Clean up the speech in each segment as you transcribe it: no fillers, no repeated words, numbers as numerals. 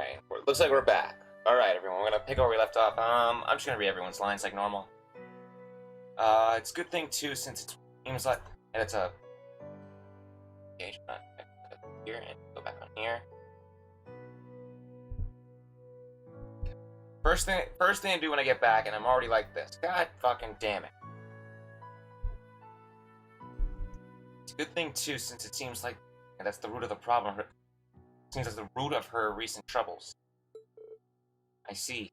Alright, looks like we're back. Alright, everyone, we're gonna pick up where we left off. I'm just gonna read everyone's lines like normal. It's a good thing, too, since it seems like... And it's a... Okay, here, and go back on here. First thing to do when I get back, and I'm already like this. God fucking damn it. It's a good thing, too, since it seems like that's the root of the problem. Seems as the root of her recent troubles. I see.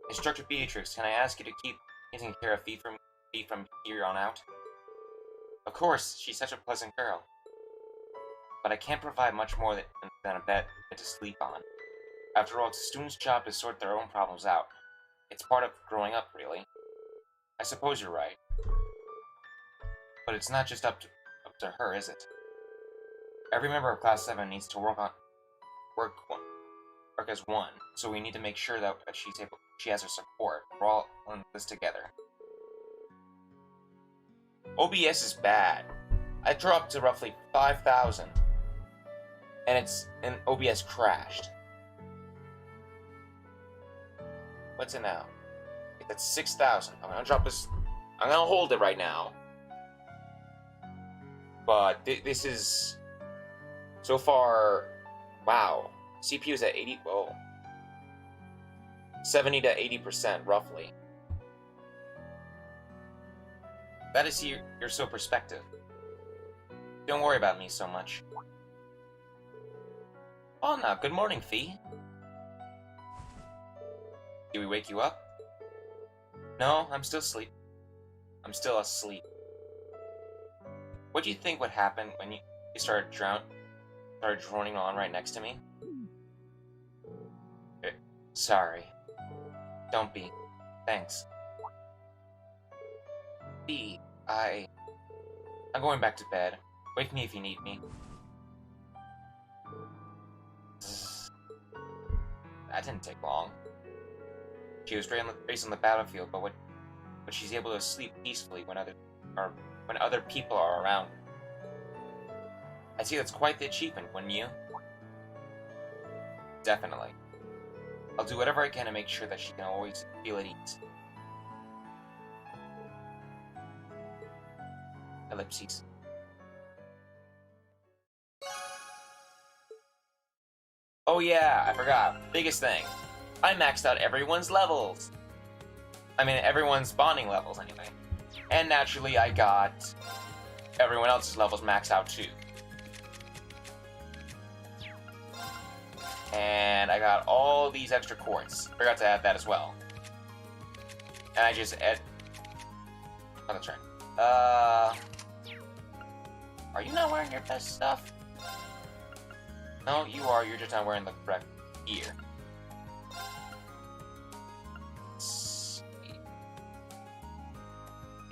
Instructor Beatrix, can I ask you to keep taking care of Fee from here on out? Of course, she's such a pleasant girl. But I can't provide much more than a bed to sleep on. After all, it's a student's job to sort their own problems out. It's part of growing up, really. I suppose you're right. But it's not just up to her, is it? Every member of Class 7 needs to work as one, so we need to make sure that she has her support. We're all on this together. OBS is bad. I dropped to roughly 5,000, and OBS crashed. What's it now? It's at 6,000. I'm gonna drop this. I'm gonna hold it right now. But this is. So far, wow. CPU is at 70 to 80%, roughly. That is your sole perspective. Don't worry about me so much. Oh, now, good morning, Fee. Did we wake you up? No, I'm still asleep. What do you think would happen when you started droning on right next to me? Sorry. Don't be. Thanks. B, I'm going back to bed. Wake me if you need me. That didn't take long. She was raised on the battlefield, but she's able to sleep peacefully when other people are around. I see that's quite the achievement, wouldn't you? Definitely. I'll do whatever I can to make sure that she can always feel at ease. Ellipses. Oh yeah, I forgot. Biggest thing. I maxed out everyone's levels. I mean, everyone's bonding levels, anyway. And naturally, I got everyone else's levels maxed out, too. And I got all these extra quartz. Forgot to add that as well. And I just add... Oh, that's right. Are you not wearing your best stuff? No, you are. You're just not wearing the correct gear. Let's see.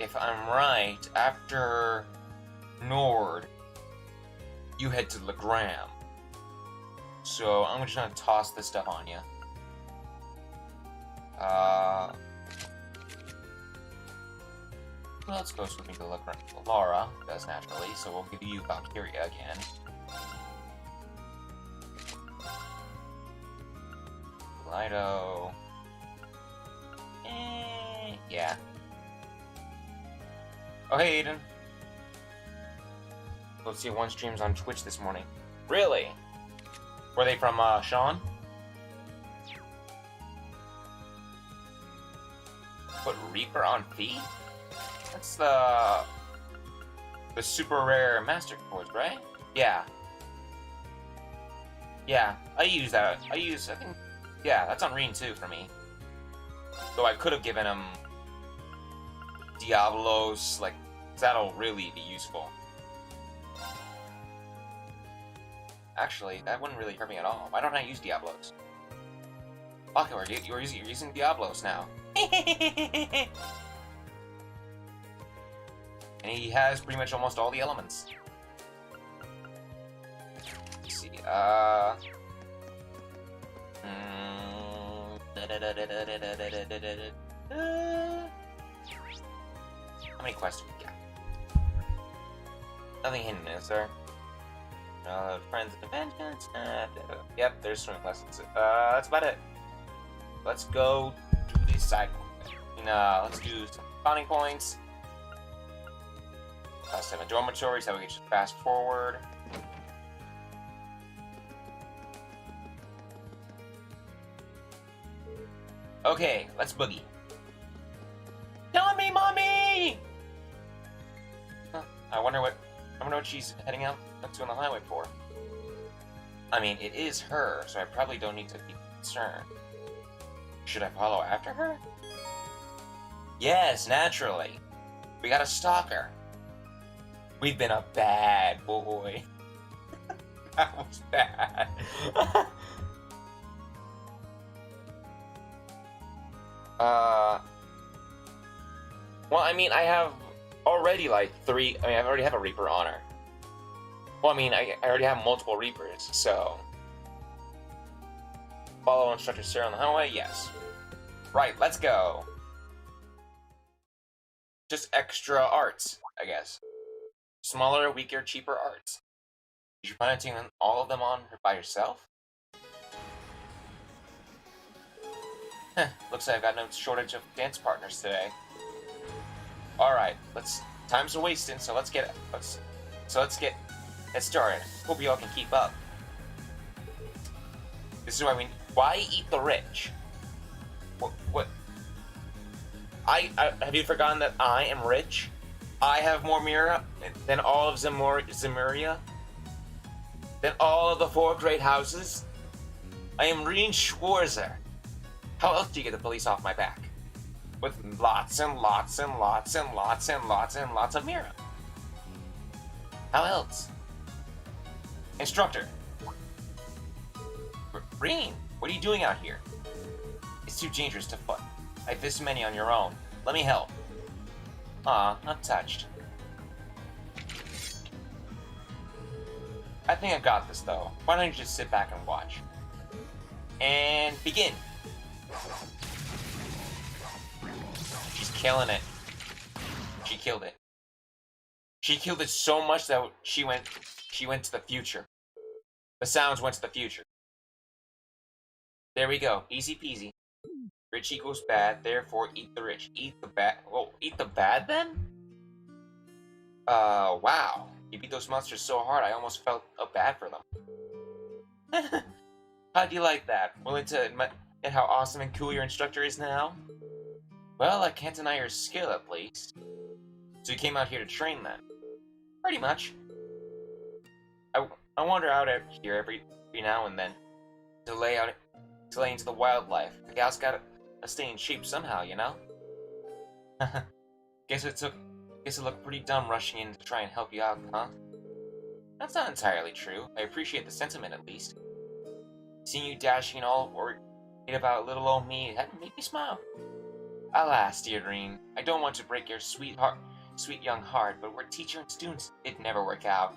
If I'm right, after Nord, you head to Legram. So, I'm just gonna toss this stuff on you. Well, let's go swimming to Laura, does naturally, so we'll give you Valkyria again. Lido. Yeah. Oh, hey, Aiden. Let's see, one streams on Twitch this morning. Really? Were they from, Sean? Put Reaper on Fee? That's the super rare Master Chords, right? Yeah. Yeah, I use that. I think... Yeah, that's on Reen too for me. Though I could have given him... Diablos, like... That'll really be useful. Actually, that wouldn't really hurt me at all. Why don't I use Diablos? Okay, you're using Diablos now. And he has pretty much almost all the elements. Let's see, how many quests do we got? Nothing hidden, is there? Friends and vengeance. Yep, there's swimming lessons. That's about it. Let's go to the side. Let's do some spawning points. 7 dormitories, how we can just fast forward. Okay, let's boogie. Tell me, mommy! Huh, I wonder what she's heading out to on the highway for. I mean, it is her, so I probably don't need to be concerned. Should I follow after her? Yes, naturally. We got a stalker. We've been a bad boy. That was bad. Well, I mean, I have already like 3. I mean, I already have a Reaper on her. Well, I mean, I already have multiple Reapers, so. Follow Instructor Sarah on the highway? Yes. Right, let's go. Just extra arts, I guess. Smaller, weaker, cheaper arts. Did you plan on taking all of them on by yourself? Heh, looks like I've got no shortage of dance partners today. Alright, time's wasting, so let's get started. Hope you all can keep up. This is why eat the rich? What? Have you forgotten that I am rich? I have more Mira than all of Zemuria? Than all of the 4 great houses? I am Reen Schwarzer. How else do you get the police off my back? With lots and lots and lots and lots and lots and lots of Mira. How else? Instructor. Reen, what are you doing out here? It's too dangerous to fight like this many on your own. Let me help. Aw, I'm touched. I think I got this though. Why don't you just sit back and watch? And begin. She's killing it. She killed it. She killed it so much that she went to the future. The sounds went to the future. There we go. Easy peasy. Rich equals bad, therefore eat the rich. Eat the bad. Well, eat the bad then? Wow. You beat those monsters so hard I almost felt bad for them. How do you like that? Willing to admit how awesome and cool your instructor is now? Well, I can't deny your skill at least. So you came out here to train then? Pretty much. I wander out here every now and then to lay into the wildlife. The gal's gotta stay in shape somehow, you know? Guess it looked pretty dumb rushing in to try and help you out, huh? That's not entirely true. I appreciate the sentiment at least. Seeing you dashing all worried about little old me had made me smile. Alas, dear Reen, I don't want to break your sweet young heart, but we're teacher and students. It'd never work out.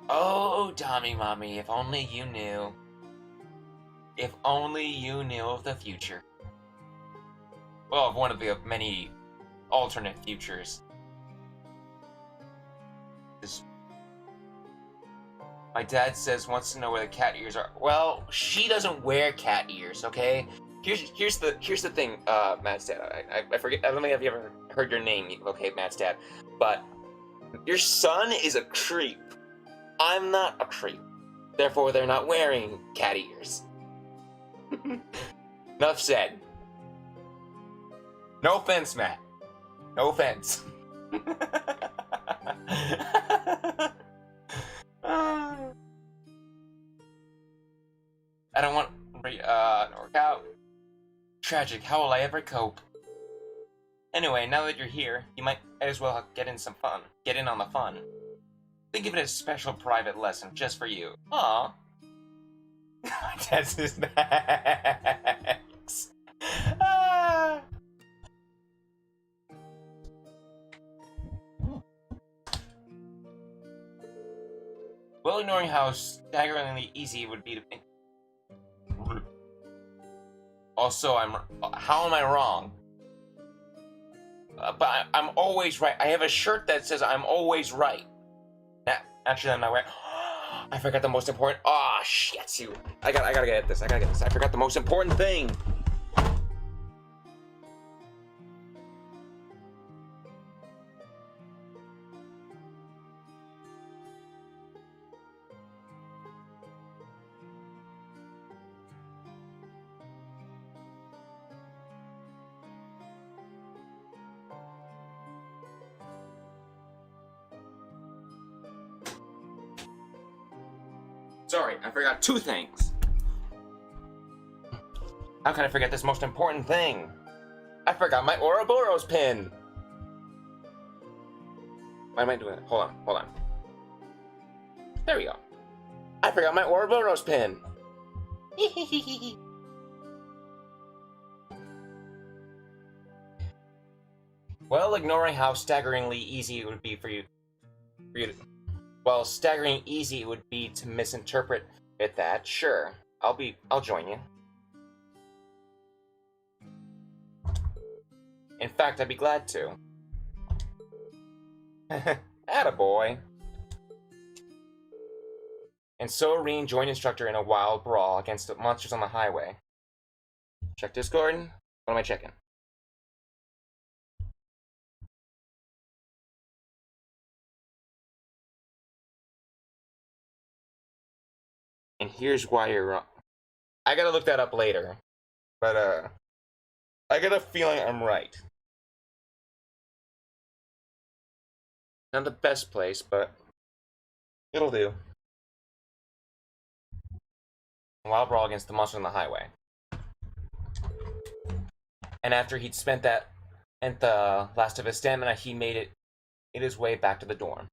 Oh, Tommy Mommy, if only you knew. If only you knew of the future. Well, of one of the many alternate futures. My dad wants to know where the cat ears are. Well, she doesn't wear cat ears, okay? Here's the thing, Matt's dad. I forget. I don't think I've ever heard your name, okay, Matt's dad. But your son is a creep. I'm not a creep. Therefore, they're not wearing cat ears. Enough said. No offense, Matt. No offense. I don't want to work out. Tragic. How will I ever cope? Anyway, now that you're here, you might as well get in on the fun. Think of it as a special private lesson just for you. Aww. That's his next. Well, ignoring how staggeringly easy it would be to think. Also, how am I wrong? But I'm always right. I have a shirt that says I'm always right. Actually, I'm not wearing. I forgot the most important. Oh shit! You. I gotta get this. I gotta get this. I forgot the most important thing. Sorry, I forgot two things. How can I forget this most important thing? I forgot my Ouroboros pin. Why am I doing it? Hold on. There we go. I forgot my Ouroboros pin. Well, ignoring how staggeringly easy it would be for you to, well, staggering easy it would be to misinterpret it that, sure, I'll join you. In fact, I'd be glad to. Attaboy. And so Reen joined instructor in a wild brawl against the monsters on the highway. Check Discord. What am I checking? And here's why you're wrong. I gotta look that up later. But, I got a feeling I'm right. Not the best place, but it'll do. Wild brawl against the monster on the highway. And after he'd spent that and the last of his stamina, he made his way back to the dorm.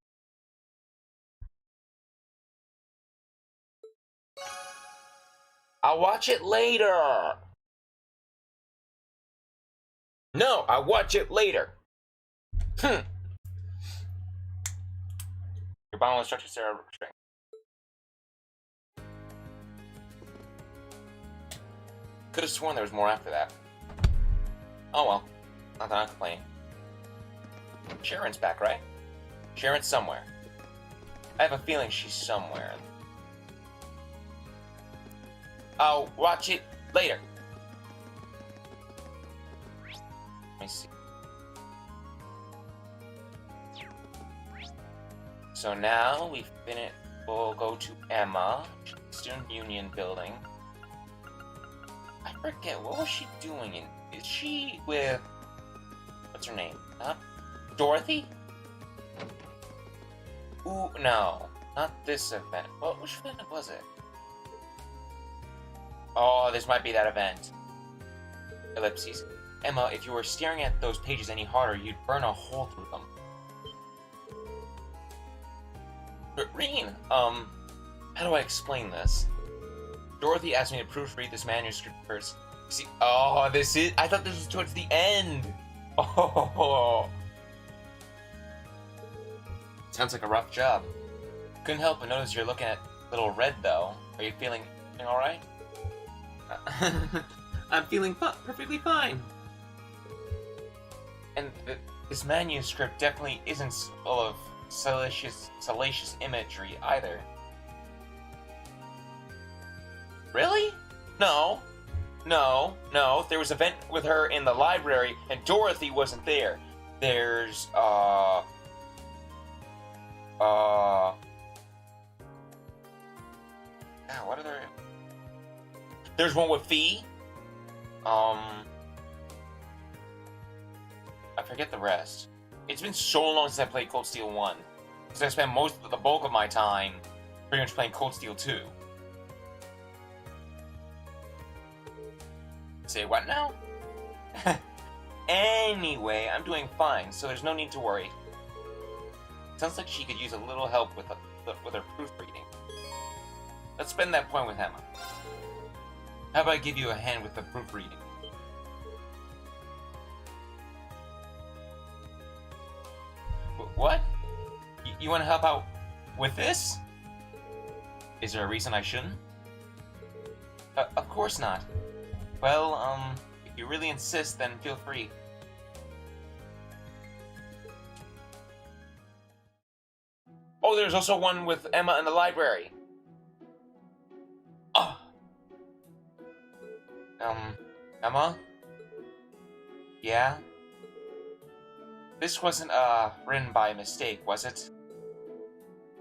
I'll watch it later. No, I'll watch it later. Your bottle instructor Sarah string. Could have sworn there was more after that. Oh well, not that I'm complaining. Sharon's back, right? Sharon's somewhere. I have a feeling she's somewhere. I'll watch it later. Let me see. So now we'll go to Emma, Student Union Building. I forget, what was she doing is she with, what's her name? Dorothy? Ooh, no, not this event. Well, which event was it? Oh, this might be that event. Ellipses. Emma, if you were staring at those pages any harder, you'd burn a hole through them. Reen, how do I explain this? Dorothy asked me to proofread this manuscript first. See, I thought this was towards the end. Oh. Sounds like a rough job. Couldn't help but notice you're looking at little red, though. Are you feeling alright? I'm feeling perfectly fine. And this manuscript definitely isn't full of salacious imagery either. Really? No. There was an event with her in the library, and Dorothy wasn't there. There's, what are there? There's one with Fee. I forget the rest. It's been so long since I played Cold Steel 1. Because I spent the bulk of my time pretty much playing Cold Steel 2. Say what now? Anyway, I'm doing fine, so there's no need to worry. Sounds like she could use a little help with her proofreading. Let's spend that point with Emma. How about I give you a hand with the proofreading? What? You want to help out with this? Is there a reason I shouldn't? Of course not. Well, if you really insist, then feel free. Oh, there's also one with Emma in the library. Oh. Emma? Yeah? This wasn't, written by mistake, was it?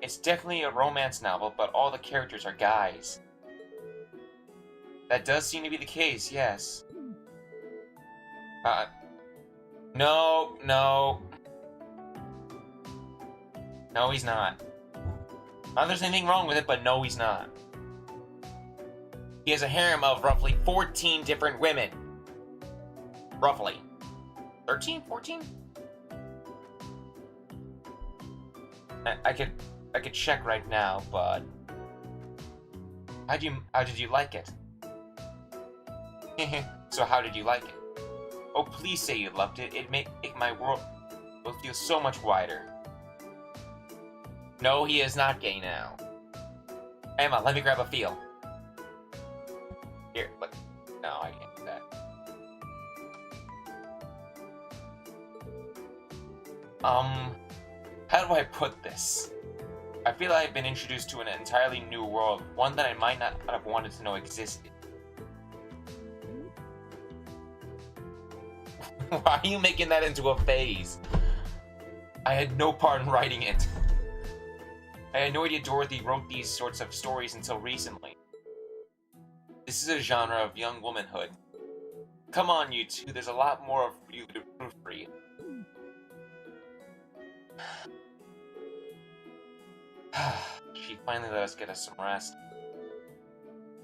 It's definitely a romance novel, but all the characters are guys. That does seem to be the case, yes. No, no. No, he's not. Not that there's anything wrong with it, but no, he's not. He has a harem of roughly 14 different women. Roughly. 13? 14? I could check right now, but how did you like it? So how did you like it? Oh, please say you loved it. It'd make my world will feel so much wider. No, he is not gay now. Emma, let me grab a feel. Here, look. No, I can't do that. How do I put this? I feel I've been introduced to an entirely new world, one that I might not have wanted to know existed. Why are you making that into a phase? I had no part in writing it. I had no idea Dorothy wrote these sorts of stories until recently. This is a genre of young womanhood. Come on, you two, there's a lot more of you to proofread. She finally let us get some rest.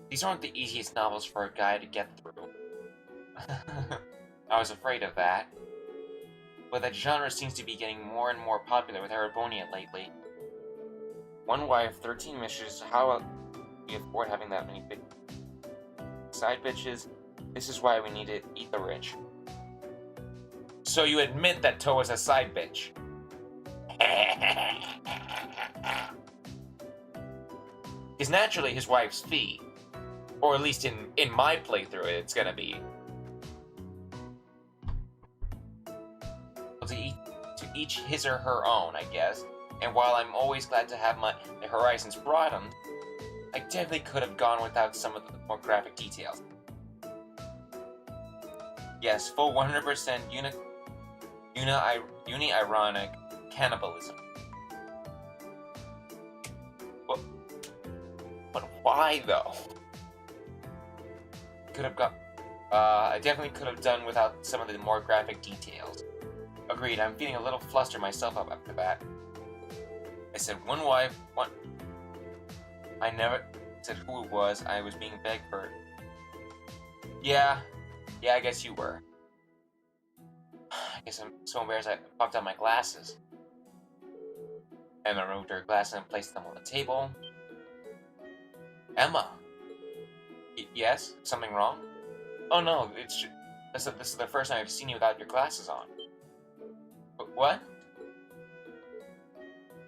These aren't the easiest novels for a guy to get through. I was afraid of that. But that genre seems to be getting more and more popular with Erebonia lately. One wife, 13 mistresses, how we afford having that many big side bitches? This is why we need to eat the rich. So you admit that Toa's a side bitch? Is naturally his wife's fee. Or at least in my playthrough it's gonna be. To each his or her own, I guess. And while I'm always glad to have my horizons broadened, I definitely could have gone without some of the more graphic details. Yes, full 100% uni-ironic cannibalism. But why, though? I definitely could have done without some of the more graphic details. Agreed, I'm feeling a little flustered myself up after that. I said one wife, one... I never said who it was. I was being begged for... Yeah, I guess you were. I guess I'm so embarrassed I popped out my glasses. Emma removed her glasses and placed them on the table. Emma! Yes? Something wrong? Oh no, this is the first time I've seen you without your glasses on. What?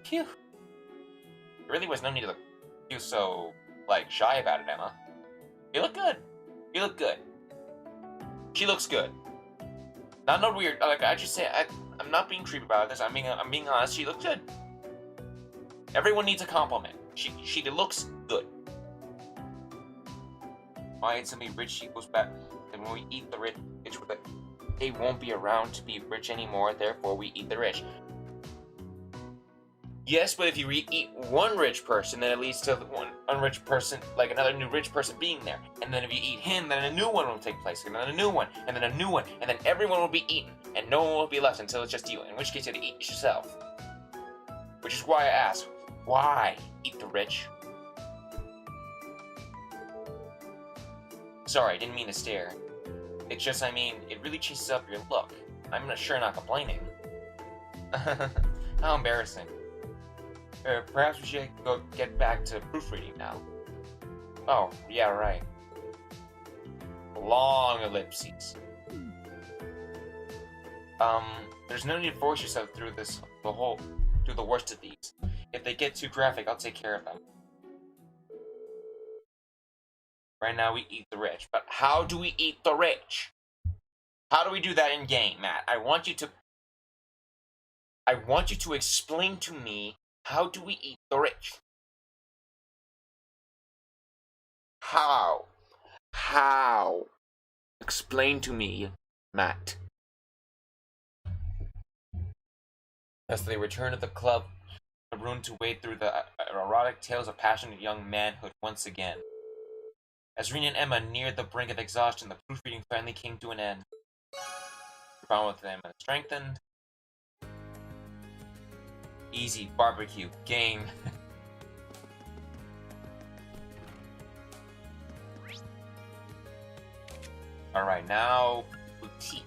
Phew. There really was no need to feel so, shy about it, Emma. You look good. You look good. She looks good. Not no weird. I just say I'm not being creepy about this. I'm being honest. She looks good. Everyone needs a compliment. She looks good. Why ain't somebody rich equals back? And when we eat the rich, they won't be around to be rich anymore. Therefore, we eat the rich. Yes, but if you eat one rich person, then it leads to one unrich person, another new rich person being there. And then if you eat him, then a new one will take place, and then a new one, and then a new one, and then everyone will be eaten, and no one will be left until it's just you, in which case you have to eat yourself. Which is why I ask, why eat the rich? Sorry, I didn't mean to stare. It's just, it really chases up your look. I'm sure not complaining. How embarrassing. Perhaps we should get back to proofreading now. Oh, yeah, right. Long ellipses. There's no need to force yourself through the worst of these. If they get too graphic, I'll take care of them. Right now we eat the rich. But how do we eat the rich? How do we do that in game, Matt? I want you to explain to me How do we eat the rich? How? How? Explain to me, Matt. As they return to the club, the room to wade through the erotic tales of passionate young manhood once again. As Reen and Emma neared the brink of exhaustion, the proofreading finally came to an end. The bond with them strengthened. Easy barbecue game. Alright, now boutique.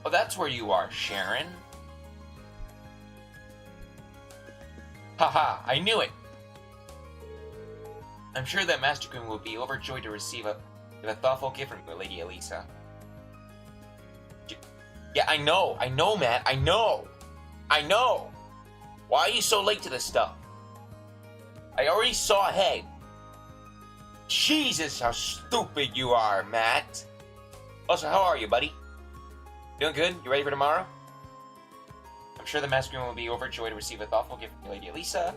Oh, that's where you are, Sharon. Haha, I knew it! I'm sure that Master Queen will be overjoyed to receive a thoughtful gift from you, Lady Elisa. Yeah, I know, Matt, I know! Why are you so late to this stuff? I already saw ahead. Jesus, how stupid you are, Matt. Also, how are you, buddy? Doing good? You ready for tomorrow? I'm sure the Master Queen will be overjoyed to receive a thoughtful gift from Lady Elisa.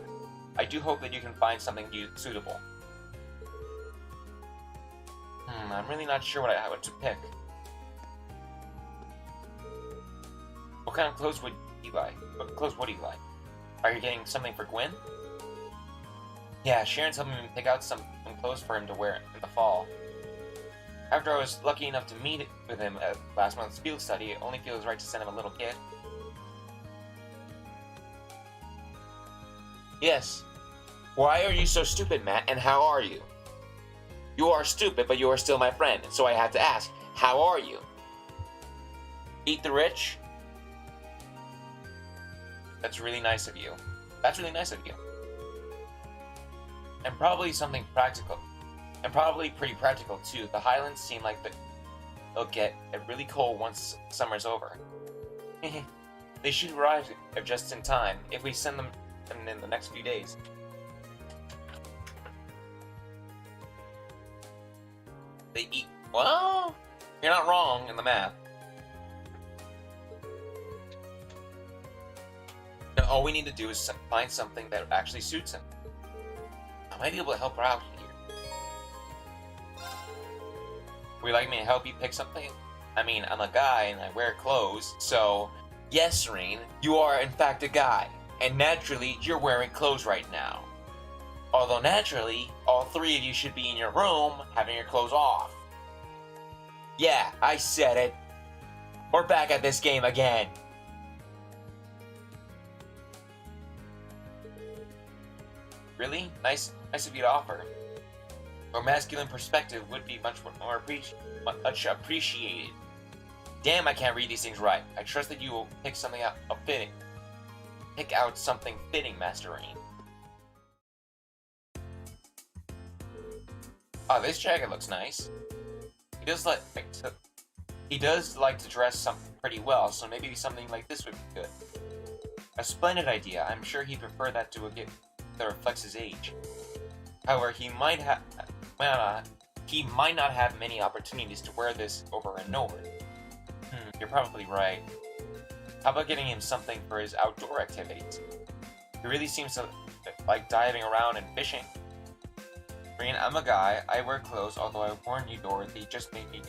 I do hope that you can find something suitable. I'm really not sure what to pick. What kind of clothes would you like? What clothes would you like? Are you getting something for Gwen? Yeah, Sharon's helping me pick out some clothes for him to wear in the fall. After I was lucky enough to meet with him at last month's field study, it only feels right to send him a little gift. Yes. Why are you so stupid, Matt, and how are you? You are stupid, but you are still my friend, so I had to ask, how are you? Eat the rich? That's really nice of you. And probably something practical. And probably pretty practical, too. The Highlands seem like they'll get really cold once summer's over. They should arrive just in time if we send them in the next few days. They eat... Well, you're not wrong in the math. Now, all we need to do is find something that actually suits him. I might be able to help her out here. Would you like me to help you pick something? I mean, I'm a guy and I wear clothes, so... Yes, Reen, you are in fact a guy. And naturally, you're wearing clothes right now. Although naturally, all three of you should be in your room, having your clothes off. Yeah, I said it. We're back at this game again. Really? Nice of you to offer. Your masculine perspective would be much appreciated. Damn, I can't read these things right. I trust that you will pick something out fitting. Pick out something fitting, Master Reen. Oh, this jacket looks nice. He does like to dress something pretty well, so maybe something like this would be good. A splendid idea. I'm sure he'd prefer that to a gift that reflects his age. However, he might not have many opportunities to wear this over and over. You're probably right. How about getting him something for his outdoor activities? He really seems to like diving around and fishing. Reen, I'm a guy. I wear clothes, although I warn you, Dorothy, just made me...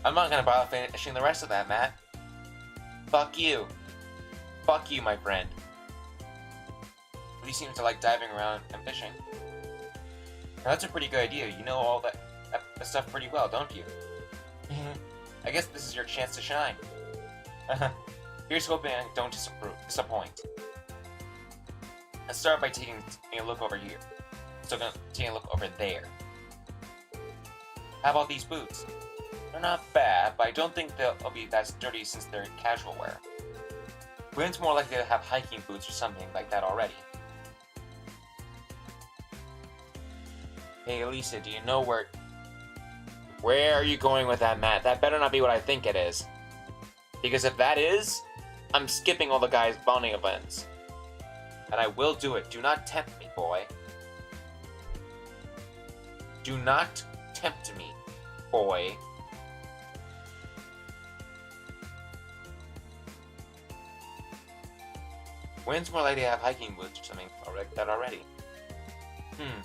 I'm not gonna bother finishing the rest of that, Matt. Fuck you. Fuck you, my friend. He seems to like diving around and fishing. Now, that's a pretty good idea. You know all that stuff pretty well, don't you? I guess this is your chance to shine. Here's hoping I don't disappoint. Let's start by taking a look over here. So I'm gonna take a look over there. How about these boots? They're not bad, but I don't think they'll be that dirty since they're casual wear. Gwen's more likely to have hiking boots or something like that already. Hey, Elisa, do you know where... Where are you going with that, Matt? That better not be what I think it is. Because if that is, I'm skipping all the guys' bonding events. And I will do it. Do not tempt me, boy. Do not tempt me, boy. Wind's more likely to have hiking boots or something like that already.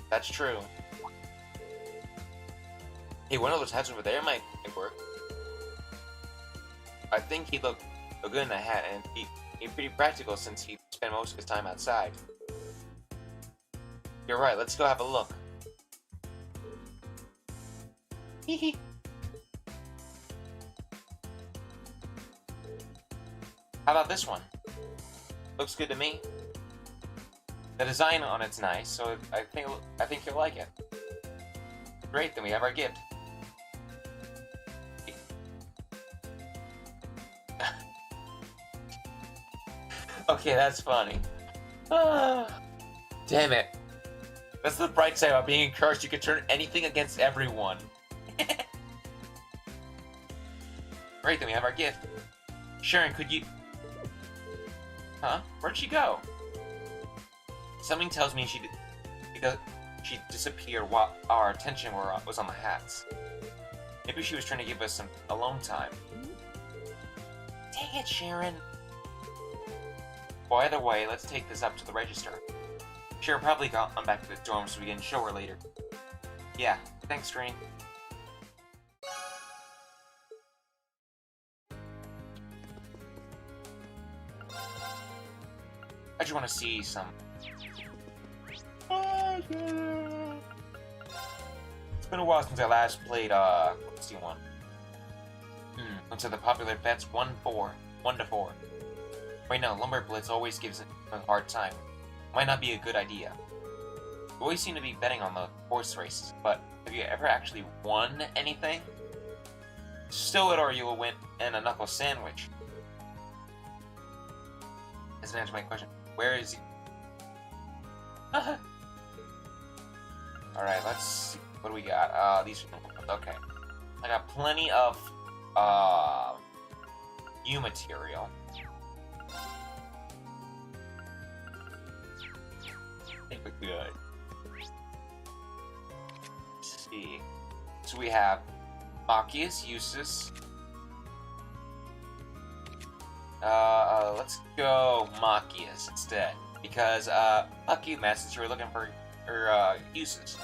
That's true. Hey, one of those hats over there might work. I think he'd look good in a hat, and he'd pretty practical since he spent most of his time outside. You're right, let's go have a look. Hee. How about this one? Looks good to me. The design on it's nice, so I think you'll like it. Great, then we have our gift. Okay, that's funny. Damn it. That's the bright side about being cursed. You can turn anything against everyone. Great, then we have our gift. Sharon, could you... Huh? Where'd she go? Something tells me she disappeared while our attention was on the hats. Maybe she was trying to give us some alone time. Dang it, Sharon. Well, either way, let's take this up to the register. Sharon probably got on back to the dorm so we can show her later. Yeah, thanks, Green. I just want to see some... It's been a while since I last played, let's see one. Went to the popular bets 1 to 4. Right now, Lumber Blitz always gives it a hard time. Might not be a good idea. You always seem to be betting on the horse races, but have you ever actually won anything? Still it or you will win and a knuckle sandwich. Doesn't answer my question. Where is he? Alright, let's see. What do we got? These are... Okay. I got plenty of, U material. I think we're good. Let's see. So we have Machias, Usus. Let's go Machias instead. Because, fuck you, Matt, since you were looking for Usus.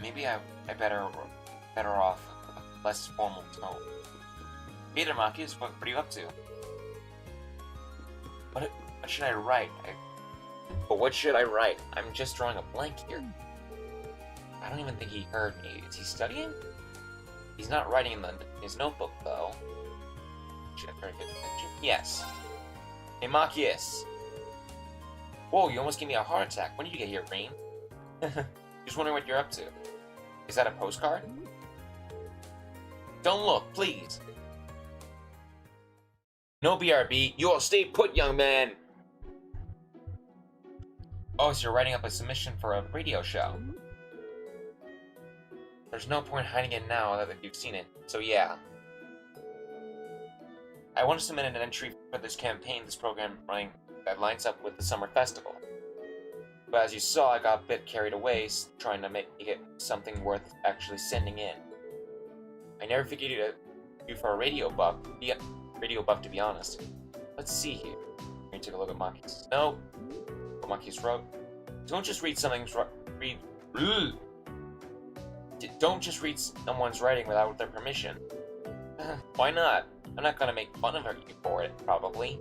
Maybe I better off a less formal tone. Hey there, Machias, what are you up to? What should I write? What should I write? I'm just drawing a blank here. I don't even think he heard me. Is he studying? He's not writing in his notebook, though. Should I try to get attention? Yes. Hey, Machias. Whoa, you almost gave me a heart attack. When did you get here, Green? Just wondering what you're up to. Is that a postcard? Don't look, please. No BRB. You will stay put, young man. Oh, so you're writing up a submission for a radio show. There's no point hiding it now that you've seen it, so yeah. I want to submit an entry for this campaign, this program running that lines up with the summer festival. But as you saw, I got a bit carried away trying to make it something worth actually sending in. I never figured you'd do for a radio buff, to be honest. Let's see here. Let me take a look at Machias. No. What Machias wrote. Don't just read someone's writing without their permission. Why not? I'm not gonna make fun of you for it, probably.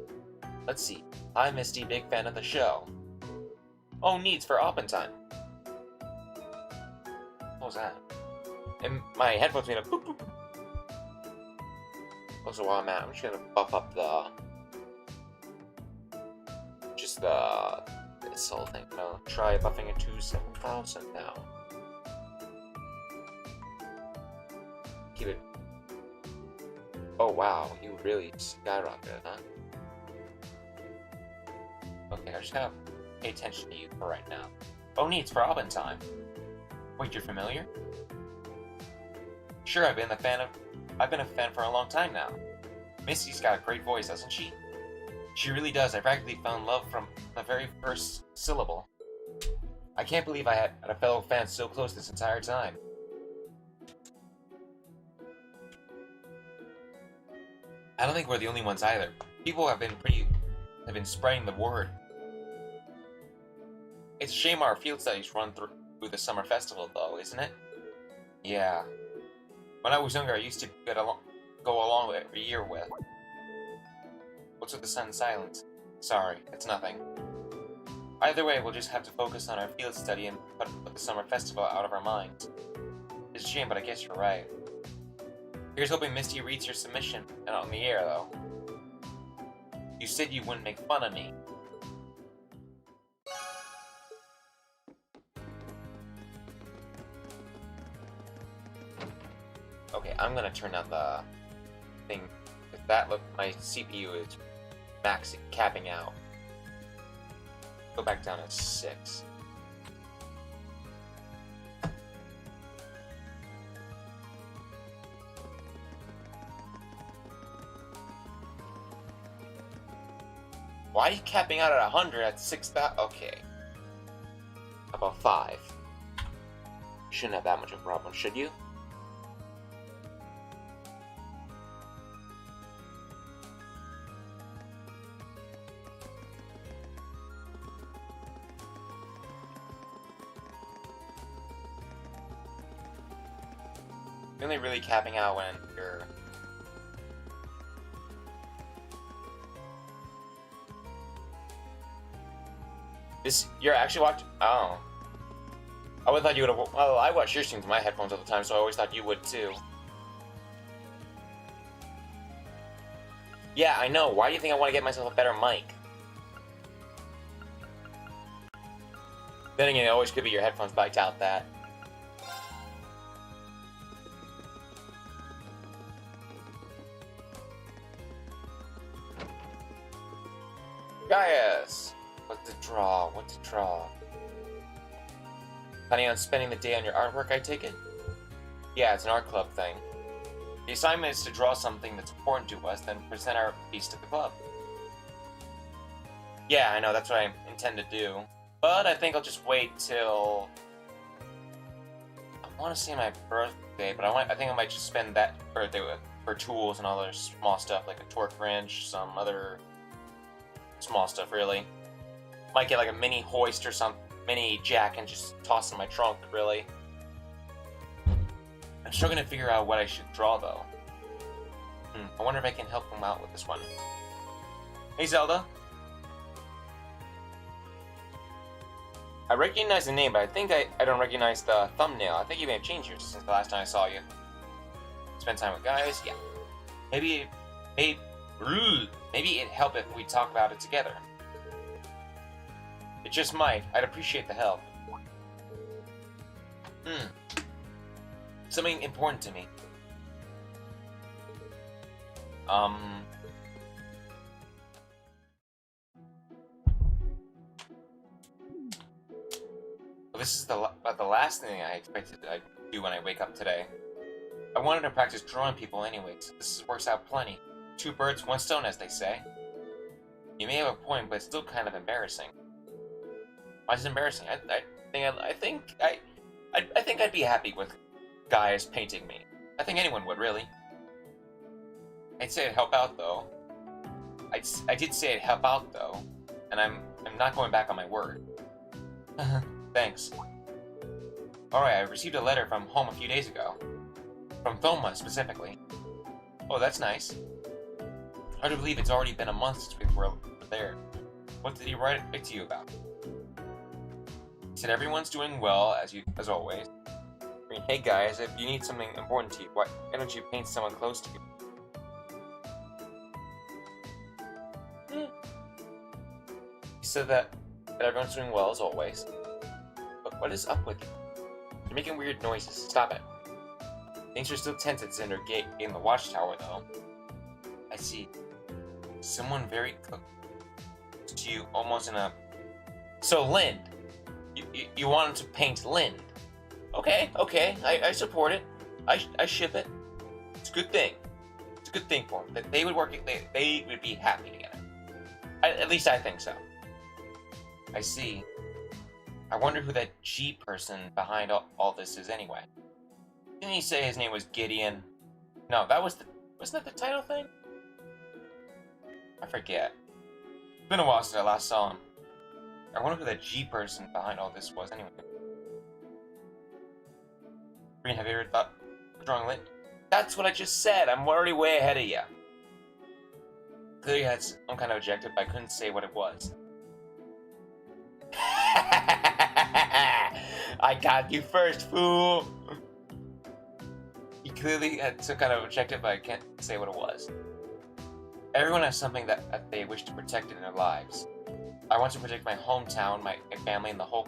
Let's see. Hi, Misty, big fan of the show. Oh, needs for Oppentime. What was that? And my headphones made a boop boop. Also, while I'm at, I'm just gonna buff up this whole thing. No, try buffing it to 7,000 now. Keep it. Oh wow, you really skyrocketed, huh? Okay, I just gotta pay attention to you for right now. Oh, needs for Oppentime. Wait, you're familiar? Sure, I've been a fan for a long time now. Misty's got a great voice, doesn't she? She really does. I practically found love from the very first syllable. I can't believe I had a fellow fan so close this entire time. I don't think we're the only ones either. People have been spreading the word. It's a shame our field studies run through the summer festival, though, isn't it? Yeah. When I was younger, I used to go along with it every year with. What's with the sudden silence? Sorry, it's nothing. Either way, we'll just have to focus on our field study and put the summer festival out of our minds. It's a shame, but I guess you're right. Here's hoping Misty reads your submission, and on the air, though. You said you wouldn't make fun of me. Okay, I'm gonna turn on the thing. If that look, my CPU is maxing, capping out. Go back down to 6. Why are you capping out at 100 at 6,000? Okay. About 5. You shouldn't have that much of a problem, should you? You're only really capping out when you're... You're actually watching... Oh. I would have thought you would have... Well, I watch your streams with my headphones all the time, so I always thought you would too. Yeah, I know. Why do you think I want to get myself a better mic? Then again, it always could be your headphones, but I doubt that. Gaius! What to draw? What to draw? Planning on spending the day on your artwork, I take it? Yeah, it's an art club thing. The assignment is to draw something that's important to us, then present our piece to the club. Yeah, I know, that's what I intend to do. But I think I'll just wait till... I want to say my birthday, but I think I might just spend that birthday for tools and all other small stuff, like a torque wrench, some other small stuff, really. Might get like a mini hoist or some mini jack and just toss in my trunk, really. I'm struggling to figure out what I should draw, though. I wonder if I can help him out with this one. Hey, Zelda. I recognize the name, but I think I don't recognize the thumbnail. I think you may have changed yours since the last time I saw you. Spend time with guys? Yeah. Maybe it'd help if we talk about it together. It just might. I'd appreciate the help. Something important to me. Well, this is the last thing I expected I'd do when I wake up today. I wanted to practice drawing people anyways. This works out plenty. 2 birds, 1 stone, as they say. You may have a point, but it's still kind of embarrassing. Why is it embarrassing? I think I'd be happy with guys painting me. I think anyone would, really. I'd say it'd help out, though. I did say it'd help out, though, and I'm not going back on my word. Thanks. Alright, I received a letter from home a few days ago. From Thoma, specifically. Oh, that's nice. Hard to believe it's already been a month since we were there. What did he write to you about? He said everyone's doing well, as always. I mean, hey guys, if you need something important to you, why don't you paint someone close to you? He said that everyone's doing well, as always. But what is up with you? You're making weird noises. Stop it. Things are still tense at Cinder Gate in the watchtower, though. I see. Someone very close to you, almost in a... So, Lind. You wanted to paint Lind. Okay, I support it. I ship it. It's a good thing. It's a good thing for them. They would work. They would be happy together. At least I think so. I see. I wonder who that G person behind all this is anyway. Didn't he say his name was Gideon? No, wasn't that the title thing? I forget. It's been a while since I last saw him. I wonder who that G person behind all this was anyway. Green, have you ever thought of drawing lit? That's what I just said! I'm already way ahead of you. Clearly you had some kind of objective, but I couldn't say what it was. I got you first, fool! You clearly had some kind of objective, but I can't say what it was. Everyone has something that they wish to protect in their lives. I want to protect my hometown, my family, and the whole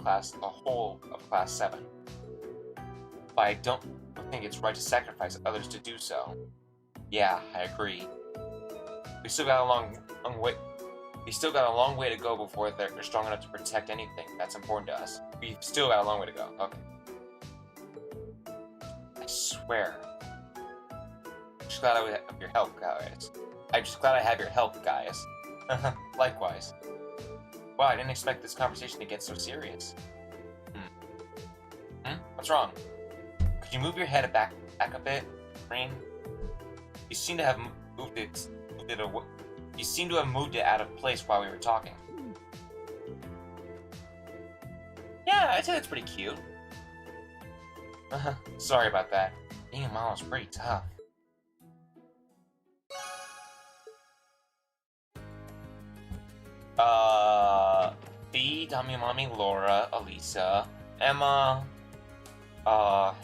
of Class 7. But I don't think it's right to sacrifice others to do so. Yeah, I agree. We still got a long way. We still got a long way to go before they're strong enough to protect anything that's important to us. We've still got a long way to go. Okay. I swear. I'm just glad I have your help, guys. I'm just glad I have your help, guys. Likewise. Wow, I didn't expect this conversation to get so serious. What's wrong? Could you move your head back a bit, Green? You seem to have moved it You seem to have moved it out of place while we were talking. Yeah, I'd say that's pretty cute. Sorry about that. Being a mom is pretty tough. B, Tommy, Mommy, Laura, Elisa, Emma,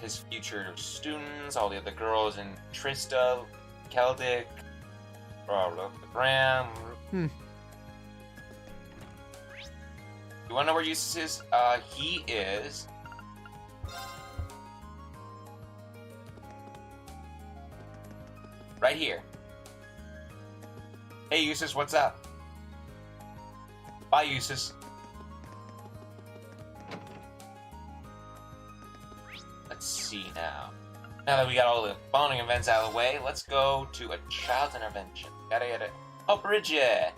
his future students, all the other girls, and Trista, Keldic, Graham. You wanna know where Eustace is? He is... right here. Hey, Eustace, what's up? Bye, Eustace. Let's see now. Now that we got all the bonding events out of the way, let's go to a child's intervention. Gotta get it. Oh, Bridget!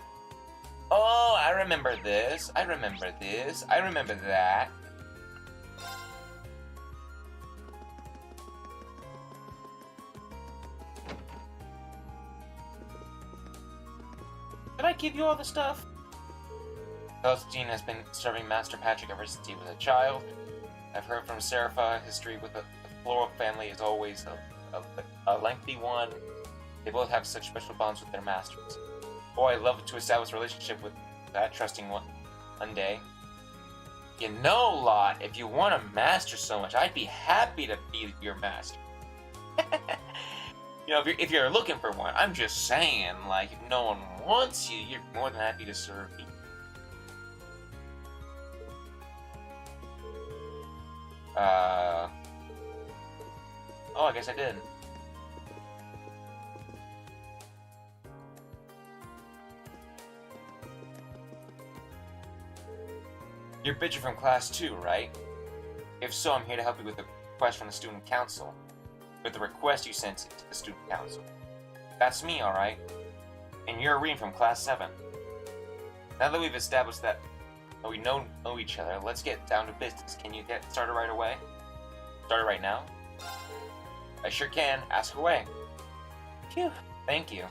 Oh, I remember this. I remember this. I remember that. Did I give you all the stuff? Celestine has been serving Master Patrick ever since he was a child. I've heard from Serapha, history with the Floral family is always a lengthy one. They both have such special bonds with their masters. Oh, I'd love to establish a relationship with that trusting one day. You know, Lot, if you want a master so much, I'd be happy to be your master. You know, if you're looking for one, I'm just saying, like, if no one wants you, you're more than happy to serve me. Oh, I guess I did. You're Bridget from Class 2, right? If so, I'm here to help you with the request from the Student Council. With the request you sent to the Student Council. That's me, alright? And you're Irene from Class 7. Now that we've established that we know each other, let's get down to business. Can you get started right away? Started right now? I sure can. Ask away. Phew. Thank you.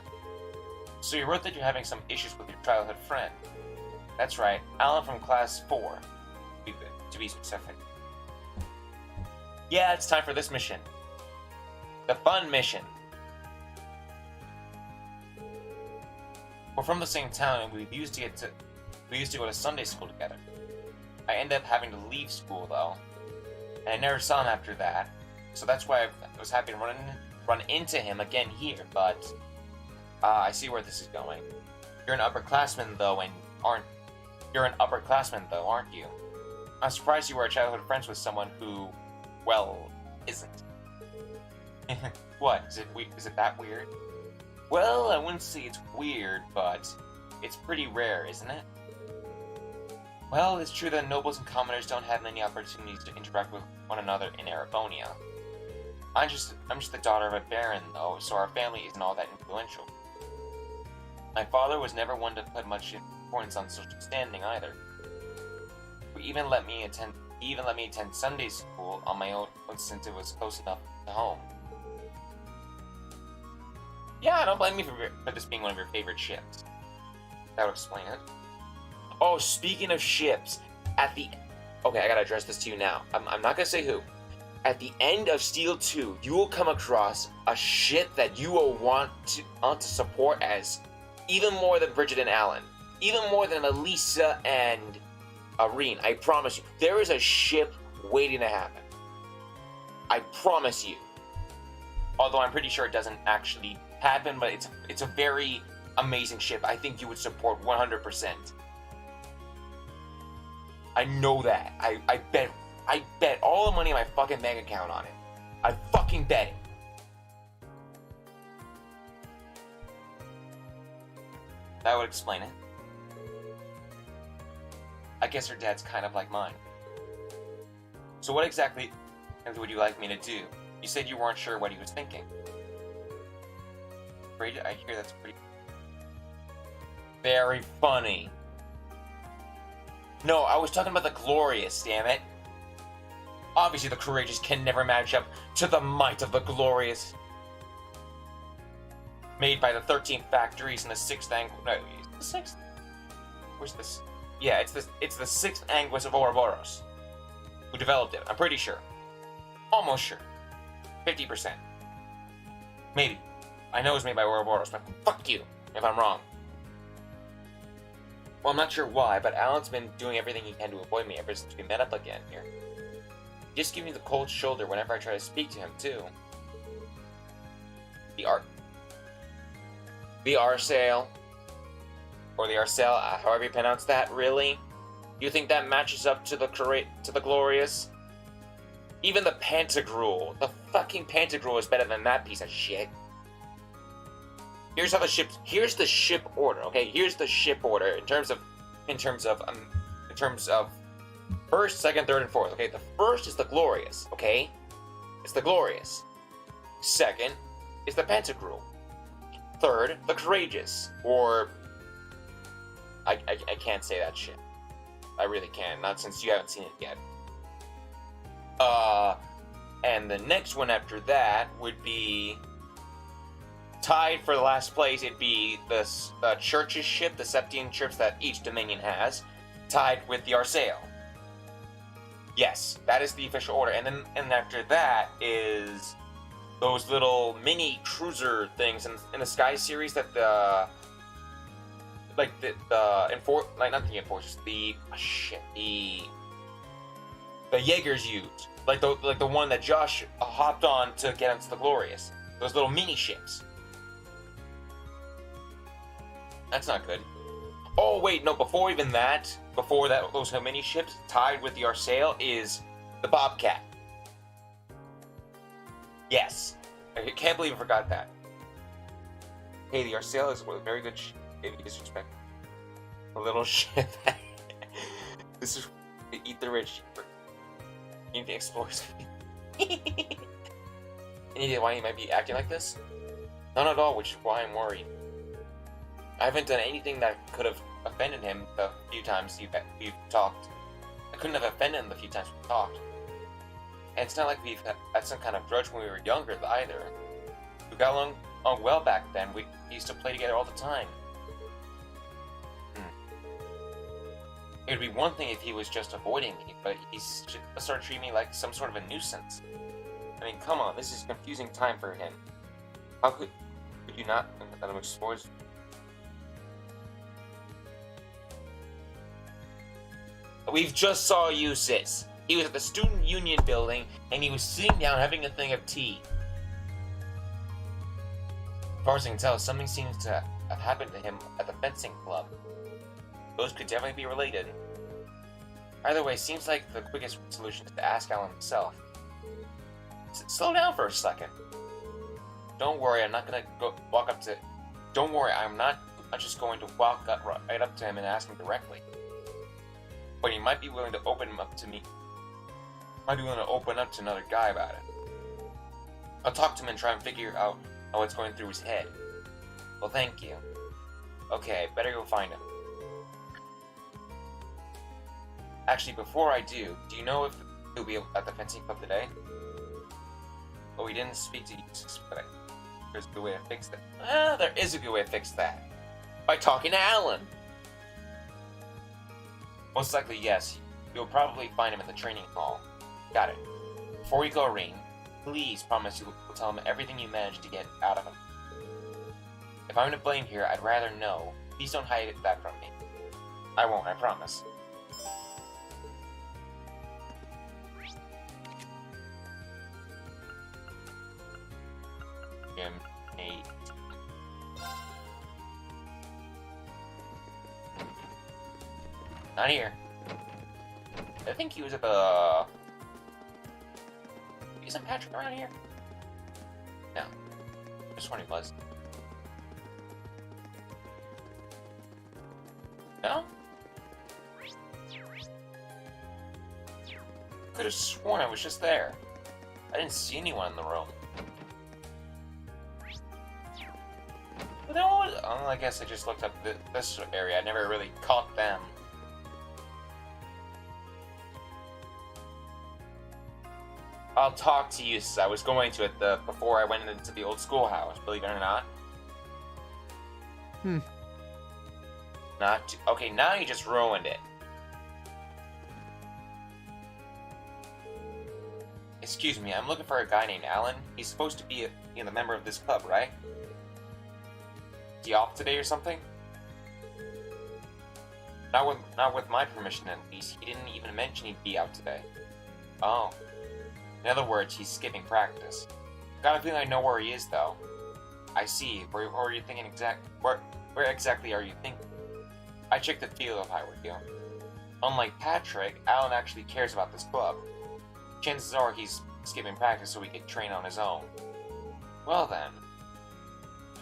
So you wrote that you're having some issues with your childhood friend. That's right. Alan from Class 4, to be specific. Yeah, it's time for this mission. The fun mission. We're from the same town, and we used to go to Sunday school together. I ended up having to leave school though, and I never saw him after that. So that's why I was happy to run into him again here. But I see where this is going. You're an upperclassman though, aren't you? I'm surprised you were childhood friends with someone who, well, isn't. What? Is it that weird? Well, I wouldn't say it's weird, but it's pretty rare, isn't it? Well, it's true that nobles and commoners don't have many opportunities to interact with one another in Erebonia. I'm just the daughter of a baron, though, so our family isn't all that influential. My father was never one to put much importance on social standing either. He even let me attend Sunday school on my own since it was close enough to home. Yeah, don't blame me for this being one of your favorite ships. That would explain it. Oh, speaking of ships, okay, I gotta address this to you now. I'm not gonna say who. At the end of Steel 2, you will come across a ship that you will want to support as even more than Bridget and Alan. Even more than Elisa and Irene. I promise you. There is a ship waiting to happen. I promise you. Although I'm pretty sure it doesn't actually happen, but it's a very amazing ship. I think you would support 100%. I know that. I bet all the money in my fucking bank account on it. I fucking bet it. That would explain it. I guess her dad's kind of like mine. So what exactly would you like me to do? You said you weren't sure what he was thinking. I hear that's pretty... Very funny. No, I was talking about the Glorious, damn it. Obviously the Courageous can never match up to the might of the Glorious. Made by the 13th factories in the 6th angle... No, the 6th? Where's this? Yeah, it's the 6th Anguis of Ouroboros. Who developed it, I'm pretty sure. Almost sure. 50%. Maybe. I know it's made by Ouroboros, but fuck you if I'm wrong. Well, I'm not sure why, but Alan's been doing everything he can to avoid me ever since we met up again here. He just gives me the cold shoulder whenever I try to speak to him, too. The Arsail. Or the Arcel, however you pronounce that, really? You think that matches up to the Glorious? Even the Pantagruel. The fucking Pantagruel is better than that piece of shit. Here's the ship order, okay? Here's the ship order in terms of first, second, third, and fourth, okay? The first is the Glorious, okay? It's the Glorious. Second is the Pantagruel. Third, the Courageous, or... I can't say that shit. I really can't, not since you haven't seen it yet. And the next one after that would be... Tied for the last place, it'd be the Church's ship, the Septian ships that each Dominion has, tied with the Arsail. Yes, that is the official order. And after that is those little mini cruiser things in the Sky series that the Jaegers used, like the one that Josh hopped on to get into the Glorious. Those little mini ships. That's not good. Oh wait, no. Before those mini ships tied with the Arsail is the Bobcat. Yes, I can't believe I forgot that. Hey, the Arsail is a very good ship. If you disrespect a little ship. This is eat the rich. Anything explores. Any idea why he might be acting like this? None at all, which is why I'm worried. I haven't done anything that could have offended him the few times we've talked. I couldn't have offended him the few times we've talked. And it's not like we've had some kind of grudge when we were younger either. We got along well back then. We used to play together all the time. It would be one thing if he was just avoiding me, but he started treating me like some sort of a nuisance. I mean, come on, this is a confusing time for him. How could you not let him explore? We've just saw Eustace. He was at the Student Union building, and he was sitting down having a thing of tea. As far as I can tell, something seems to have happened to him at the fencing club. Those could definitely be related. Either way, seems like the quickest solution is to ask Alan himself. Slow down for a second. Don't worry, I'm not just going to walk right up to him and ask him directly. But he might be willing to open him up to me. Might be willing to open up to another guy about it. I'll talk to him and try and figure out what's going through his head. Well, thank you. Okay, better go find him. Actually, before I do you know if he'll be at the fencing club today? Oh, we didn't speak to you, but there's a good way to fix that. There is a good way to fix that. By talking to Alan. Most likely, yes. You'll probably find him in the training hall. Got it. Before we go, Rain, please promise you will tell him everything you managed to get out of him. If I'm to blame here, I'd rather know. Please don't hide that from me. I won't, I promise. Gym 8. Not here. I think he was at the... Isn't Patrick around here? No. Just when he was. No? Could have sworn I was just there. I didn't see anyone in the room. But then what was... Oh, I guess I just looked up this area. I never really caught them. I'll talk to you, I was going to it before I went into the old schoolhouse, believe it or not. Okay, now you just ruined it. Excuse me, I'm looking for a guy named Alan. He's supposed to be a member of this club, right? Is he off today or something? Not with my permission, at least. He didn't even mention he'd be out today. Oh. In other words, he's skipping practice. Got a feeling I know where he is, though. I see. Where are you thinking where exactly are you thinking? I checked the field if I were you. Unlike Patrick, Alan actually cares about this club. Chances are he's skipping practice so he can train on his own. Well then,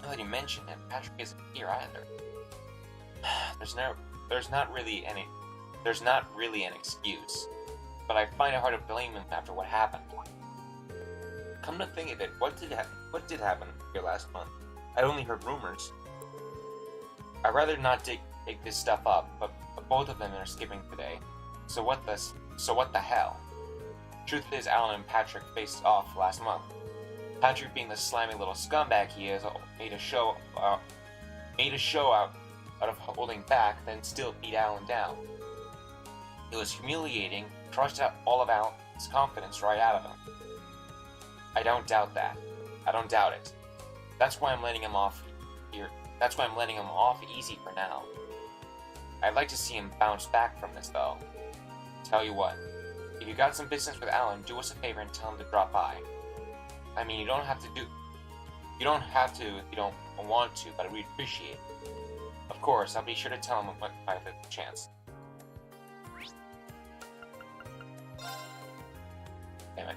now that you mention it, Patrick isn't here either. There's not really an excuse. But I find it hard to blame him after what happened. Come to think of it, what did happen here last month? I only heard rumors. I'd rather not dig this stuff up, but both of them are skipping today. So what the hell? Truth is, Alan and Patrick faced off last month. Patrick, being the slimy little scumbag he is, made a show out of holding back, then still beat Alan down. It was humiliating, crushed out all of Alan's confidence right out of him. I don't doubt that. I don't doubt it. That's why I'm letting him off here. That's why I'm letting him off easy for now. I'd like to see him bounce back from this, though. Tell you what, if you got some business with Alan, do us a favor and tell him to drop by. I mean, you don't have to if you don't want to, but we'd appreciate it. Of course, I'll be sure to tell him when I have the chance. Damn it.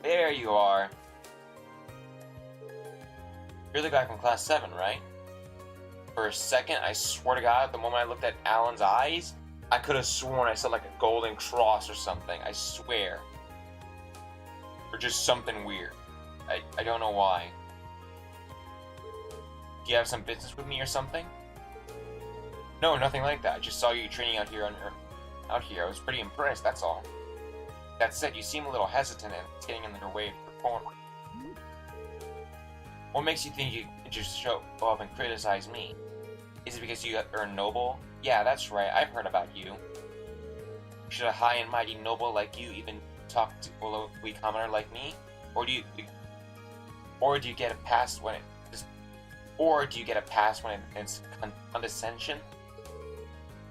There you are. You're the guy from class 7, right? For a second, I swear to God, the moment I looked at Alan's eyes, I could have sworn I saw like a golden cross or something. I swear. Or just something weird. I don't know why. Do you have some business with me or something? No, nothing like that. I just saw you training out here. I was pretty impressed, that's all. That said, you seem a little hesitant and it's getting in your way of performing. What makes you think you can just show up and criticize me? Is it because you are noble? Yeah, that's right, I've heard about you. Should a high and mighty noble like you even talk to a lowly commoner like me? Or do you get a pass when it's condescension?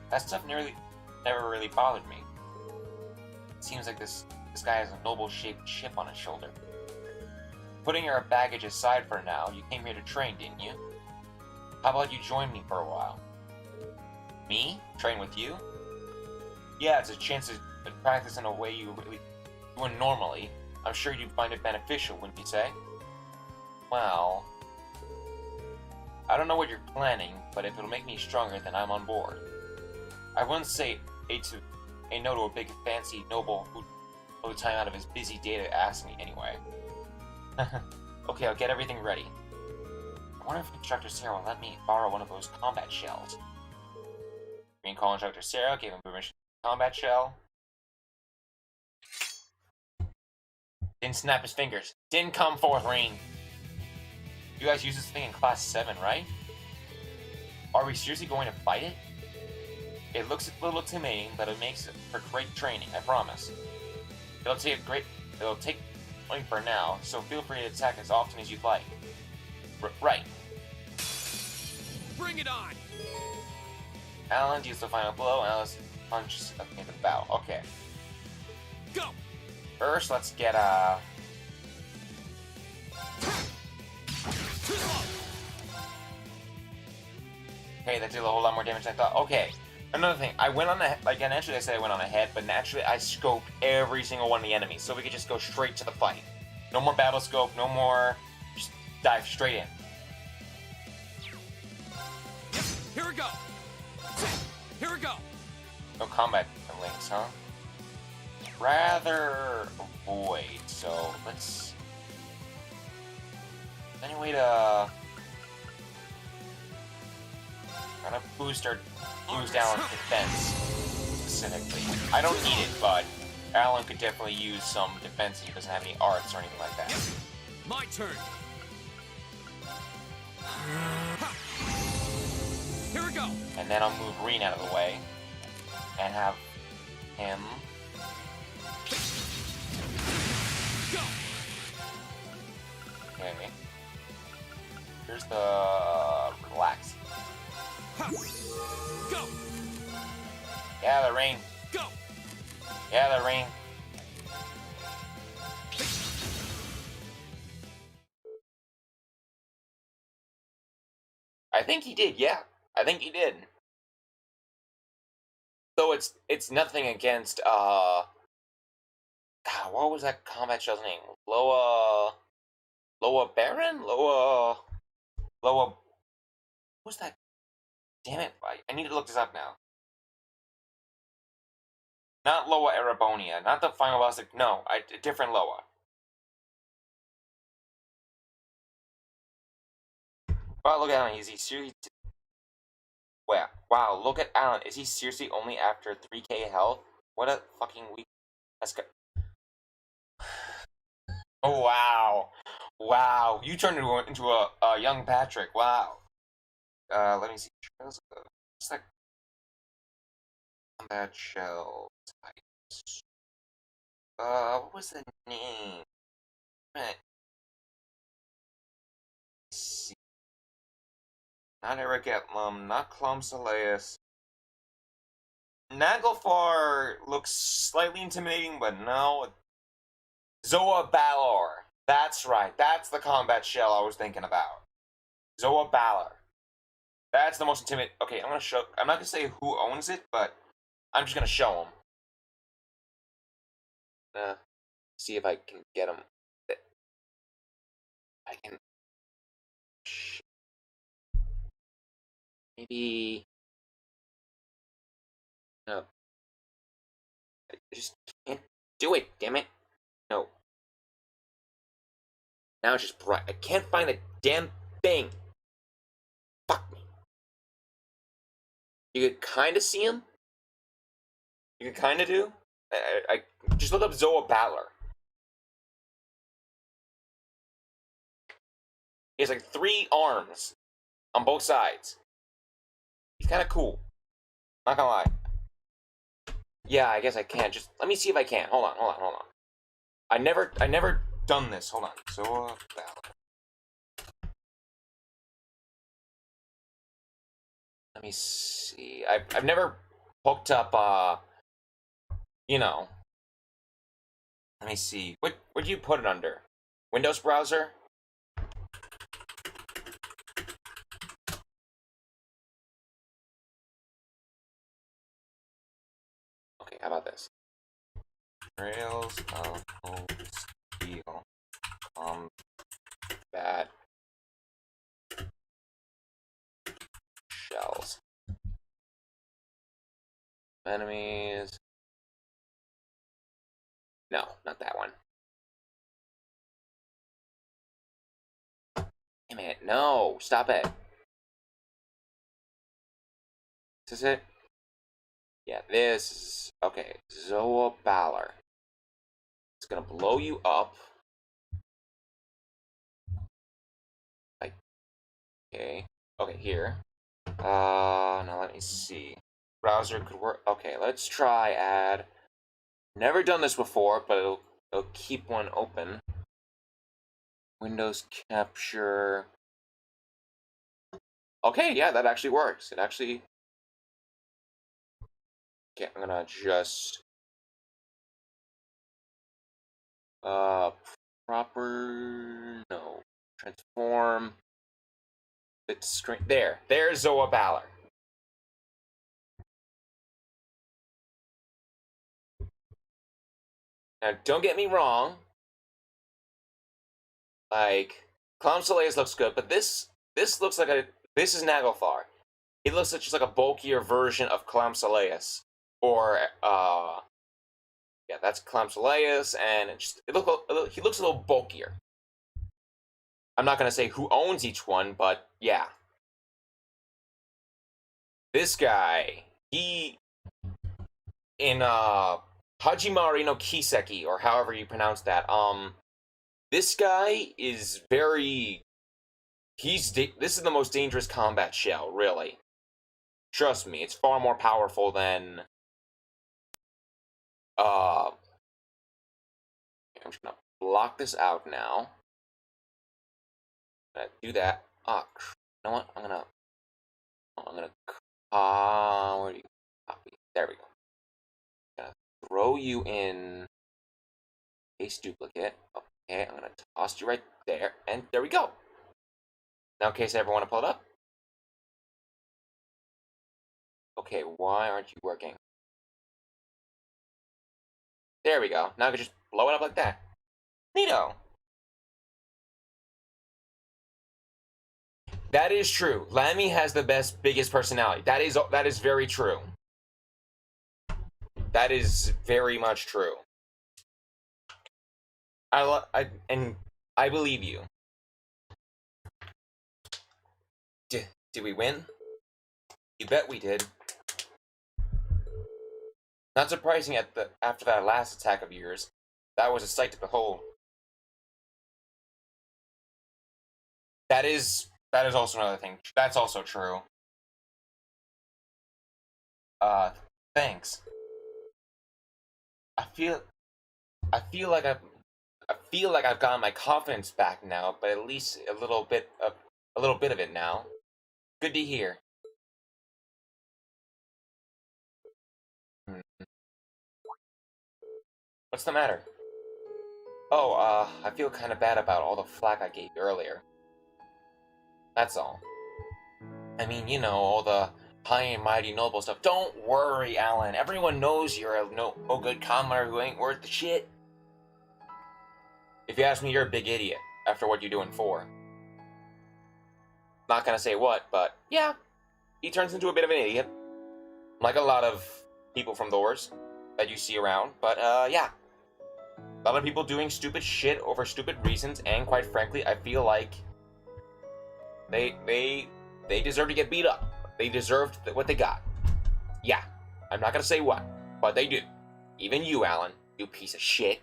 That stuff never really bothered me. It seems like this guy has a noble-shaped chip on his shoulder. Putting your baggage aside for now, you came here to train, didn't you? How about you join me for a while? Me? Train with you? Yeah, it's a chance to practice in a way you wouldn't normally. I'm sure you'd find it beneficial, wouldn't you say? Well, I don't know what you're planning, but if it'll make me stronger, then I'm on board. I wouldn't say a no to a big fancy noble who'd blow time out of his busy day to ask me anyway. Okay, I'll get everything ready. I wonder if Instructor Sarah will let me borrow one of those combat shells. Green call Instructor Sarah, gave him permission to combat shell. Didn't snap his fingers. Didn't come forth, Rain. You guys use this thing in Class 7, right? Are we seriously going to fight it? It looks a little intimidating, but it makes it for great training, I promise. It'll take point for now, so feel free to attack as often as you'd like. Right. Bring it on! Alan deals the final blow, Alice punches in the bow. Okay. Go! First, let's get, Okay, that did a whole lot more damage than I thought. Okay. Another thing, I went on the, like, naturally I said I went on ahead, but naturally I scoped every single one of the enemies, so we could just go straight to the fight. No more battle scope, no more, just dive straight in. Yep, here we go. Here we go. No combat links, huh? Rather avoid, so let's... Any way to... kind of boost Alan's defense, specifically. I don't need it, but Alan could definitely use some defense if he doesn't have any arts or anything like that. Yep. My turn. Here we go. And then I'll move Reen out of the way and have him go. Okay. Here's the relax. Go. Yeah, the rain. Go. Yeah, the rain. I think he did, yeah. I think he did. So it's nothing against God, what was that combat shell's name? Loa Baron? Loa what was that? Damn it, I need to look this up now. Not Loa Erebonia, not the final boss, no, a different Loa. Wow, look at Alan, is he seriously... Wow, look at Alan, is he seriously only after 3k health? What a fucking weak... That's good. Oh, wow. Wow, you turned into a young Patrick, wow. Let me see. What's that? Combat shell types. What was the name? Let's see. Not Eric Etlum, not Clumsalaeus. Naglfar looks slightly intimidating, but no. Zoa Balor. That's right. That's the combat shell I was thinking about. Zoa Balor. That's the most intimidating. Okay, I'm not gonna say who owns it, but I'm just gonna show him. See if I can get him. I can. Maybe. No. I just can't do it, damn it. No. Now it's just bright. I can't find the damn thing. Fuck me. You could kind of see him. You could kind of do. I just look up Zoa Balor. He has like 3 arms on both sides. He's kind of cool. Not gonna lie. Yeah, I guess I can. Just let me see if I can. Hold on. I never done this. Hold on. Zoa Balor. Let me see. I've never hooked up. You know. Let me see. What'd you put it under? Windows browser? Okay, how about this? Trails of Cold Steel. Combat shells. Enemies. No, not that one. Damn it, no, stop it. This is it? Yeah, this is... Okay, Zoa Balor. It's gonna blow you up. Like Okay. Okay, here. Now let me see. Browser could work. Okay, let's try add. Never done this before, but it'll keep one open. Windows capture. Okay, yeah, that actually works. It actually. Okay, I'm gonna just proper no transform. It's screen there. There's Zoa Balor. Now, don't get me wrong. Like, Clown Soleil's looks good, but this looks like this is Naglfar. It looks like just like a bulkier version of Clown Soleil's, or yeah, that's Clown Soleil's, and he looks a little bulkier. I'm not gonna say who owns each one, but yeah, this guy, he in Hajimari no Kiseki, or however you pronounce that. This guy is very. This is the most dangerous combat shell, really. Trust me, it's far more powerful than. I'm just gonna block this out now. I'm gonna do that. You know what? I'm gonna. Where do you copy? There we go. I'm gonna throw you in. Paste duplicate. Okay, I'm gonna toss you right there, and there we go. Now, in case I ever want to pull it up. Okay, why aren't you working? There we go. Now I can just blow it up like that. Neato. That is true. Lammy has the biggest personality. That is very true. That is very much true. I believe you. Did we win? You bet we did. Not surprising after that last attack of yours. That was a sight to behold. That is also another thing. That's also true. Thanks. I feel like I've gotten my confidence back now, but at least a little bit of it now. Good to hear. What's the matter? Oh, I feel kind of bad about all the flack I gave you earlier. That's all. I mean, you know, all the high and mighty noble stuff. Don't worry, Alan. Everyone knows you're a no good commoner who ain't worth the shit. If you ask me, you're a big idiot after what you're doing for. Not gonna say what, but yeah, he turns into a bit of an idiot. Like a lot of people from the wars that you see around, but yeah. A lot of people doing stupid shit over stupid reasons, and quite frankly, I feel like they deserve to get beat up. They deserved what they got. Yeah, I'm not gonna say what, but they do. Even you, Alan, you piece of shit.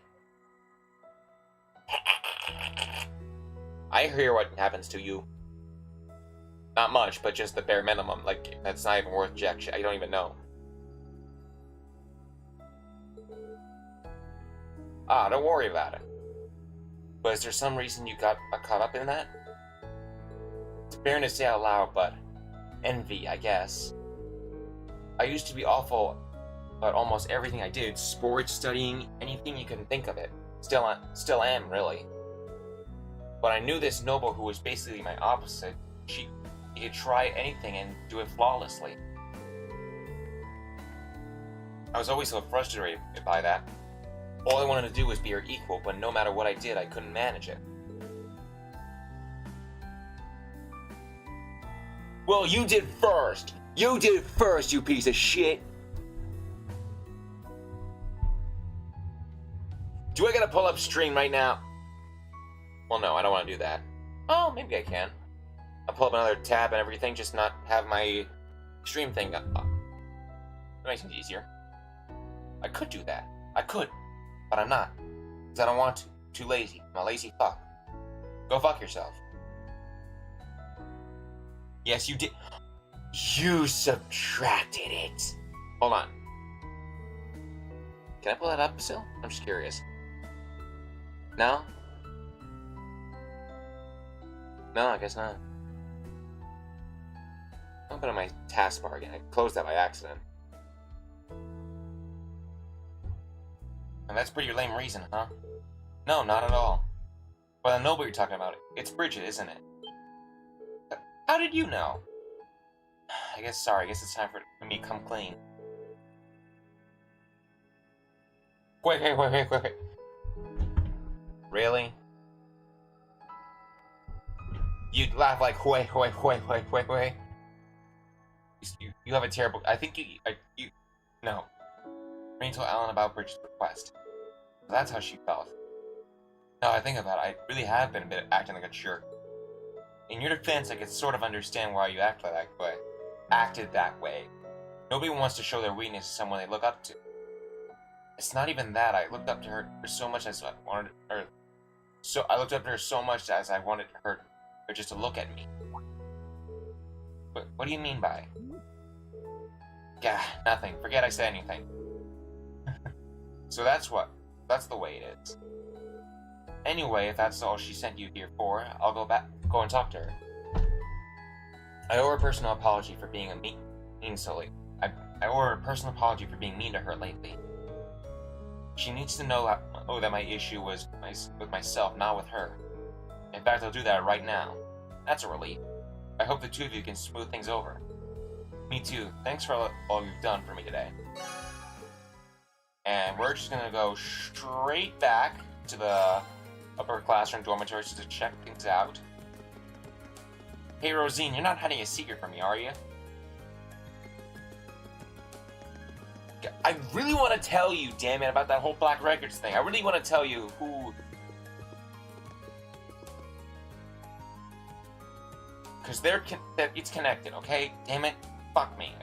I hear what happens to you. Not much, but just the bare minimum. Like, that's not even worth jack shit. I don't even know. Don't worry about it. But is there some reason you got caught up in that? It's barren to say out loud, but envy, I guess. I used to be awful about almost everything I did. Sports, studying, anything you can think of it. Still am, really. But I knew this noble who was basically my opposite. She could try anything and do it flawlessly. I was always so frustrated by that. All I wanted to do was be her equal, but no matter what I did, I couldn't manage it. Well, you did first! You did first, you piece of shit! Do I gotta pull up stream right now? Well, no, I don't want to do that. Oh, maybe I can. I'll pull up another tab and everything, just not have my stream thing up. That makes it easier. I could do that. I could. But I'm not. Because I don't want to. Too lazy. I'm a lazy fuck. Go fuck yourself. Yes, you did. You subtracted it. Hold on. Can I pull that up still? I'm just curious. No? No, I guess not. I'll put on my taskbar again. I closed that by accident. And that's pretty lame reason, huh? No, not at all. Well, I know what you're talking about. It's Bridget, isn't it? How did you know? I guess it's time for me to come clean. Wait. Really? You'd laugh like, wait. You have a terrible... I think you... No. Rain told Alan about Bridget's request. That's how she felt. Now I think about it, I really have been a bit acting like a jerk. In your defense, I could sort of understand why you acted that way. Nobody wants to show their weakness to someone they look up to. It's not even that. I looked up to her so much as I wanted her. So I looked up to her so much as I wanted her just to look at me. But what do you mean by? Yeah, nothing. Forget I said anything. So that's the way it is. Anyway, if that's all she sent you here for, I'll go and talk to her. I owe her a personal apology for being mean I owe her a personal apology for being mean to her lately. She needs to know that my issue was with myself, not with her. In fact, I'll do that right now. That's a relief. I hope the two of you can smooth things over. Me too. Thanks for all you've done for me today. And we're just gonna go straight back to the upper classroom dormitories to check things out. Hey Rosine, you're not hiding a secret from me, are you? I really want to tell you, damn it, about that whole Black Records thing. I really want to tell you who... Because it's connected, okay? Damn it. Fuck me.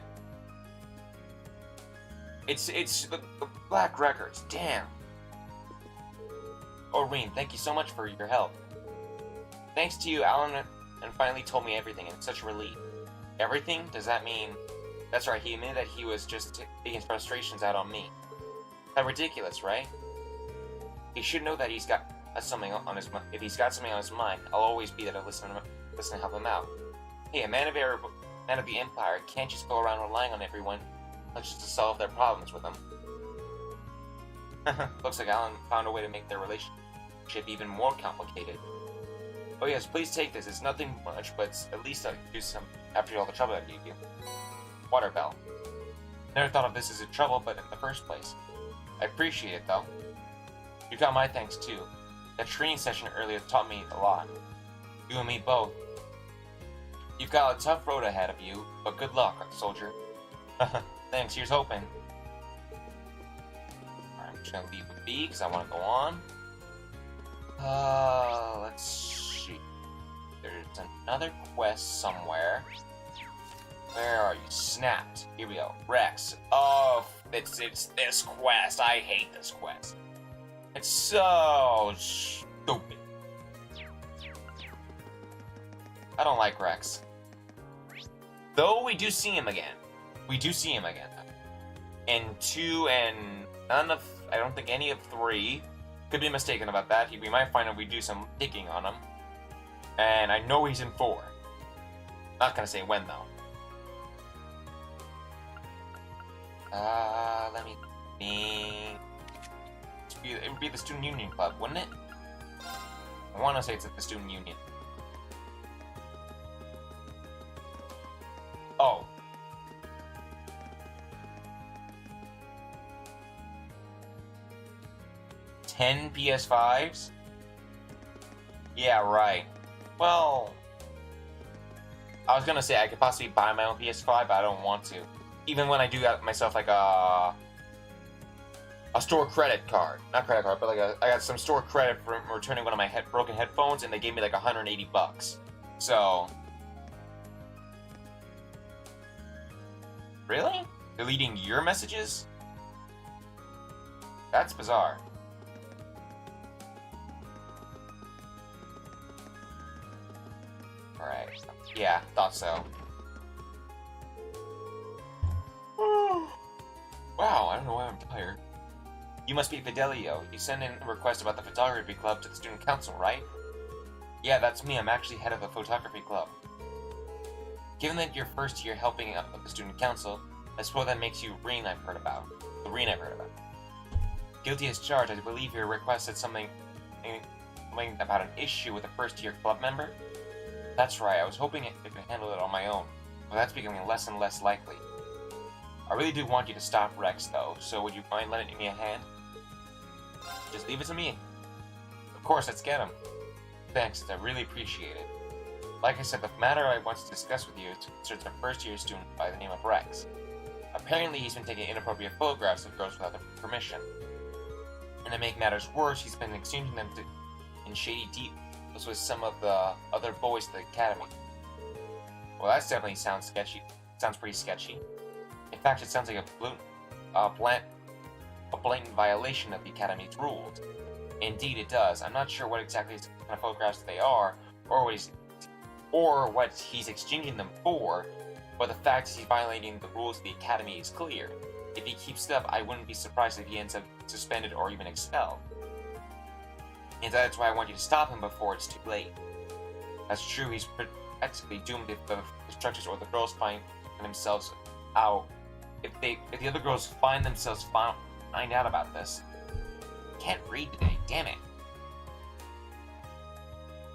It's the Black Records. Damn. Oreen, thank you so much for your help. Thanks to you, Alan finally told me everything, and it's such a relief. Everything? Does that mean... That's right, he admitted that he was just taking his frustrations out on me. How ridiculous, right? He should know that he's got something on his mind. If he's got something on his mind, I'll always be there to listen and help him out. Hey, a man of the Empire can't just go around relying on everyone just to solve their problems with them. Looks like Alan found a way to make their relationship even more complicated. Oh yes, please take this. It's nothing much, but at least I could do some after all the trouble I gave you. Water bell. Never thought of this as a trouble, but in the first place. I appreciate it, though. You got my thanks, too. That training session earlier taught me a lot. You and me both. You've got a tough road ahead of you, but good luck, soldier. Thanks, here's hoping. Alright, I'm just gonna leave with B, because I want to go on. Let's see. There's another quest somewhere. Where are you? Snapped. Here we go. Rex. Oh, it's this quest. I hate this quest. It's so stupid. I don't like Rex. Though we do see him again. In 2 and none of... I don't think any of 3. Could be mistaken about that. We might find out we do some digging on him. And I know he's in 4. Not gonna say when, though. Let me think. It would be the Student Union Club, wouldn't it? I want to say it's at the Student Union. Oh. $10 PS5s? Yeah, right. Well... I was gonna say I could possibly buy my own PS5, but I don't want to. Even when I do got myself like a store credit card. Not credit card, but like I got some store credit for returning one of my broken headphones, and they gave me like $180. So... Really? Deleting your messages? That's bizarre. Alright. Yeah, thought so. Wow, I don't know why I'm tired. You must be Fidelio. You sent in a request about the photography club to the student council, right? Yeah, that's me. I'm actually head of the photography club. Given that you're first year helping out with the student council, I suppose that makes you Reen I've heard about. The Reen I've heard about. Guilty as charged, I believe your request said something about an issue with a first year club member? That's right, I was hoping I could handle it on my own, but that's becoming less and less likely. I really do want you to stop Rex, though, so would you mind lending me a hand? Just leave it to me. Of course, let's get him. Thanks, I really appreciate it. Like I said, the matter I want to discuss with you concerns a first-year student by the name of Rex. Apparently, he's been taking inappropriate photographs of girls without their permission. And to make matters worse, he's been exchanging them in shady deals with some of the other boys at the academy. Well, that definitely sounds sketchy. Sounds pretty sketchy. In fact, it sounds like a blatant violation of the academy's rules. Indeed, it does. I'm not sure what exactly kind of photographs they are, or what he's exchanging them for, but the fact he's violating the rules of the academy is clear. If he keeps it up, I wouldn't be surprised if he ends up suspended or even expelled. And that's why I want you to stop him before it's too late. That's true, he's practically doomed if the instructors or the girls find themselves out. If the other girls find out about this. Can't read today, damn it.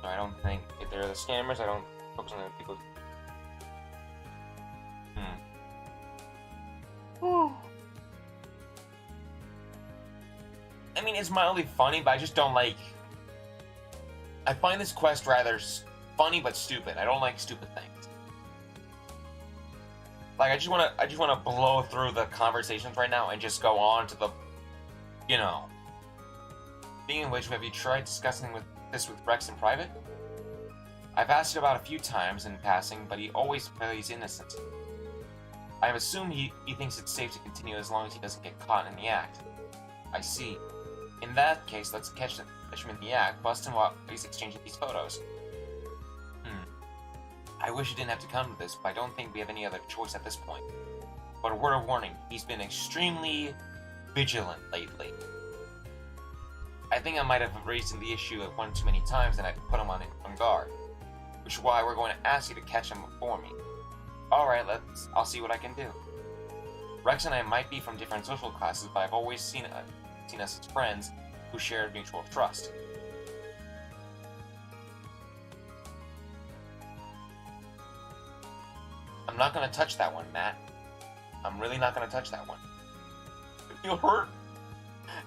No, I don't think if they're the scammers, I don't focus on the people. I mean, it's mildly funny, but I just don't like. I find this quest rather funny but stupid. I don't like stupid things. Like, I just wanna blow through the conversations right now and just go on to the, you know. Speaking of which, have you tried discussing this with Rex in private? I've asked it about a few times in passing, but he always plays innocent. I assume he thinks it's safe to continue as long as he doesn't get caught in the act. I see. In that case, let's catch him in the act, bust him while he's exchanging these photos. I wish it didn't have to come to this, but I don't think we have any other choice at this point. But a word of warning, he's been extremely vigilant lately. I think I might have raised the issue one too many times and I put him on guard. Which is why we're going to ask you to catch him before me. Alright, I'll see what I can do. Rex and I might be from different social classes, but I've always seen us as friends who share mutual trust. I'm not going to touch that one, Matt. I'm really not going to touch that one. I feel hurt,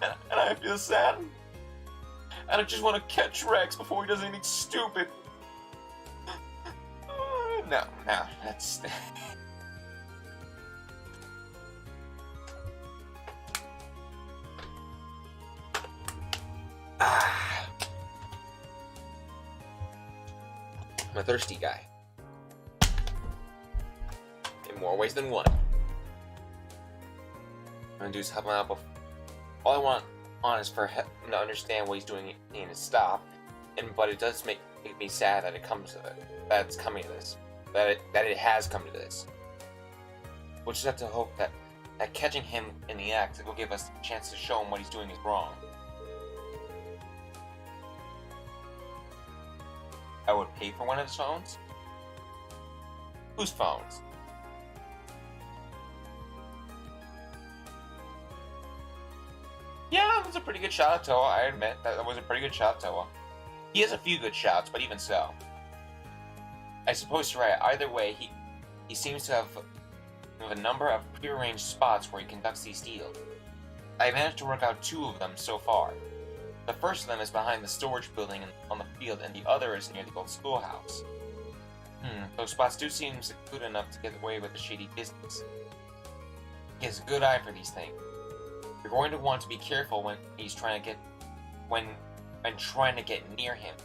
and I feel sad, and I just want to catch Rex before he does anything stupid. No, that's... I'm a thirsty guy. In more ways than one. I'm gonna do is help him out. All I want is for him to understand what he's doing and to stop. But it does make me sad that it comes to it. That it's coming to this. That it has come to this. We'll just have to hope that catching him in the act will give us a chance to show him what he's doing is wrong. I would pay for one of his phones? Whose phones? Yeah, that was a pretty good shot at Toa, I admit. That was a pretty good shot at Toa. He has a few good shots, but even so. I suppose you're right. Either way, he seems to have a number of prearranged spots where he conducts these deals. I managed to work out 2 of them so far. The first of them is behind the storage building on the field, and the other is near the old schoolhouse. Those spots do seem good enough to get away with the shady business. He has a good eye for these things. You're going to want to be careful when he's trying to get near him,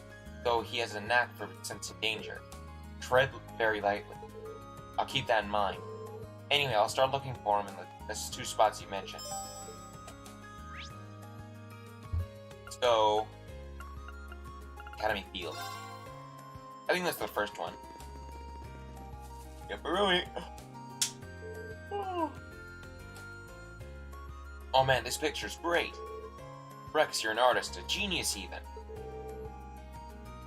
though he has a knack for sensing danger. Tread very lightly. I'll keep that in mind. Anyway, I'll start looking for him in the 2 spots you mentioned. Let's go... Academy Field. I think that's the first one. Pepperoni. Oh man, this picture's great. Rex, you're an artist, a genius even.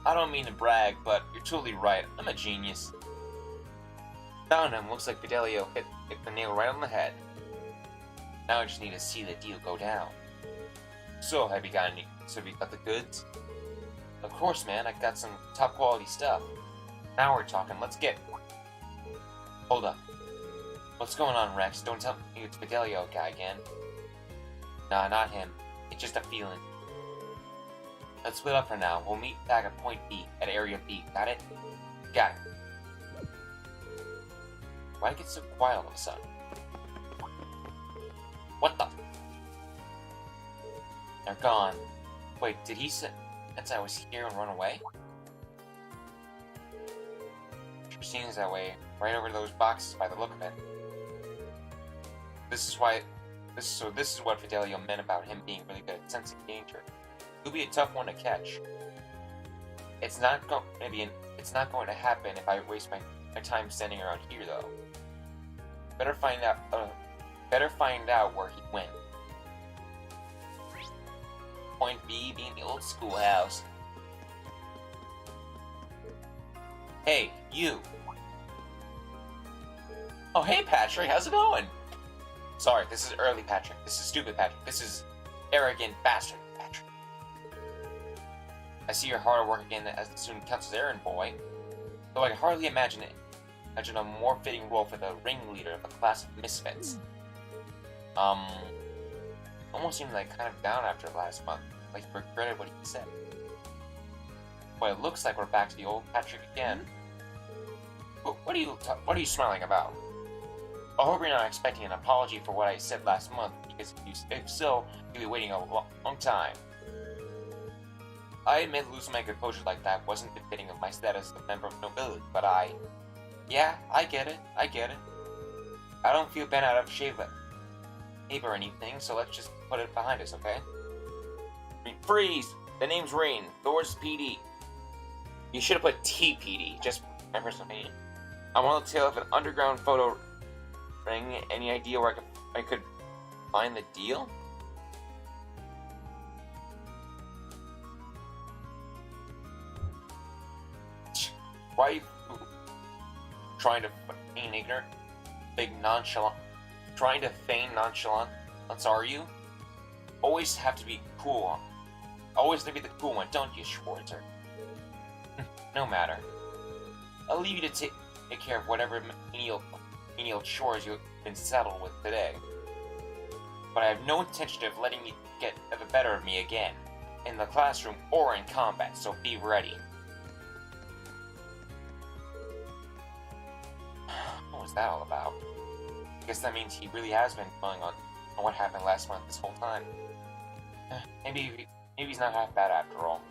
I don't mean to brag, but you're totally right. I'm a genius. Found him. Looks like Fidelio hit the nail right on the head. Now I just need to see the deal go down. So, have you got the goods? Of course, man. I got some top quality stuff. Now we're talking. Let's get... Hold up. What's going on, Rex? Don't tell me it's Fidelio guy again. Nah, not him. It's just a feeling. Let's split up for now. We'll meet back at Point B, at Area B. Got it? Got it. Why'd it get so quiet all of a sudden? What the? They're gone. Wait, did he say since I was here and run away? Sure seems that way. Right over those boxes by the look of it. This is what Fidelio meant about him being really good at sensing danger. He'll be a tough one to catch. It's not going to happen if I waste my time standing around here, though. Better find out where he went. Point B being the old schoolhouse. Hey, you. Oh, hey, Patrick. How's it going? Sorry, this is early Patrick. This is stupid Patrick. This is arrogant bastard Patrick. I see you're hard at work again as the student council's errand boy. Though I can hardly imagine a more fitting role for the ringleader of a class of misfits. Almost seemed like kind of down after last month, like he regretted what he said. Boy, it looks like we're back to the old Patrick again. What are you smiling about? I hope you're not expecting an apology for what I said last month, because if so, you'll be waiting a long time. I admit losing my composure like that wasn't befitting of my status as a member of nobility, but yeah, I get it. I don't feel bent out of shape or anything, so let's just put it behind us, okay? Freeze! The name's Rain. Doors PD. You should have put TPD, just my personal opinion. I'm on the tail of an underground photo ring. Any idea where I could find the deal? Why are you trying to feign ignorant? Trying to feign nonchalance, are you? Always have to be cool. Always to be the cool one, don't you, Schwarzer? No matter. I'll leave you to take care of whatever menial chores you've been saddled with today. But I have no intention of letting you get the better of me again, in the classroom or in combat, so be ready. What was that all about? I guess that means he really has been dwelling on what happened last month this whole time. Maybe he's not half bad after all.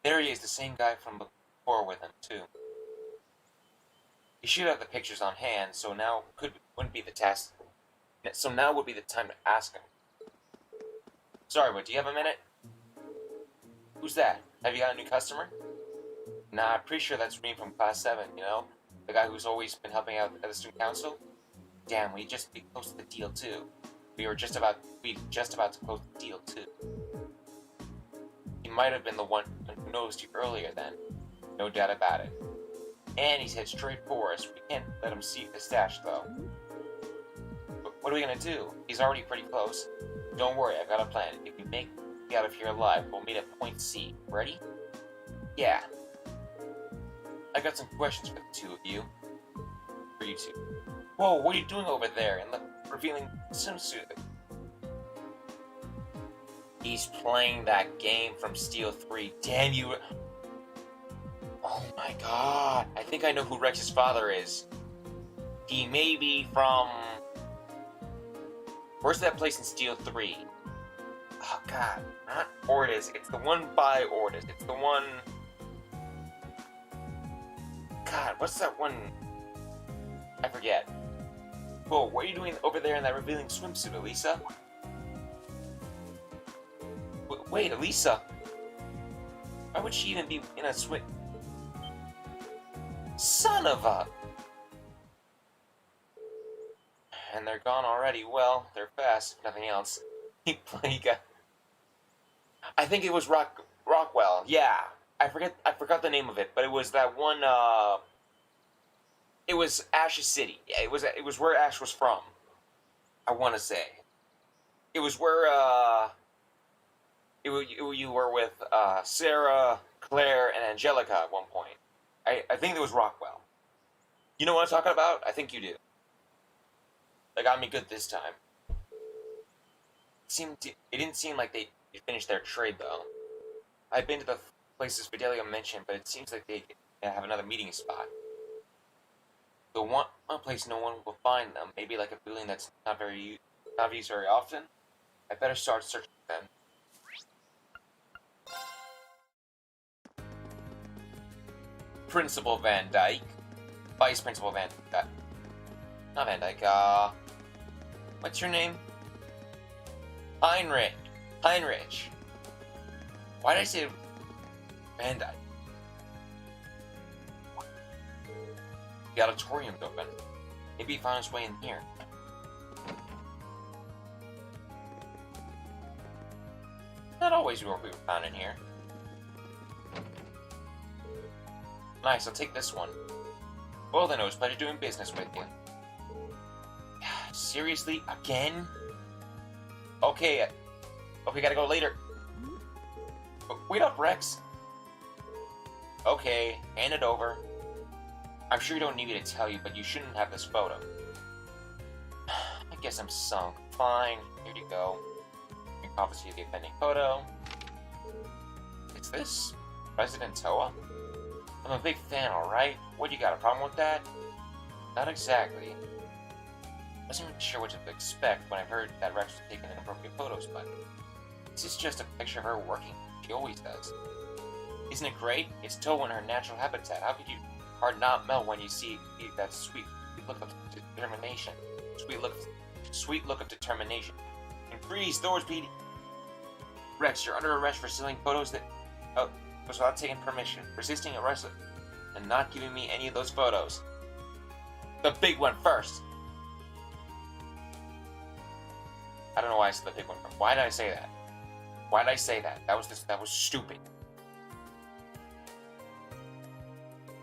There he is, the same guy from before with him, too. He should have the pictures on hand, so now would be the time to ask him. Sorry, but do you have a minute? Who's that? Have you got a new customer? Nah, I'm pretty sure that's Reem from Class 7, you know? The guy who's always been helping out at the student council? Damn, we just be close to the deal, too. We just about to close the deal, too. He might have been the one who noticed you earlier then. No doubt about it. And he's head straight for us. We can't let him see the stash, though. But what are we gonna do? He's already pretty close. Don't worry, I've got a plan. If you make me out of here alive, we'll meet at Point C. Ready? Yeah. I got some questions for the two of you. For you two. Whoa, what are you doing over there? And revealing swimsuit. He's playing that game from Steel 3. Damn you. Oh my god. I think I know who Rex's father is. He may be from... Where's that place in Steel 3? Oh god. Not Ordis. It's the one by Ordis. It's the one... God, what's that one? I forget. Whoa, what are you doing over there in that revealing swimsuit, Elisa? Wait, Elisa? Why would she even be in a swim? Son of a... And they're gone already. Well, they're fast, if nothing else. He got... I think it was Rockwell. Yeah, I forgot the name of it, but it was that one. It was Ash's city. Yeah, it was where Ash was from. I want to say, it was where you were with Sarah, Claire, and Angelica at one point. I think it was Rockwell. You know what I'm talking about? I think you do. They got me good this time. It didn't seem like they finished their trade, though. I've been to the places Fidelio mentioned, but it seems like they have another meeting spot. The one place no one will find them, maybe like a building that's not used very often. I better start searching then. Principal Van Dyke. Vice Principal Van Dyke. Not Van Dyke, what's your name? Heinrich. Why did I say Van Dyke? The auditorium's open. Maybe he found his way in here. Not always we were found in here. Nice, I'll take this one. Well then, it was a pleasure doing business with you. Seriously? Again? Okay, gotta go later. Wait up, Rex. Okay, hand it over. I'm sure you don't need me to tell you, but you shouldn't have this photo. I guess I'm sunk. Fine, here you go. You can obviously the offending photo. Is this President Toa? I'm a big fan, alright? What, you got a problem with that? Not exactly. I wasn't even sure what to expect when I heard that Rex was taking inappropriate photos, but this is just a picture of her working. She always does. Isn't it great? It's Toa in her natural habitat. How could you heart not melt when you see that sweet look of determination? Sweet look of determination. And freeze, doors, Petey. Rex, you're under arrest for stealing photos without taking permission, resisting arrest, and not giving me any of those photos. The big one first. I don't know why I said the big one first. Why did I say that? Why did I say that? That was stupid.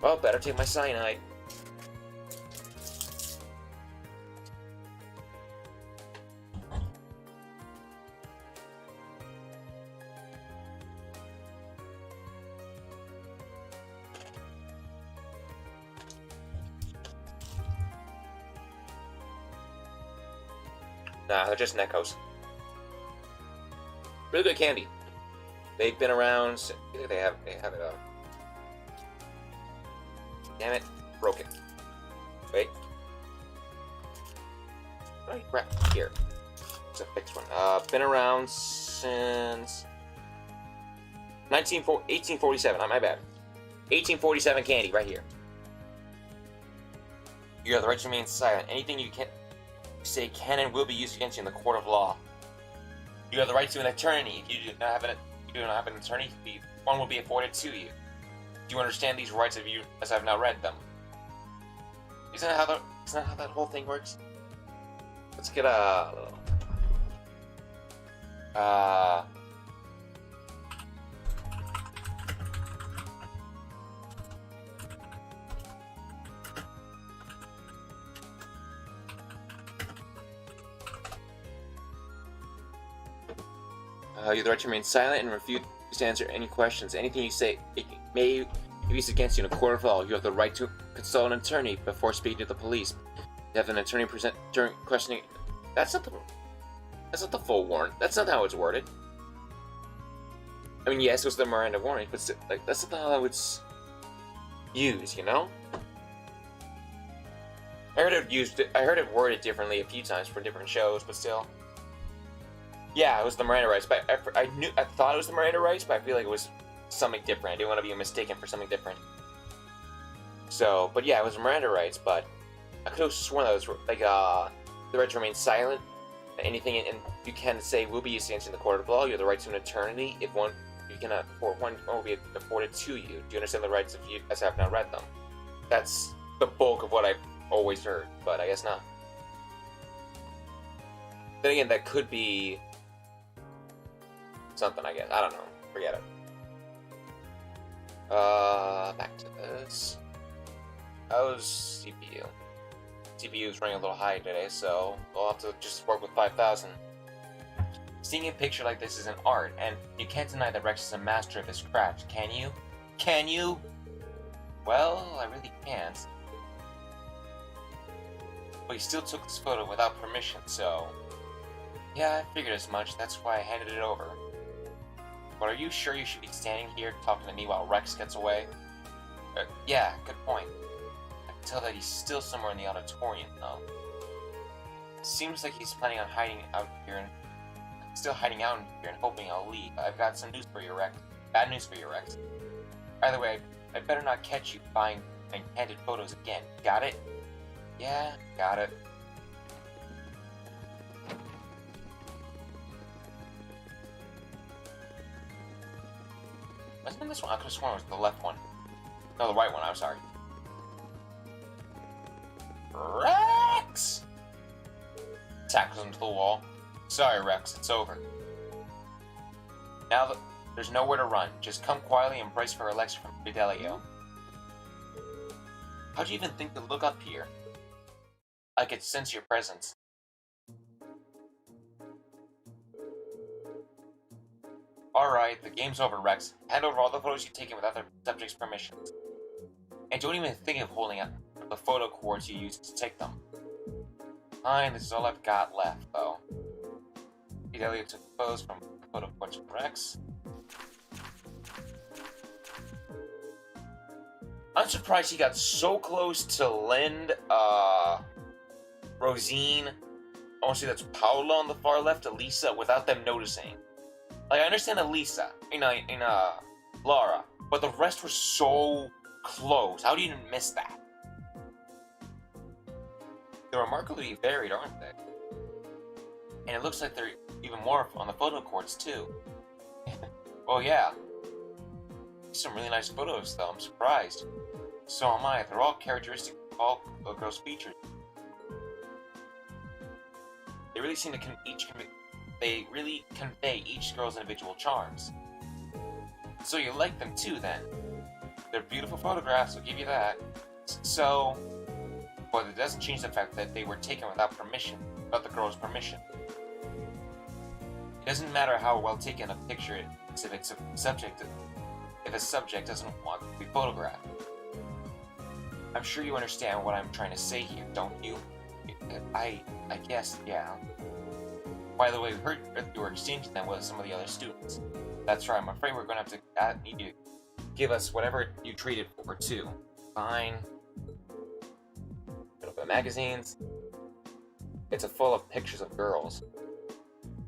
Well, better take my cyanide. Nah, they're just Neckos. Really good candy. They've been around. They have it. Damn it, broke it. Wait. Right here. It's a fixed one. Been around since 1847. My bad. 1847 candy right here. You have the right to remain silent. Anything you say can and will be used against you in the court of law. You have the right to an attorney. If you do not have an attorney, one will be afforded to you. Do you understand these rights of you as I've now read them? Isn't that how that whole thing works? Let's get a little. You have the right to remain silent and refuse to answer any questions. Anything you say may be used against you in a court of law. You have the right to consult an attorney before speaking to the police. You have an attorney present during questioning. That's not the full warrant. That's not how it's worded. I mean, yes, it was the Miranda warning, but still, like, that's not how it's used, you know? I heard it worded differently a few times for different shows, but still. Yeah, it was the Miranda rights, but I thought it was the Miranda rights, but I feel like it was something different. I didn't want to be mistaken for something different. So, but yeah, it was Miranda rights, but I could have sworn that was like the right to remain silent. Anything and you can say will be used to answer in the court of law. You have the right to an eternity. If one you cannot afford one will be afforded to you. Do you understand the rights of you as I have not read them? That's the bulk of what I've always heard, but I guess not. Then again, that could be something, I guess. I don't know. Forget it. Back to this. How's CPU? CPU is running a little high today, so we'll have to just work with 5,000. Seeing a picture like this is an art, and you can't deny that Rex is a master of his craft, can you? Can you? Well, I really can't. But he still took this photo without permission, so... Yeah, I figured as much, that's why I handed it over. But are you sure you should be standing here talking to me while Rex gets away? Yeah, good point. I can tell that he's still somewhere in the auditorium, though. Seems like he's planning on hiding out here and... Still hiding out in here and hoping I'll leave. I've got some news for you, Rex. Bad news for you, Rex. Either way, I'd better not catch you buying and candid photos again. Got it? Yeah, got it. Wasn't this one? I could have sworn it was the left one. No, the right one, I'm sorry. Rex! Tackles him to the wall. Sorry, Rex, it's over. Now there's nowhere to run. Just come quietly and brace for a lecture from Fidelio. How'd you even think to look up here? I could sense your presence. Alright, the game's over, Rex. Hand over all the photos you've taken without the subject's permission. And don't even think of holding up the photo cords you used to take them. Fine, this is all I've got left, though. Fidelio took photos from the photo cords from Rex. I'm surprised he got so close to lend, Rosine, I want to say that's Paula on the far left, Elisa, without them noticing. Like, I understand Elisa, Laura, but the rest were so close. How do you even miss that? They're remarkably varied, aren't they? And it looks like they're even more on the photo cords, too. Well, yeah. Some really nice photos, though. I'm surprised. So am I. They're all characteristic of all the girls' features. They really seem to they really convey each girl's individual charms. So you like them too, then? They're beautiful photographs, I'll give you that. So, but it doesn't change the fact that they were taken without permission, without the girl's permission. It doesn't matter how well taken a picture is if a subject doesn't want to be photographed. I'm sure you understand what I'm trying to say here, don't you? I guess, yeah. By the way, we heard you were exchanging them with some of the other students. That's right, I'm afraid we're going to have to need you to give us whatever you traded for, too. Fine. Little bit of magazines. It's full of pictures of girls.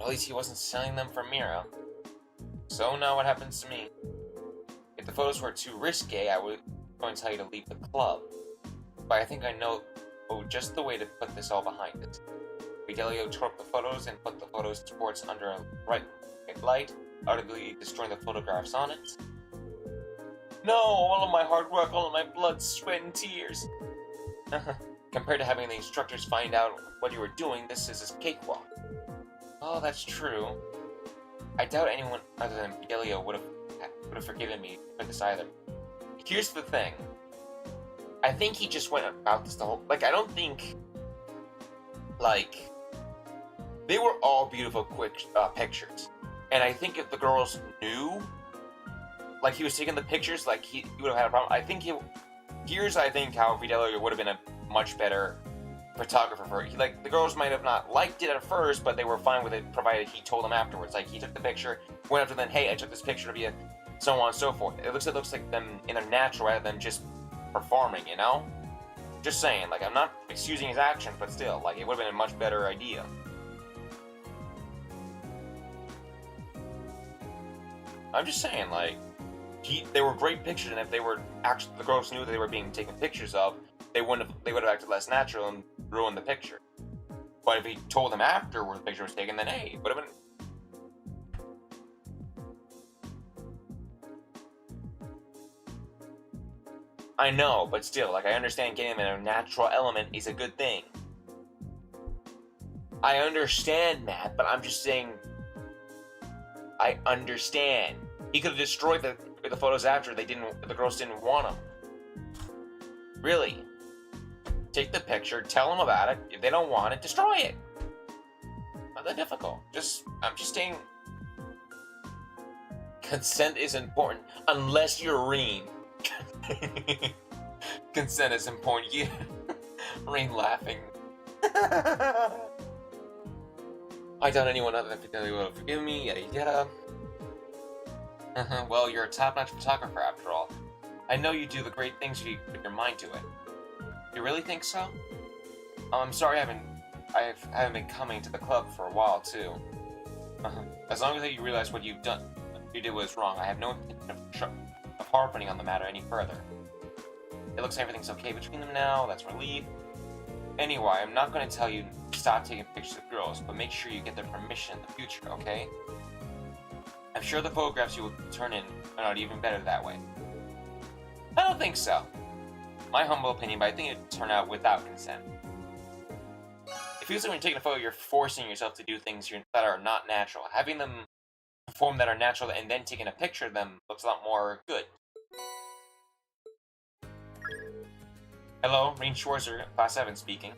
At least he wasn't selling them for Mira. So now what happens to me? If the photos were too risque, I was going to tell you to leave the club. But I think I know just the way to put this all behind it. Fidelio tore up the photos and put the photos towards under a bright light, utterly destroying the photographs on it. No, all of my hard work, all of my blood, sweat, and tears. Compared to having the instructors find out what you were doing, this is a cakewalk. Oh, that's true. I doubt anyone other than Fidelio would have forgiven me for this either. Here's the thing. I think he just went about this the whole... Like, I don't think... Like... They were all beautiful, quick pictures. And I think if the girls knew... Like, he was taking the pictures, like, he would have had a problem. I think Here's, I think, how Fidelio would have been a much better photographer for it. Like, the girls might have not liked it at first, but they were fine with it, provided he told them afterwards. Like, he took the picture, went up to them, hey, I took this picture to be a... So on and so forth. It looks like them in a natural rather than just performing, you know? Just saying, like, I'm not excusing his action, but still, like, it would have been a much better idea. I'm just saying, like, they were great pictures, and if they were actually, the girls knew that they were being taken pictures of, they would have acted less natural and ruined the picture. But if he told them after where the picture was taken, then hey, it would have been. I know, but still, like, I understand getting a natural element is a good thing. I understand that, but I'm just saying, I understand. He could have destroyed the photos after the girls didn't want them. Really. Take the picture, tell them about it. If they don't want it, destroy it. Not that difficult. I'm just saying, consent is important, unless you're Reen. Consent is important. You, Reen laughing. I doubt anyone other than Fidelity will forgive me, yada yada. Well, you're a top-notch photographer after all. I know you do the great things if you put your mind to it. You really think so? I'm sorry I haven't been coming to the club for a while, too. As long as you realize what you did was wrong, I have no intention of harping on the matter any further. It looks like everything's okay between them now, that's a relief. Anyway, I'm not going to tell you to stop taking pictures of girls, but make sure you get their permission in the future, okay? I'm sure the photographs you will turn in are not even better that way. I don't think so. My humble opinion, but I think it'd turn out without consent. It feels like when you're taking a photo, you're forcing yourself to do things that are not natural. Having them perform that are natural and then taking a picture of them looks a lot more good. Hello, Reen Schwarzer, Class 7 speaking.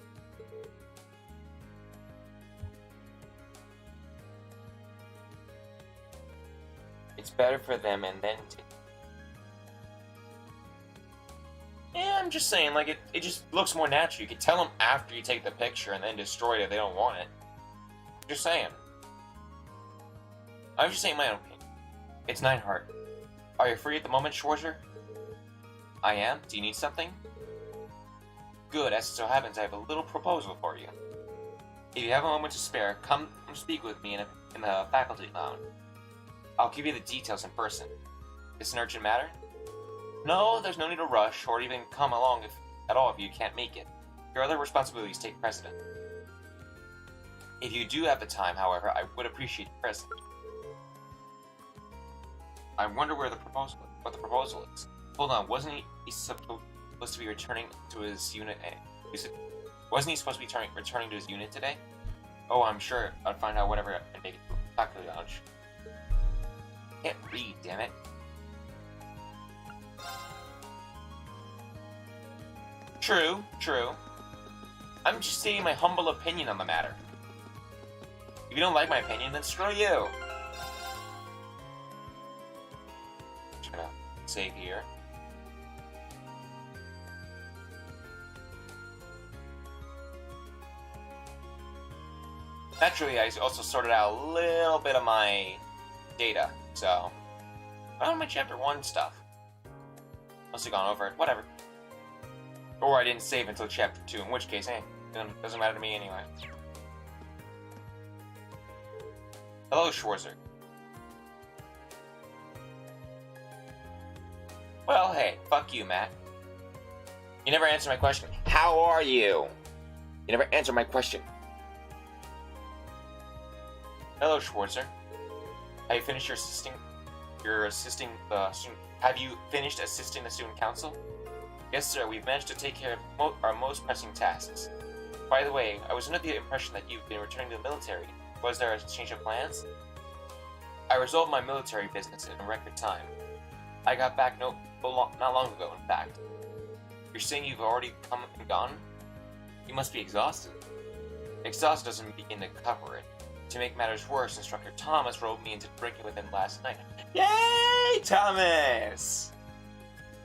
It's better for them and then to... Yeah, I'm just saying, like, it just looks more natural. You can tell them after you take the picture and then destroy it if they don't want it. Just saying. I'm just saying my own opinion. It's Nightheart. Are you free at the moment, Schwarzer? I am. Do you need something? Good, as it so happens, I have a little proposal for you. If you have a moment to spare, come speak with me in the faculty lounge. I'll give you the details in person. Is this an urgent matter? No, there's no need to rush, or even come along at all if you can't make it. Your other responsibilities take precedent. If you do have the time, however, I would appreciate the present. I wonder what the proposal is. Hold on, wasn't he supposed to be returning to his unit? Wasn't he supposed to be returning to his unit today? Oh, I'm sure I'll find out whatever and make it to the faculty lounge. Can't read, damn it. True. I'm just stating my humble opinion on the matter. If you don't like my opinion, then screw you. Just gonna save here. Naturally, I also sorted out a little bit of my data, so on my chapter 1 stuff. Must have gone over it, whatever. Or I didn't save until chapter 2, in which case, hey, doesn't matter to me anyway. Hello, Schwarzer. Well, hey, fuck you, Matt. You never answered my question. How are you? You never answered my question. Hello, Schwarzer. Have you finished assisting the student council? Yes, sir. We've managed to take care of our most pressing tasks. By the way, I was under the impression that you've been returning to the military. Was there a change of plans? I resolved my military business in a record time. I got back not long ago, in fact. You're saying you've already come and gone? You must be exhausted. Exhausted doesn't begin to cover it. To make matters worse, Instructor Thomas roped me into drinking with him last night. Yay, Thomas!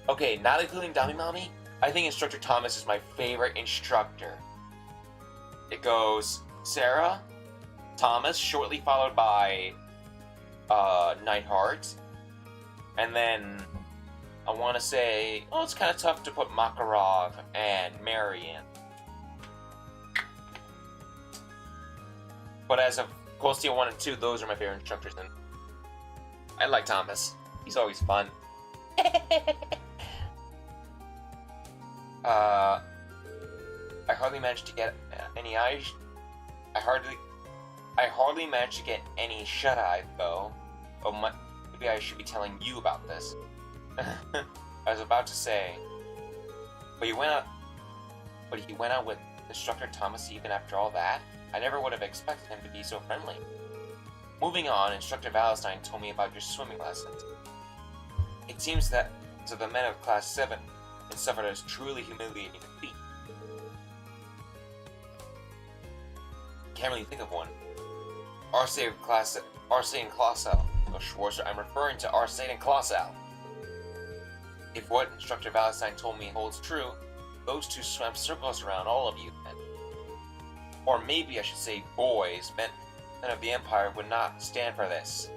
Okay, not including Dummy Mommy, I think Instructor Thomas is my favorite instructor. It goes Sarah, Thomas, shortly followed by Nightheart, and then I want to say, well, it's kind of tough to put Makarov and Mary in. But as of Cold Steel 1 and 2, those are my favorite instructors, and I like Thomas. He's always fun. hardly managed to get any eyes. I hardly managed to get any shut-eye, though. Oh, maybe I should be telling you about this. I was about to say, but he went out with Instructor Thomas even after all that? I never would have expected him to be so friendly. Moving on, Instructor Valentine told me about your swimming lessons. It seems that the men of Class 7 had suffered a truly humiliating defeat. Can't really think of one. Arcade and Colossal. Oh, Schwarzer, I'm referring to Arcade and Colossal. If what Instructor Valentine told me holds true, those two swam circles around all of you men. Or maybe I should say boys, men of the Empire would not stand for this.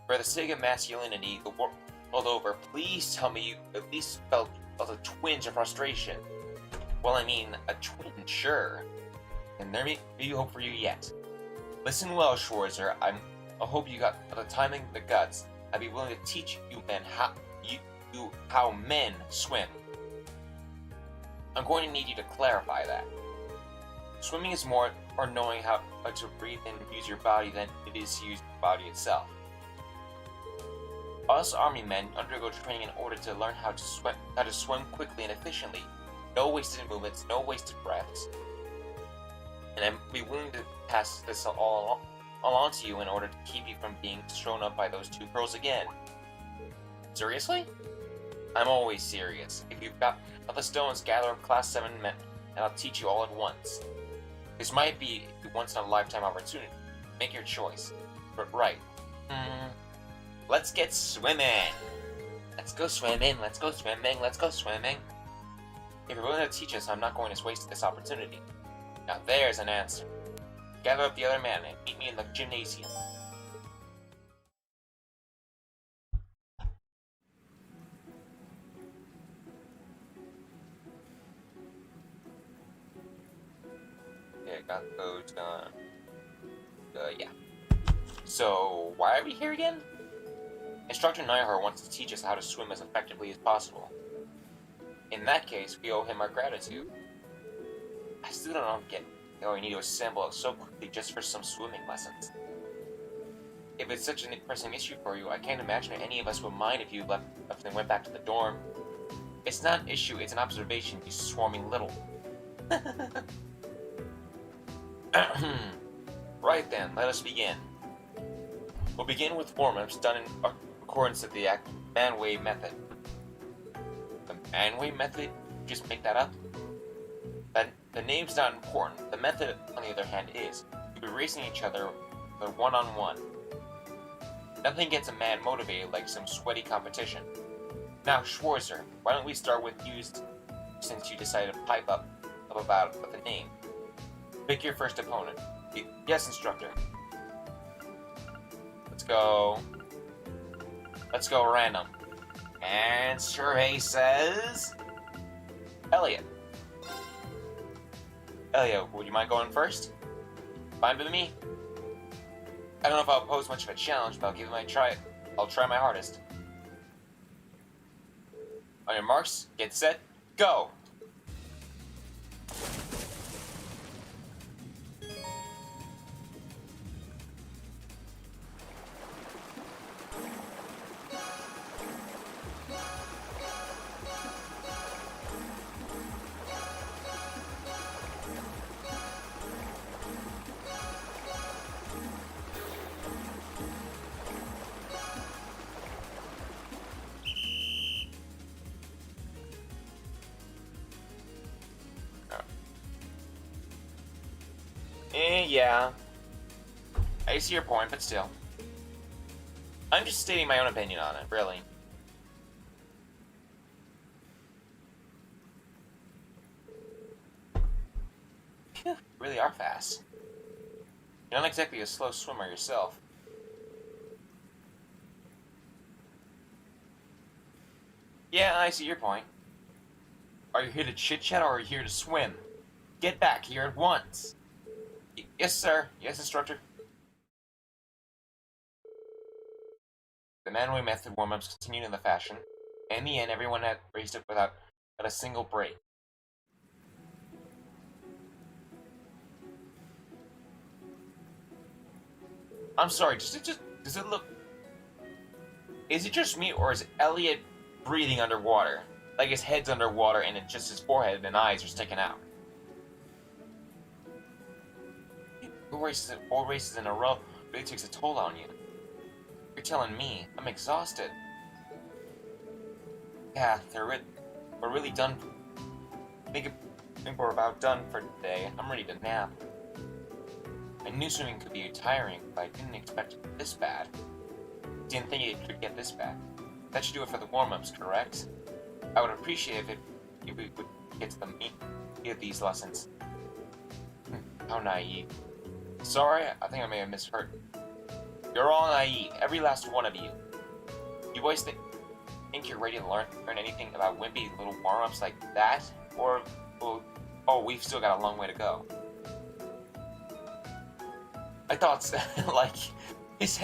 For the sake of masculinity the world over, please tell me you at least felt a twinge of frustration. Well, I mean, a twinge, sure. And there may be hope for you yet. Listen well, Schwarzer. I hope you got the timing, the guts. I'd be willing to teach you men how men swim. I'm going to need you to clarify that. Swimming is more knowing how to breathe and use your body than it is to use the body itself. Us army men undergo training in order to learn how to swim quickly and efficiently. No wasted movements, no wasted breaths. And I'd be willing to pass this all along to you in order to keep you from being thrown up by those two girls again. Seriously? I'm always serious. If you've got the stones, gather up Class 7 men, and I'll teach you all at once. This might be a once-in-a-lifetime opportunity. Make your choice. But right. Let's get swimming! Let's go swimming, let's go swimming, let's go swimming. If you're willing to teach us, I'm not going to waste this opportunity. Now there's an answer. Gather up the other men and meet me in the gymnasium. Okay, got those done. Yeah. So, why are we here again? Instructor Nyhar wants to teach us how to swim as effectively as possible. In that case, we owe him our gratitude. I still don't get how we need to assemble so quickly just for some swimming lessons. If it's such an pressing issue for you, I can't imagine any of us would mind if you left and went back to the dorm. It's not an issue, it's an observation, you swarming little. Right then, let us begin. We'll begin with warm-ups done in accordance with the man-wave method. The man-wave method? Just make that up? The name's not important. The method, on the other hand, is. You'll be racing each other one-on-one. Nothing gets a man motivated like some sweaty competition. Now, Schwarzer, why don't we start with you since you decided to pipe up about the name. Pick your first opponent. Yes, instructor. Let's go random. And survey says... Elliot. Elliot, would you mind going first? Fine with me. I don't know if I'll pose much of a challenge, but I'll give it a try. I'll try my hardest. On your marks, get set, go! Yeah. I see your point, but still. I'm just stating my own opinion on it, really. Phew, you really are fast. You're not exactly a slow swimmer yourself. Yeah, I see your point. Are you here to chit-chat or are you here to swim? Get back here at once! Yes, sir. Yes, instructor. The man-way method warm-ups continued in the fashion. In the end, everyone had raced up without a single break. I'm sorry, does it look... Is it just me, or is Elliot breathing underwater? Like his head's underwater and it's just his forehead and eyes are sticking out. 4 races in a row really takes a toll on you. You're telling me I'm exhausted. Yeah, we're really done. I think we're about done for today. I'm ready to nap. I knew swimming could be tiring, but I didn't expect it to be this bad. Didn't think it could get this bad. That should do it for the warm-ups, correct? I would appreciate if we would get to the meat of these lessons. How naive. Sorry, I think I may have misheard. You're all naive, every last one of you. You boys think you're ready to learn anything about wimpy little warm-ups like that? Or, well, oh, we've still got a long way to go. I thought, like, his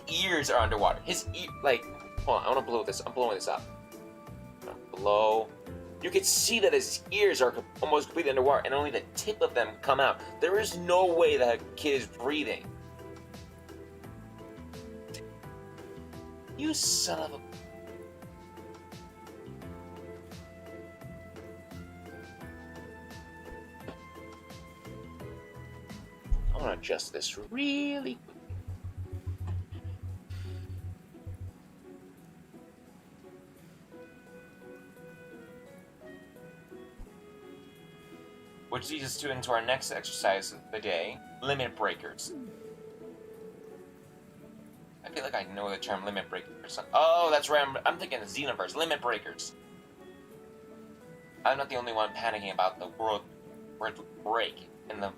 ears are underwater. Like, hold on, I want to blow this. I'm blowing this up. Blow. You can see that his ears are almost completely underwater, and only the tip of them come out. There is no way that kid is breathing. You son of a... I want to adjust this really quick. Which leads us into our next exercise of the day, limit breakers. I feel like I know the term limit breakers. Oh, that's right, I'm thinking of Xenoverse, limit breakers. I'm not the only one panicking about the word break in the...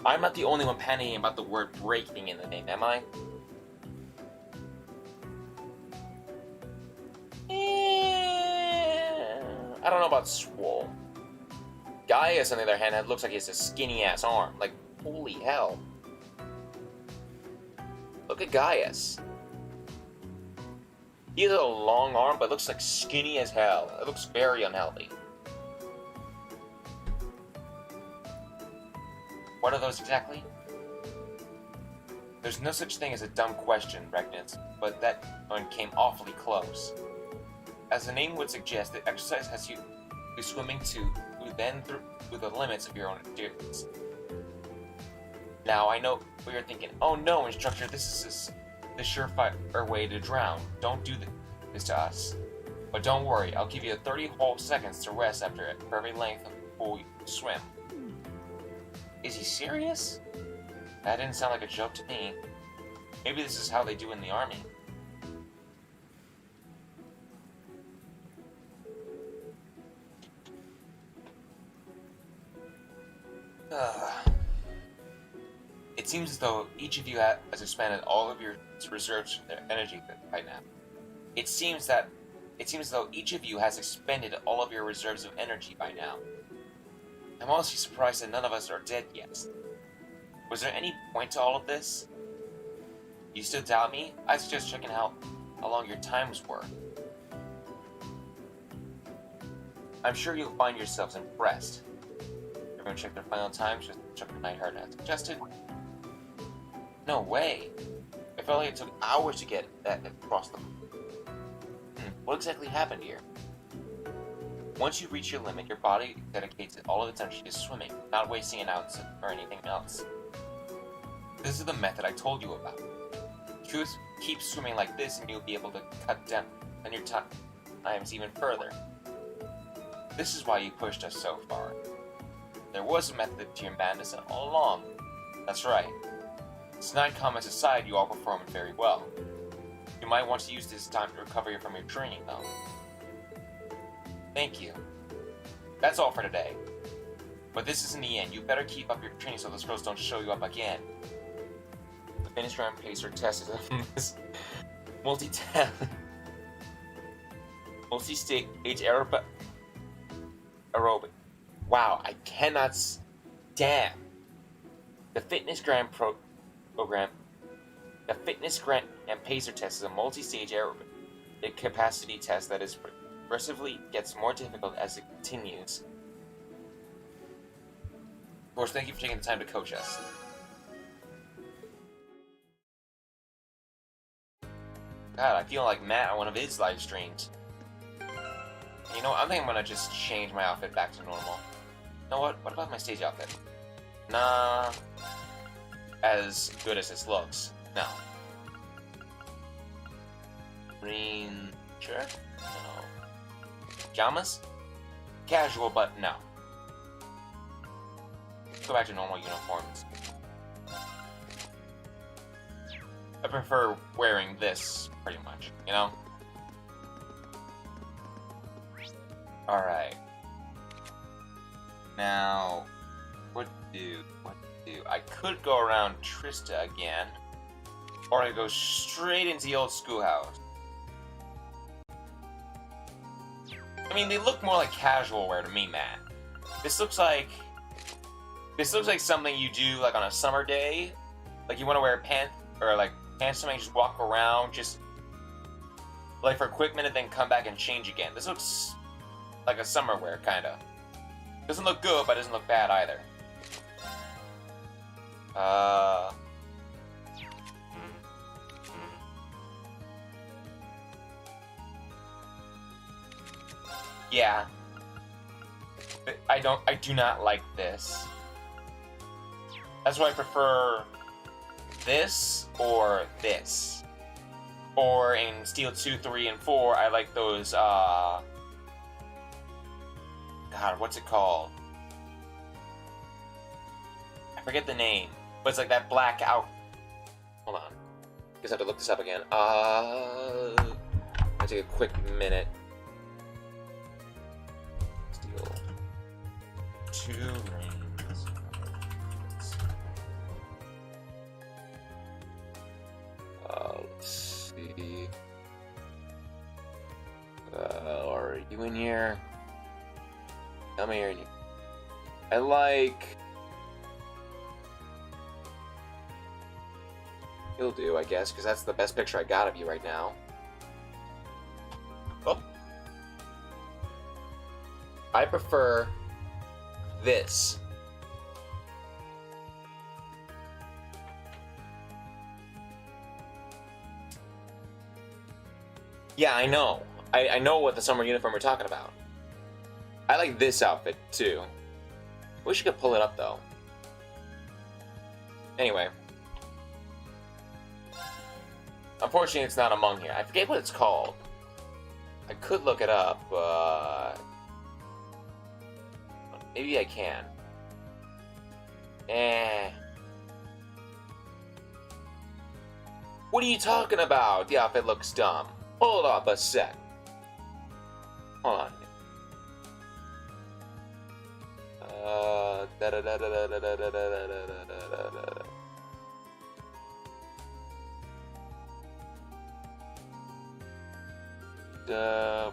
I'm not the only one panicking about the word break being in the name, am I? I don't know about Swole. Gaius, on the other hand, looks like he has a skinny-ass arm. Like, holy hell. Look at Gaius. He has a long arm, but looks like skinny as hell. It looks very unhealthy. What are those exactly? There's no such thing as a dumb question, Regnitz, but that one came awfully close. As the name would suggest, the exercise has you swimming through the limits of your own endurance. Now, I know what you're thinking, oh no, instructor, this is the surefire way to drown. Don't do this to us. But don't worry, I'll give you 30 whole seconds to rest after every length of full swim. Is he serious? That didn't sound like a joke to me. Maybe this is how they do in the army. It seems as though each of you has expended all of your reserves of energy right now. It seems as though each of you has expended all of your reserves of energy by now. I'm honestly surprised that none of us are dead yet. Was there any point to all of this? You still doubt me? I suggest checking how long your times were. I'm sure you'll find yourselves impressed. Everyone check their final times, just check the night hard as suggested. No way! I felt like it took hours to get that across them. What exactly happened here? Once you reach your limit, your body dedicates all of its energy to swimming, not wasting an ounce or anything else. This is the method I told you about. Keep swimming like this and you'll be able to cut down on your times even further. This is why you pushed us so far. There was a method to your madness all along. That's right. Snide comments aside, you all performed very well. You might want to use this time to recover from your training, though. Thank you. That's all for today. But this isn't the end. You better keep up your training so those girls don't show you up again. The finish round pacer test is a multi-stage aerobic. Wow, I cannot. Damn. The Fitness Grant program. The Fitness Grant and Pacer test is a multi-stage aerobic capacity test that is progressively gets more difficult as it continues. Of course, thank you for taking the time to coach us. God, I feel like Matt on one of his live streams. You know what? I think I'm gonna just change my outfit back to normal. You know what? What about my stage outfit? Nah. As good as this looks. No. Green shirt? No. Pajamas? Casual, but no. Go back to normal uniforms. I prefer wearing this, pretty much, you know? Alright. Now, what to do? I could go around Trista again, or I go straight into the old schoolhouse. I mean, they look more like casual wear to me, Matt. This looks like something you do like on a summer day, like you want to wear pants or like pants, something just walk around, just like for a quick minute, then come back and change again. This looks like a summer wear, kind of. Doesn't look good, but doesn't look bad either. Yeah. I do not like this. That's why I prefer this or this. Or in Steel 2, 3, and 4, I like those, God, what's it called? I forget the name. But it's like that black out. Hold on. Guess I have to look this up again. I'll take a quick minute. Steel 2 rings. Let's see. Are you in here? Tell me you're in here. I like. He'll do, I guess, because that's the best picture I got of you right now. Oh. I prefer this. Yeah, I know. I know what the summer uniform we're talking about. I like this outfit, too. Wish you could pull it up, though. Anyway. Unfortunately, it's not among here. I forget what it's called. I could look it up, but maybe I can. What are you talking about? The outfit looks dumb. Hold up a sec. Hold on.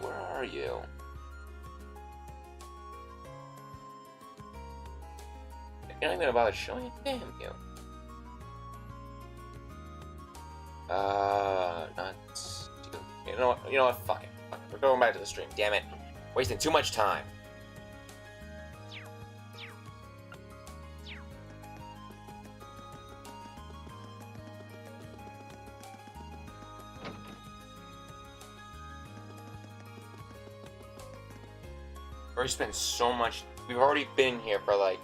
Where are you? You're not even gonna bother showing it? Damn you. Not. You know what? Fuck it. We're going back to the stream. Damn it. Wasting too much time. We already spent so much. We've already been here for like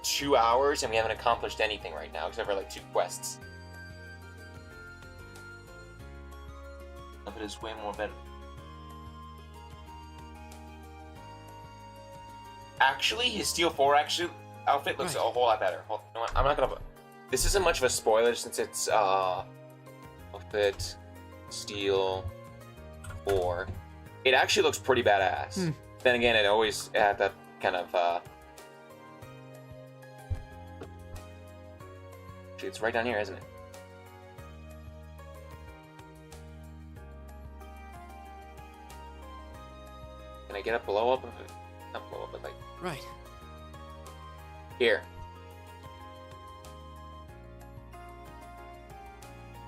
2 hours and we haven't accomplished anything right now except for like 2 quests. But it's way more better. Actually, his Steel 4 outfit looks a whole lot better. You know what? I'm not gonna. This isn't much of a spoiler since it's outfit Steel 4. It actually looks pretty badass. Then again, it always had that kind of it's right down here, isn't it? Can I get a blow up of it? Not blow up, but like Right. Here.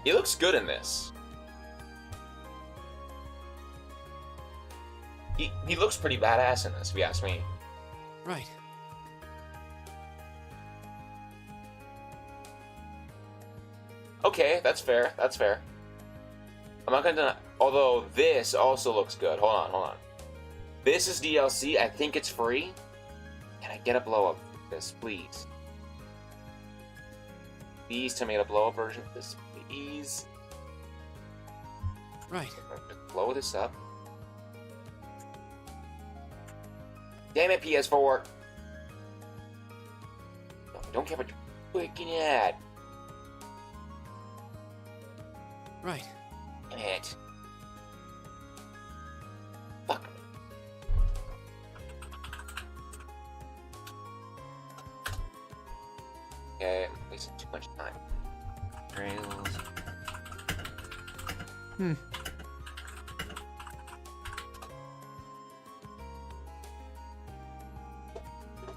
He looks good in this. He looks pretty badass in this, if you ask me. Right. Okay, that's fair. That's fair. I'm not gonna. Although this also looks good. Hold on, hold on. This is DLC. I think it's free. Can I get a blow up of this, please? Please tell me a blow up version of this, please. Right. Just blow this up. Damn it, PS4. No, I don't care what you're looking at. Right. Damn it. Fuck. Okay, I'm wasting too much time. Trails.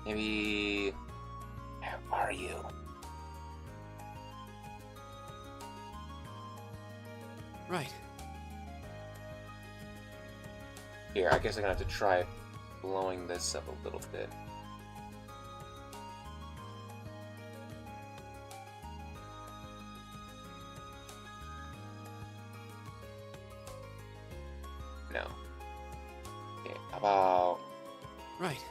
Maybe... Where are you? Right. Here, I guess I'm gonna have to try blowing this up a little bit. No. Okay, how about... Right.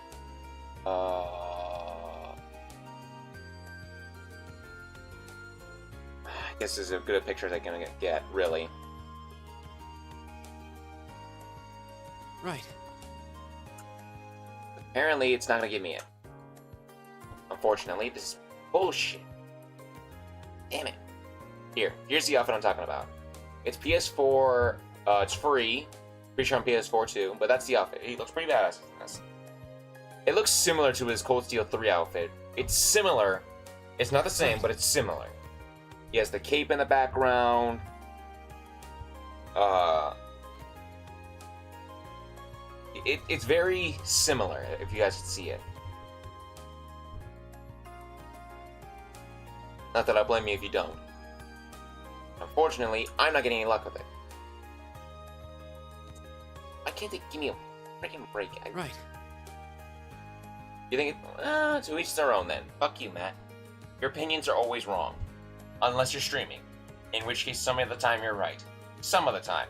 I guess this is as good a picture as I'm gonna get, really. Right. Apparently, it's not gonna give me it. Unfortunately, this is bullshit. Damn it. Here's the outfit I'm talking about. It's PS4, it's free. Pretty sure on PS4 too, but that's the outfit. He looks pretty badass. It looks similar to his Cold Steel 3 outfit. It's similar. It's not the same, but it's similar. He has the cape in the background. It's very similar, if you guys can see it. Not that I blame you if you don't. Unfortunately, I'm not getting any luck with it. Why can't they give me a freaking break? Right. You think it... to each their own then. Fuck you, Matt. Your opinions are always wrong. Unless you're streaming. In which case, some of the time you're right. Some of the time.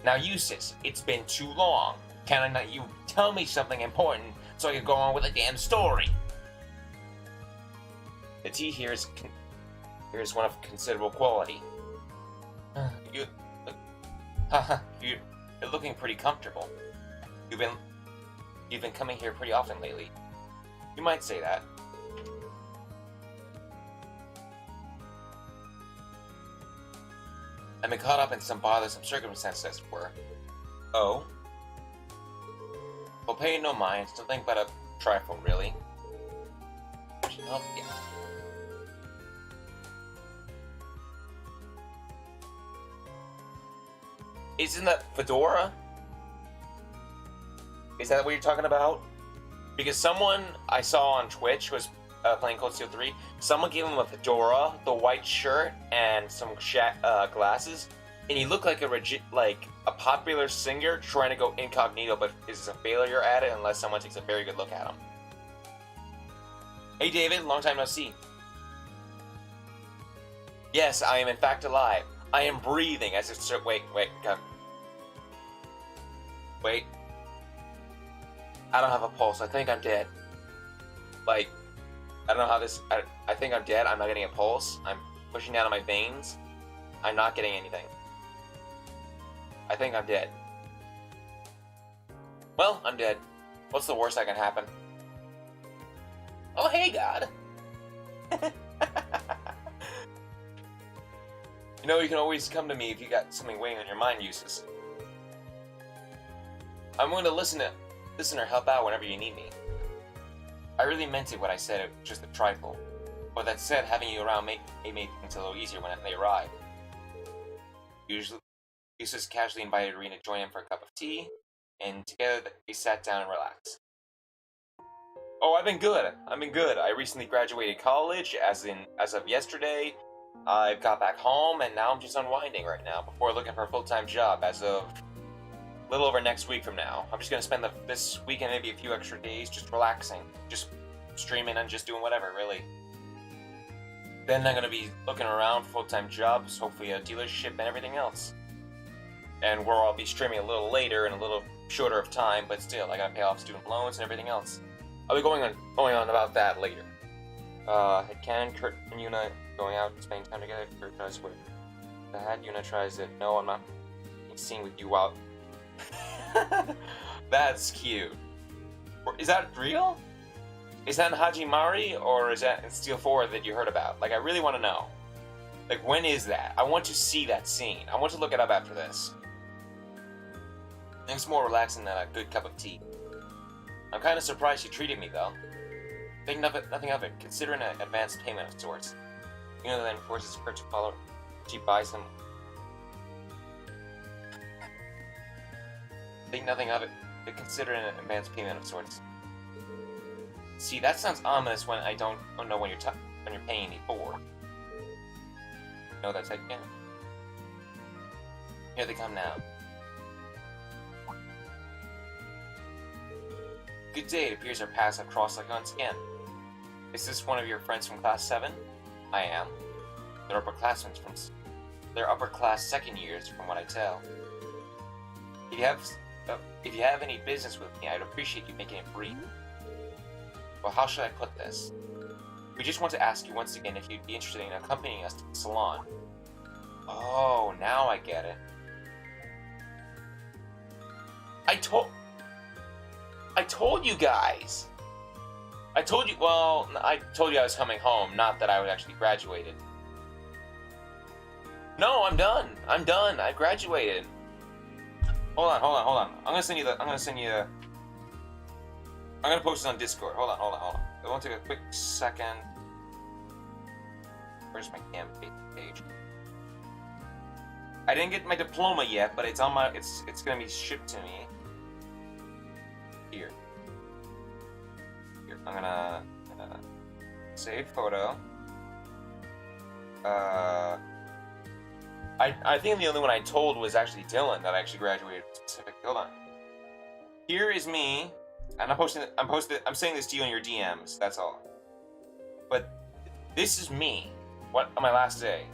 Now you, sis, it's been too long. Can I not you tell me something important so I can go on with the damn story? The tea here is one of considerable quality. You're looking pretty comfortable. You've been coming here pretty often lately. You might say that. I've been caught up in some bothersome circumstances, as it were. Oh? Well, pay no mind. Still think about a trifle, really. Oh, yeah. Isn't that Fedora? Is that what you're talking about? Because someone I saw on Twitch was playing Cold Steel 3. Someone gave him a fedora, the white shirt, and some glasses, and he looked like a popular singer trying to go incognito, but is a failure at it unless someone takes a very good look at him. Hey David, long time no see. Yes, I am in fact alive. I am breathing as it's... Wait, come. Wait. I don't have a pulse. I think I'm dead. Like, I don't know how this... I think I'm dead. I'm not getting a pulse. I'm pushing down on my veins. I'm not getting anything. I think I'm dead. Well, I'm dead. What's the worst that can happen? Oh, hey, God! You know, you can always come to me if you got something weighing on your mind, Uses. I'm willing to listen or help out whenever you need me. I really meant it when I said it was just a trifle. But that said, having you around made things a little easier when they arrived. Usually, Uses casually invited Rena to join him for a cup of tea, and together they sat down and relaxed. Oh, I've been good. I recently graduated college, as of yesterday. I've got back home, and now I'm just unwinding right now before looking for a full-time job as of a little over next week from now. I'm just going to spend this week and maybe a few extra days just relaxing, just streaming and just doing whatever, really. Then I'm gonna be looking around for full-time jobs, hopefully a dealership and everything else. And where I'll be streaming a little later and a little shorter of time, but still, I gotta pay off student loans and everything else. I'll be going on about that later. Headcanon, Kurt and Yuna going out and spending time together. Kurt tries with the hat. Yuna tries it. No, I'm not seeing with you while. That's cute. Is that real? Is that in Hajimari, or is that in Steel 4 that you heard about? Like, I really want to know. Like, when is that? I want to see that scene. I want to look it up after this. It's more relaxing than a good cup of tea. I'm kind of surprised she treated me, though. Think nothing of it. Consider an advance payment of sorts. You know, then forces her to follow. She buys them. Think nothing of it. Consider an advance payment of sorts. See, that sounds ominous when I don't know when you're paying me for. No, that's like, yeah. Here they come now. Good day. It appears our paths have crossed like once again. Is this one of your friends from class 7? I am. They're upper class second years, from what I tell. If you have any business with me, I'd appreciate you making it brief. Well, how should I put this? We just want to ask you once again if you'd be interested in accompanying us to the salon. Oh, now I get it. I told you guys. I told you I was coming home, not that I was actually graduated. No, I'm done. I graduated. Hold on. I'm gonna post this on Discord. Hold on. It won't take a quick second. Where's my cam page? I didn't get my diploma yet, but it's on my. It's gonna be shipped to me. Here. I'm gonna save photo. I think the only one I told was actually Dylan that I actually graduated specific. Hold on. Here is me, and I'm saying this to you in your DMs. That's all. But this is me. What on my last day?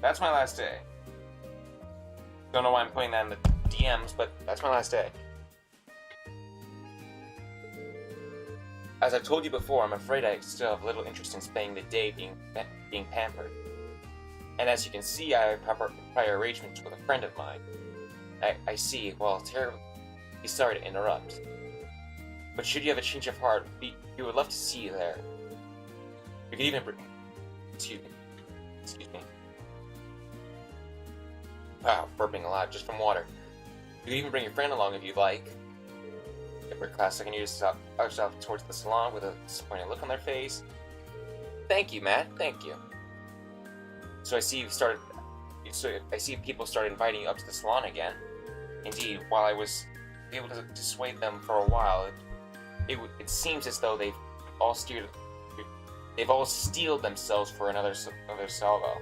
That's my last day. Don't know why I'm putting that in the DMs, but that's my last day. As I've told you before, I'm afraid I still have little interest in spending the day being pampered. And as you can see, I have prior arrangements with a friend of mine. I see. Well, terribly sorry to interrupt. But should you have a change of heart, we would love to see you there. We could even Excuse me. Wow, burping a lot just from water. You could even bring your friend along if you'd like. Every class second year stop towards the salon with a disappointed look on their face. Thank you, Matt. Thank you. So I see people started inviting you up to the salon again. Indeed, while I was able to dissuade them for a while, it seems as though they've all steeled themselves for another salvo.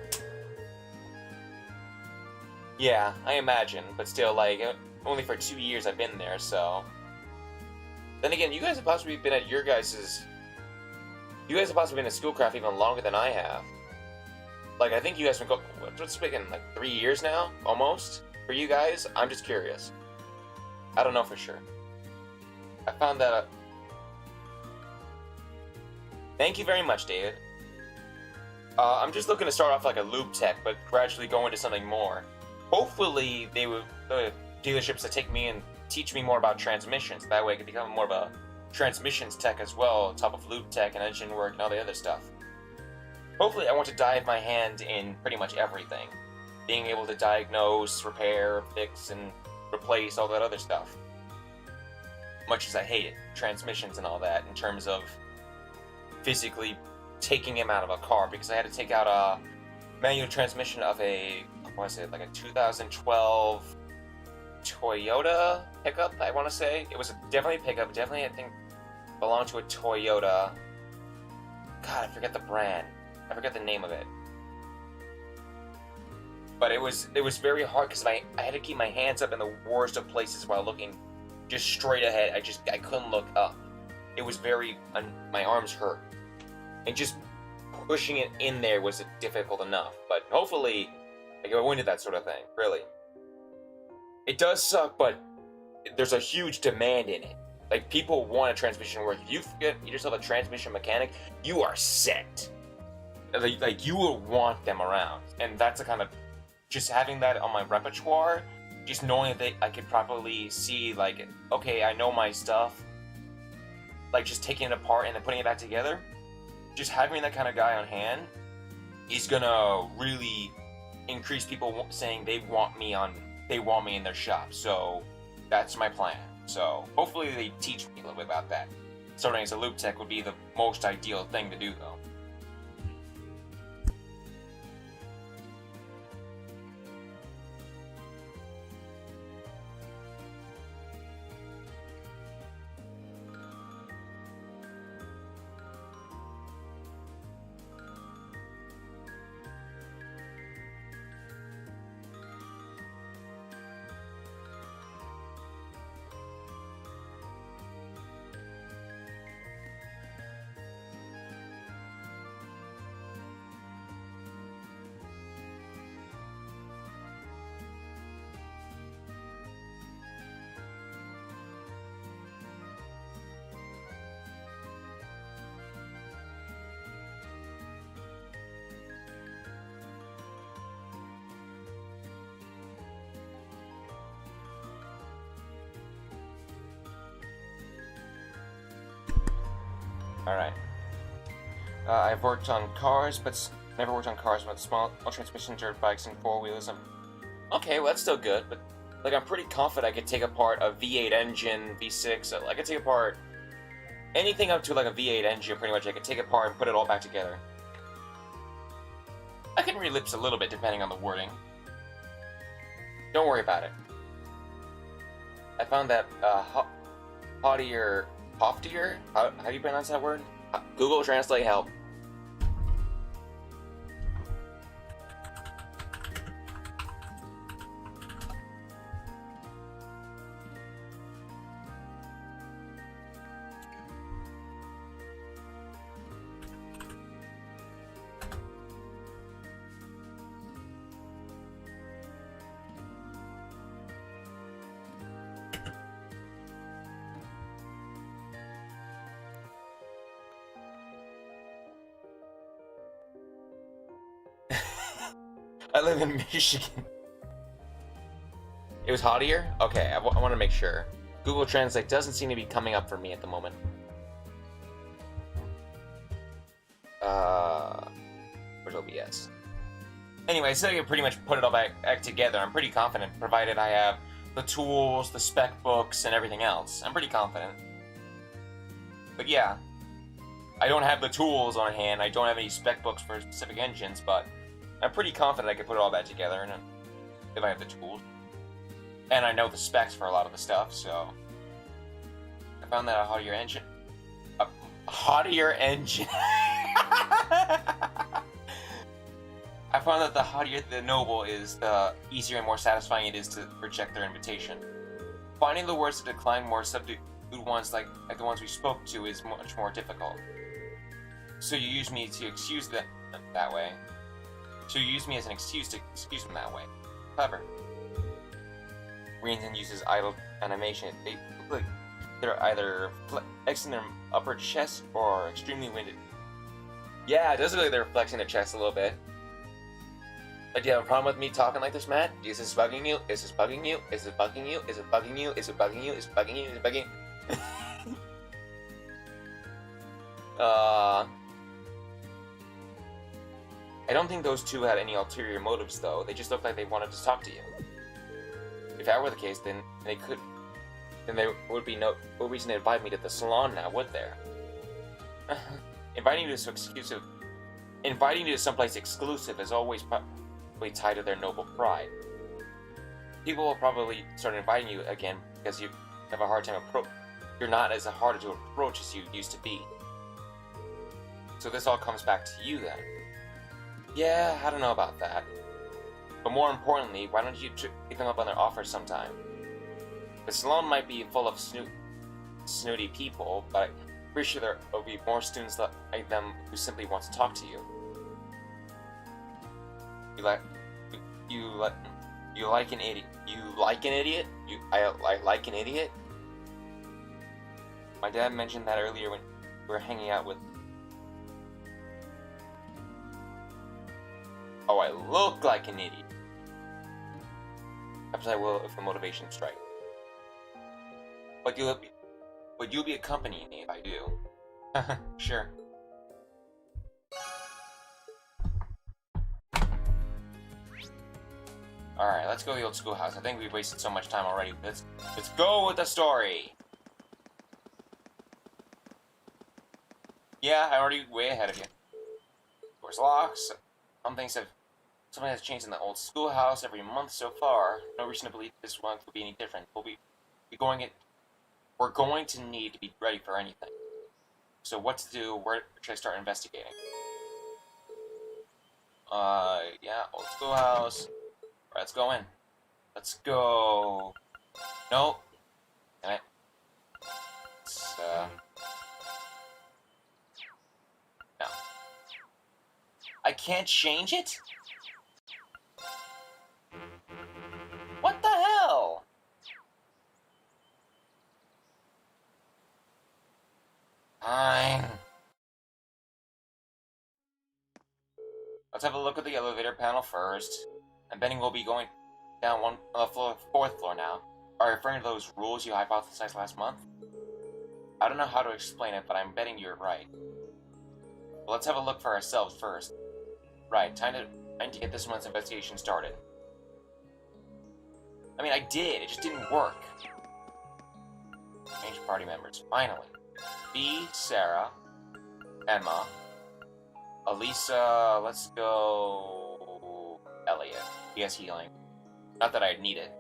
Yeah, I imagine, but still, like, only for 2 years I've been there, so. Then again, you guys have possibly been at Schoolcraft even longer than I have. Like, I think you guys have been what's speaking, like 3 years now, almost, for you guys? I'm just curious. I don't know for sure. I found that Thank you very much, David. I'm just looking to start off like a lube tech, but gradually go into something more. Hopefully, the dealerships that take me and teach me more about transmissions. That way I can become more of a transmissions tech as well, on top of lube tech and engine work and all the other stuff. Hopefully, I want to dive my hand in pretty much everything. Being able to diagnose, repair, fix, and replace all that other stuff. Much as I hate it, transmissions and all that, in terms of physically taking him out of a car, because I had to take out a manual transmission of a 2012 Toyota pickup, I want to say. It was definitely a pickup, definitely I think belonged to a Toyota. God, I forget the brand. I forget the name of it. But it was very hard because I had to keep my hands up in the worst of places while looking just straight ahead. I couldn't look up. It was my arms hurt. And just pushing it in there was difficult enough. But hopefully, I go into that sort of thing. Really, it does suck, but there's a huge demand in it. Like, people want a transmission where if you get yourself a transmission mechanic, you are set. Like you will want them around, and that's the kind of, just having that on my repertoire, just knowing that I could properly see, like, okay, I know my stuff, like just taking it apart and then putting it back together, just having that kind of guy on hand is gonna really increase people saying they want me in their shop. So that's my plan. So hopefully they teach me a little bit about that. Starting as a loop tech would be the most ideal thing to do, though. Alright. I've worked on cars, but never worked on cars with small transmission, dirt bikes, and four-wheelers. Okay, well, that's still good, but like, I'm pretty confident I could take apart a V8 engine, V6. I could take apart anything up to like a V8 engine, pretty much. I could take apart and put it all back together. I can read lips a little bit depending on the wording. Don't worry about it. I found that haughtier. How do you pronounce that word? Google Translate help. I live in Michigan. It was haughtier? Okay, I want to make sure. Google Translate doesn't seem to be coming up for me at the moment. Where's OBS? Anyway, so I can pretty much put it all back together. I'm pretty confident, provided I have the tools, the spec books, and everything else. I'm pretty confident. But yeah, I don't have the tools on hand. I don't have any spec books for specific engines, but I'm pretty confident I can put it all back together, and if I have the tools. And I know the specs for a lot of the stuff, so I found that a haughtier engine. A haughtier engine. I found that the haughtier the noble is, the easier and more satisfying it is to reject their invitation. Finding the words to decline more subdued ones like the ones we spoke to is much more difficult. So you use me to excuse them that way. So you use me as an excuse to excuse them that way. Clever. Reenzin uses idle animation. They look like they're either flexing their upper chest or extremely winded. Yeah, it does look like they're flexing their chest a little bit. Do you have a problem with me talking like this, Matt? Is this bugging you? Is this bugging you? Is it bugging you? Is it bugging you? Is it bugging you? Is it bugging you? Is it bugging you? I don't think those two had any ulterior motives, though. They just looked like they wanted to talk to you. If that were the case, then there would be no reason to invite me to the salon now, would there? Inviting you to someplace exclusive is always probably tied to their noble pride. People will probably start inviting you again because you have a hard time you're not as hard to approach as you used to be. So this all comes back to you then. Yeah, I don't know about that. But more importantly, why don't you pick them up on their offer sometime? The salon might be full of snooty people, but Pretty sure there will be more students like them who simply want to talk to you. You like an idiot. You like an idiot? I like an idiot? My dad mentioned that earlier when we were hanging out with... Oh, I look like an idiot. Perhaps I will if the motivation strikes. But you'll be accompanying me if I do. Sure. Alright, let's go to the old schoolhouse. I think we've wasted so much time already. Let's go with the story! Yeah, I'm already way ahead of you. Doors locked. Something has changed in the old schoolhouse every month so far. No reason to believe this one will be any different. We're going to need to be ready for anything. So what to do? Where should I start investigating? Yeah, old schoolhouse. Alright, let's go in. Let's go. Nope. Damn it. Let's, no. I can't change it? What the hell? Fine. Let's have a look at the elevator panel first. I'm betting we'll be going down fourth floor now. Are you referring to those rules you hypothesized last month? I don't know how to explain it, but I'm betting you're right. Well, let's have a look for ourselves first. Right, time to get this month's investigation started. I mean, I did, it just didn't work. Change party members, finally. B, Sarah, Emma, Elisa, let's go... Elliot. He has healing. Not that I'd need it.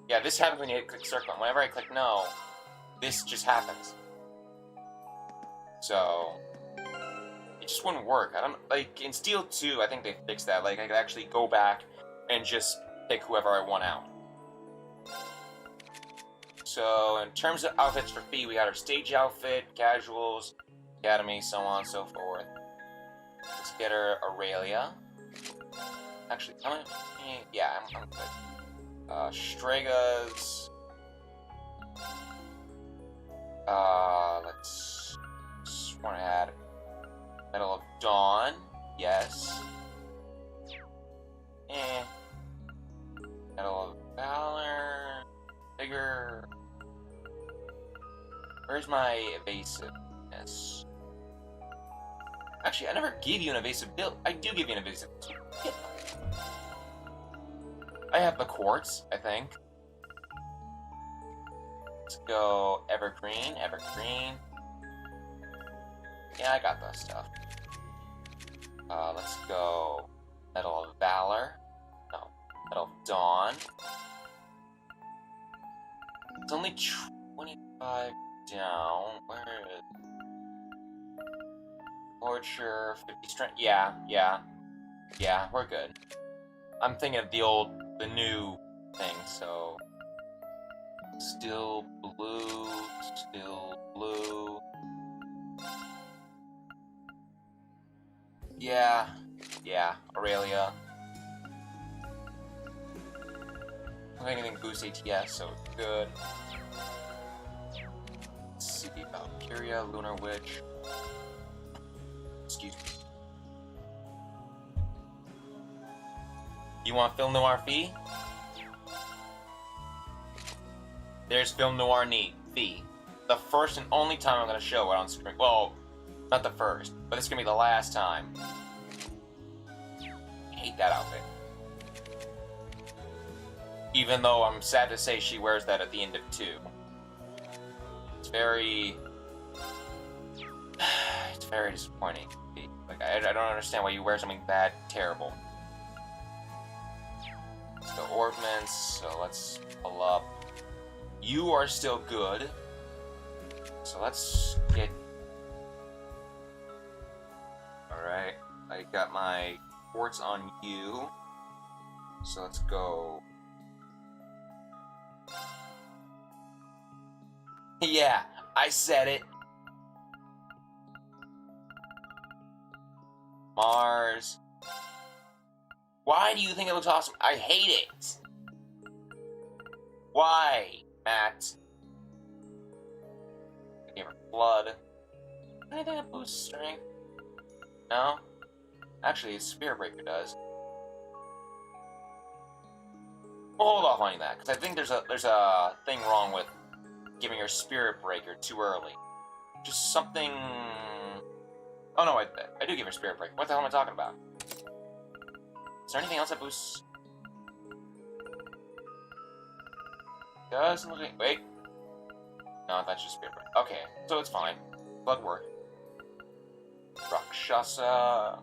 Yeah, this happens when you click circle. Whenever I click no, this just happens. So... it just wouldn't work. I don't... like, in Steel 2, I think they fixed that. Like, I could actually go back and just pick whoever I want out. So, in terms of outfits for Fee, we got our stage outfit, casuals, academy, so on and so forth. Let's get her Aurelia. Actually, yeah, I'm good. Strega's. Let's want to add Medal of Dawn. Yes. Medal of Valor. Bigger. Where's my evasiveness? Actually, I never gave you an evasive build. I do give you an evasive build. Yeah. I have the quartz, I think. Let's go Evergreen, Evergreen. Yeah, I got that stuff. Let's go Medal of Valor. No, Medal of Dawn. It's only 25 down. Where is... Torture, 50 strength. Yeah, we're good. I'm thinking of the new thing, so... Still blue. Yeah, Aurelia. I don't think anything boosts ATS, so it's good. Let's see, Valkyria, Lunar Witch. Excuse me. You want Film Noir Fee? There's Film Noir Fee. The first and only time I'm going to show it on screen. Well, not the first, but it's going to be the last time. I hate that outfit. Even though I'm sad to say she wears that at the end of 2. It's very... it's very disappointing. Like, I don't understand why you wear something that terrible. Let's go ordnance, so let's pull up. You are still good. So let's get... Alright, I got my quartz on you. So let's go... Yeah, I said it. Mars. Why do you think it looks awesome? I hate it. Why, Matt? I gave her blood. Anything that boosts strength? No? Actually, Spirit Breaker does. We'll hold off on that, because I think there's a thing wrong with giving her Spirit Breaker too early. Just something... Oh no, I do give her Spirit Breaker. What the hell am I talking about? Is there anything else that boosts? Doesn't look like... Wait. No, that's just Spirit Breaker. Okay, so it's fine. Blood work. Rakshasa.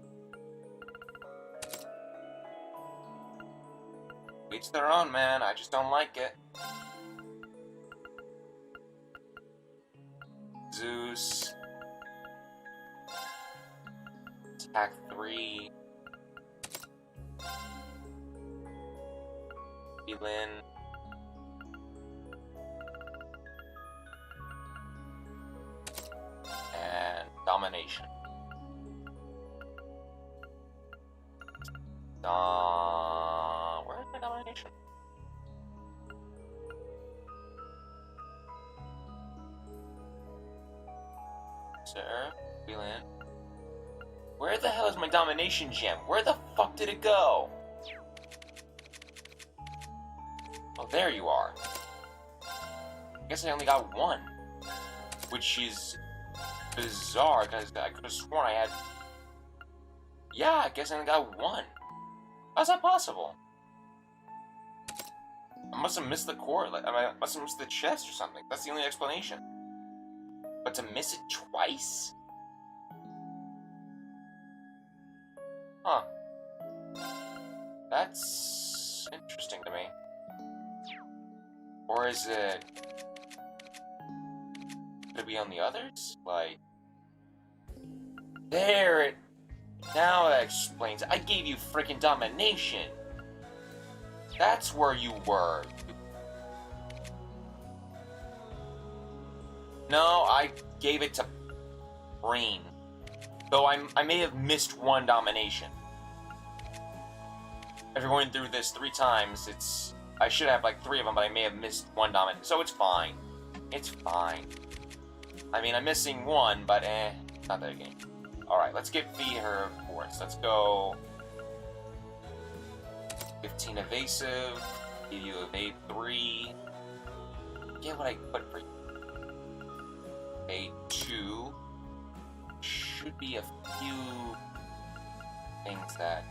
Each their own, man. I just don't like it. Zeus. Attack 3. Elin. And Domination. Where's my Domination? Sir, Elin. Where the hell is my Domination gem? Where the fuck did it go? Oh, there you are. I guess I only got one. Which is bizarre, because I could have sworn I had... Yeah, I guess I only got one. How's that possible? I must have missed the core. Like, I must have missed the chest or something. That's the only explanation. But to miss it twice? Huh. That's interesting to me. Or is it... Could it be on the others? Like... There it... Now that explains it. I gave you freaking Domination. That's where you were. No, I gave it to Brain. Though I may have missed one Domination. After going through this 3 times, it's... I should have like 3 of them, but I may have missed one Domination. So it's fine. It's fine. I mean, I'm missing one, but not that game. Alright, let's give Fee her force. Let's go... 15 evasive. Give you evade 3. Get what I put for you. Evade 2. Should be a few things that...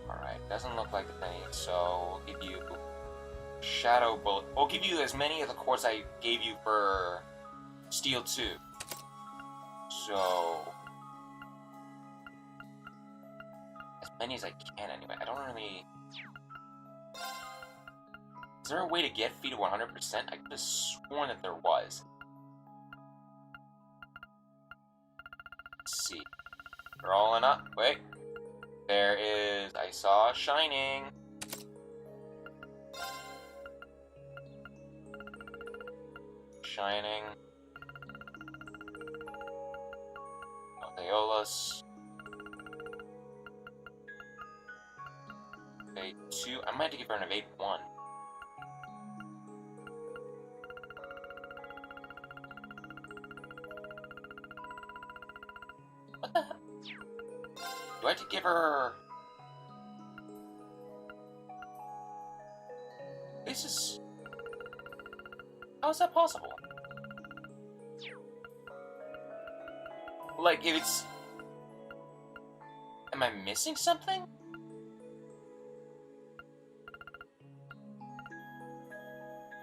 Alright, doesn't look like any, so we'll give you Shadow Bullet. We'll give you as many of the cores I gave you for Steel 2. So... as many as I can anyway. I don't really... Is there a way to get Fee to 100%? I could have sworn that there was. Let's see. Rolling up. Wait. There is... I saw Shining. Shining. Aeolus. Evade 2. I might have to give her an Evade 1. What the hell? Do I have to give her... This is... How is that possible? Like, if it's... Am I missing something?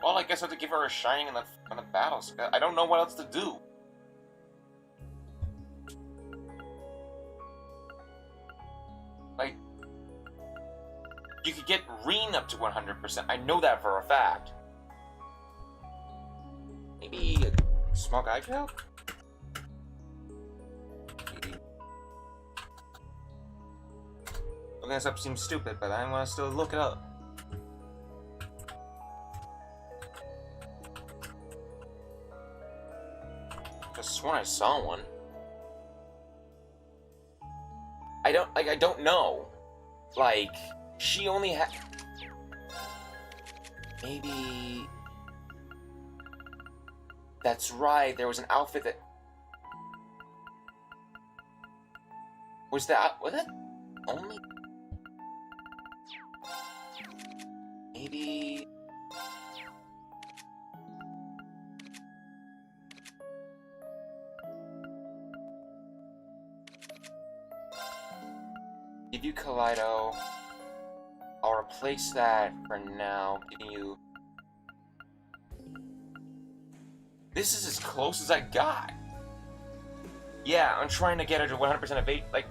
Well, I guess I have to give her a shining in the battles. I don't know what else to do. Like, you could get Reen up to 100%. I know that for a fact. Maybe a small guy gel? Maybe. Looking this up seems stupid, but I'm gonna still look it up. have sworn I saw one. I don't know. Like, she only had... Maybe... That's right, there was an outfit that... Was that only... Maybe... Give you Kaleido. I'll replace that for now, giving you... This is as close as I got. Yeah, I'm trying to get her to 100% evade, like...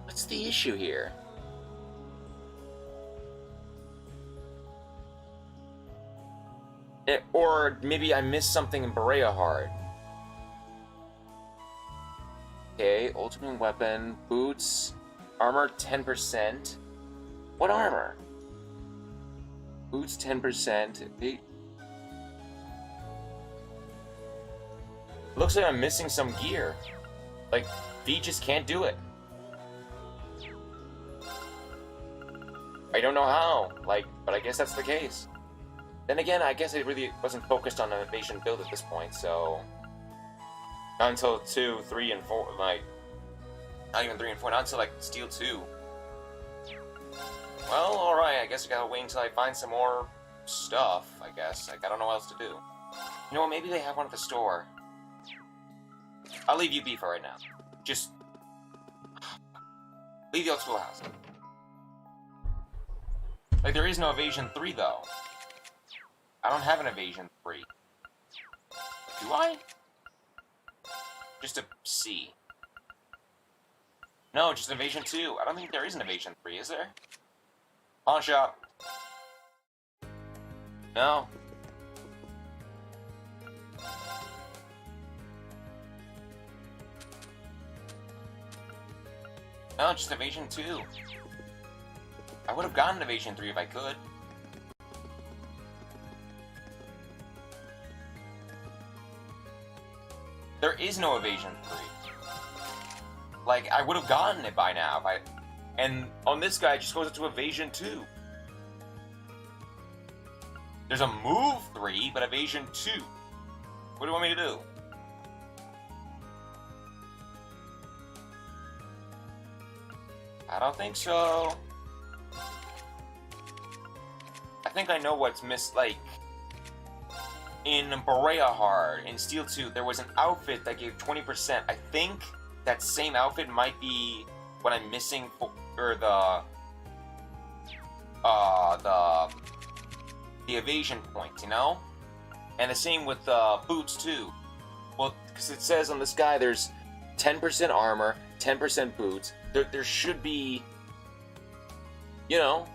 What's the issue here? Or maybe I missed something in Berea Hard. Okay, ultimate weapon, boots, armor 10%. What armor? Boots 10%. Looks like I'm missing some gear. Like, V just can't do it. I don't know how, like, but I guess that's the case. Then again, I guess I really wasn't focused on an evasion build at this point, so... Not until 2, 3, and 4, like... Not even 3 and 4, not until, like, Steel 2. Well, alright, I guess I gotta wait until I find some more stuff, I guess. Like, I don't know what else to do. You know what, maybe they have one at the store. I'll leave you be for right now. Just... Leave the old schoolhouse. Like, there is no Evasion 3, though. I don't have an Evasion 3. Do I? Just a C. No, just Evasion 2. I don't think there is an Evasion 3, is there? Pawn shop. No. No, just Evasion 2. I would have gotten Evasion 3 if I could. There is no Evasion 3. Like, I would have gotten it by now if I... And on this guy, it just goes up to Evasion 2. There's a Move 3, but Evasion 2. What do you want me to do? I don't think so. I think I know what's missed, like... In Berea Hard, in Steel 2, there was an outfit that gave 20%. I think that same outfit might be what I'm missing for the evasion point, you know? And the same with boots, too. Well, because it says on this guy there's 10% armor, 10% boots. There should be, you know...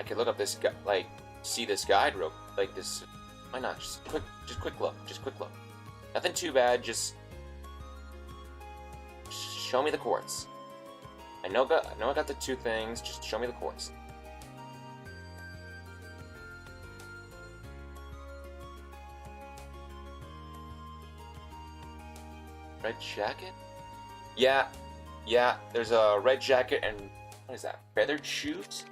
I could look up this guy, like... see this guide real like this. Why not? Just quick look. Nothing too bad. Just show me the quartz. I know I got the 2 things. Just show me the quartz. Red jacket? Yeah. There's a red jacket and what is that? Feathered shoes?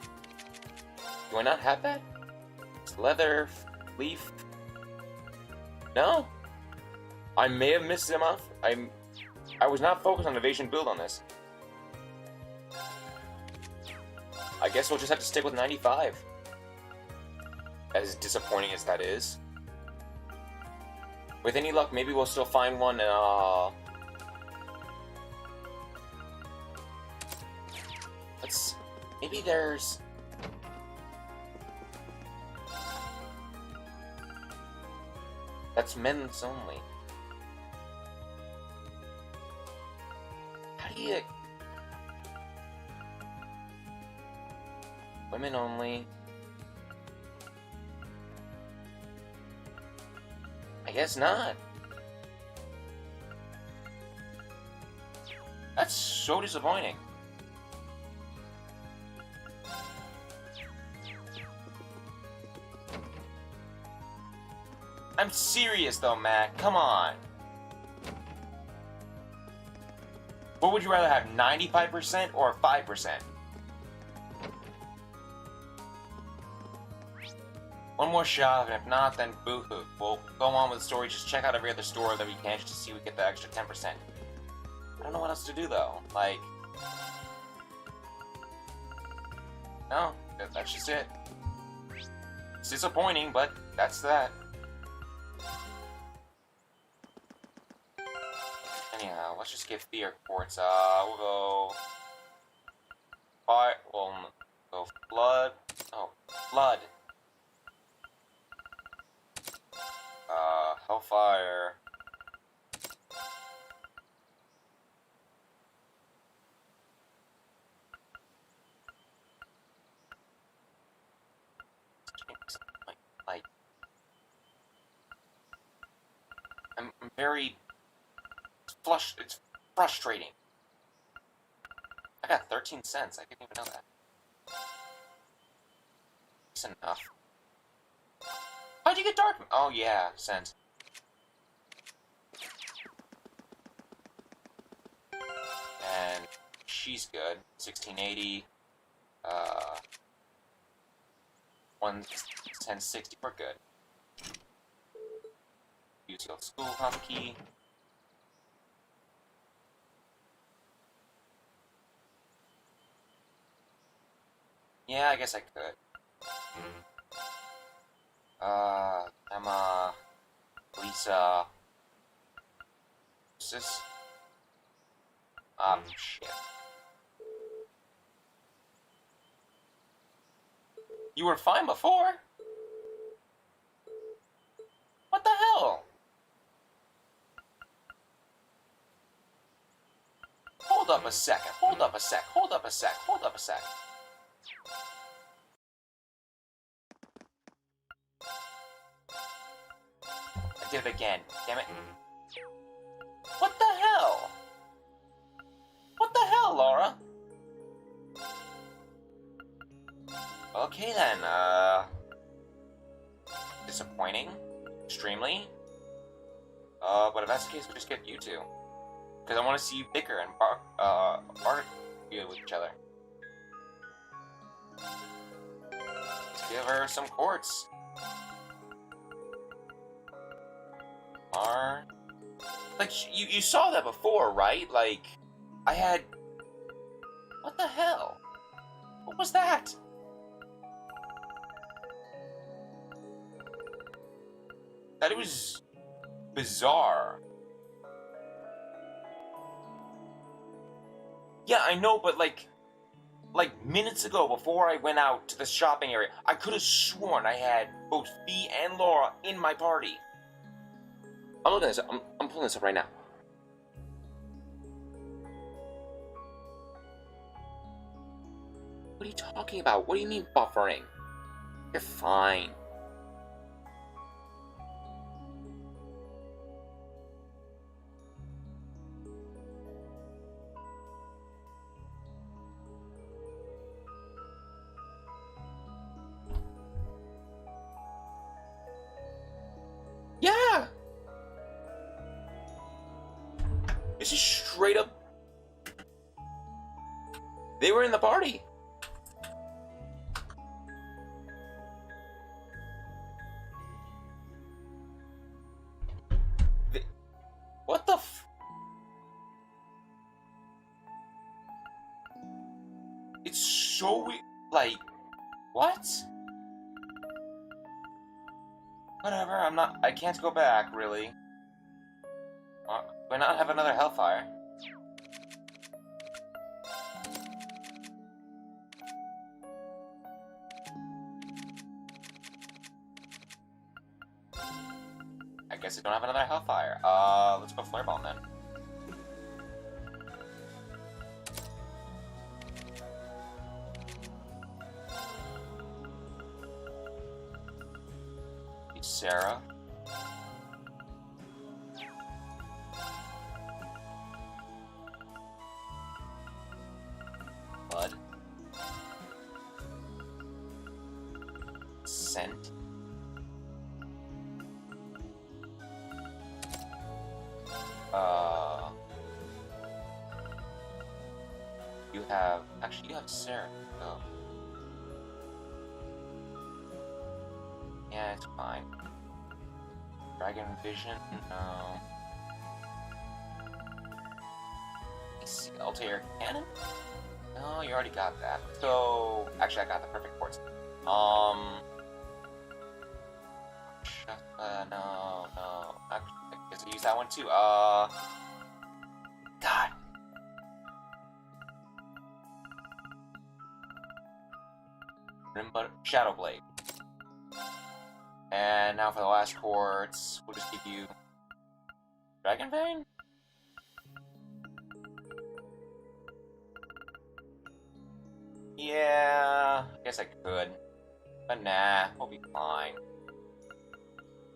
Do I not have that? Leather, leaf. No? I may have missed them off. I was not focused on evasion build on this. I guess we'll just have to stick with 95. As disappointing as that is. With any luck, maybe we'll still find one maybe there's... That's men's only. How do you... Women only. I guess not. That's so disappointing. I'm serious though, Matt. Come on. What would you rather have, 95% or 5%? One more shot, and if not, then boo-hoo. We'll go on with the story, just check out every other store that we can just to see if we get the extra 10%. I don't know what else to do though. Like, no, that's just it. It's disappointing, but that's that. Anyhow, let's just give Fear Quartz. We'll go fire. We'll go flood. Oh, flood. Hellfire. Like, I'm very flushed. It's frustrating. I got 13 cents. I didn't even know that. It's enough. How'd you get dark? Oh yeah, cent. And she's good. 1680. 1060. We're good. Use your school hotkey. Yeah, I guess I could. Emma, Lisa, Sis. Shit. You were fine before? What the hell? Hold up a second, hold up a sec, hold up a sec, hold up a sec. I did it again, damn it. What the hell? What the hell, Laura? Okay then, disappointing. Extremely. But if that's the case, we'll just get you two. Because I want to see you bicker and argue with each other. Let's give her some quartz. Like, you saw that before, right? Like, I had... What the hell? What was that? That it was bizarre. Yeah, I know, but like minutes ago, before I went out to the shopping area, I could have sworn I had both Fee and Laura in my party. I'm looking at this. I'm pulling this up right now. What are you talking about? What do you mean buffering? You're fine. Yeah! This is straight up... They were in the party. What the f... It's so weird. Like, what? Whatever, I can't go back, really. Why not have another Hellfire? I guess I don't have another Hellfire. Let's go Flare Bomb then. Sarah. Blood. Scent. have... Actually, you have Sarah, though. Yeah, it's fine. Dragon Vision? No. Let's see. Altair Cannon? No, you already got that. So... Actually, I got the perfect ports. No. Actually, I guess I use that one too. God. Shadow Blade. And now for the last quartz, we'll just give you Dragon Vein? Yeah, I guess I could. But nah, we'll be fine.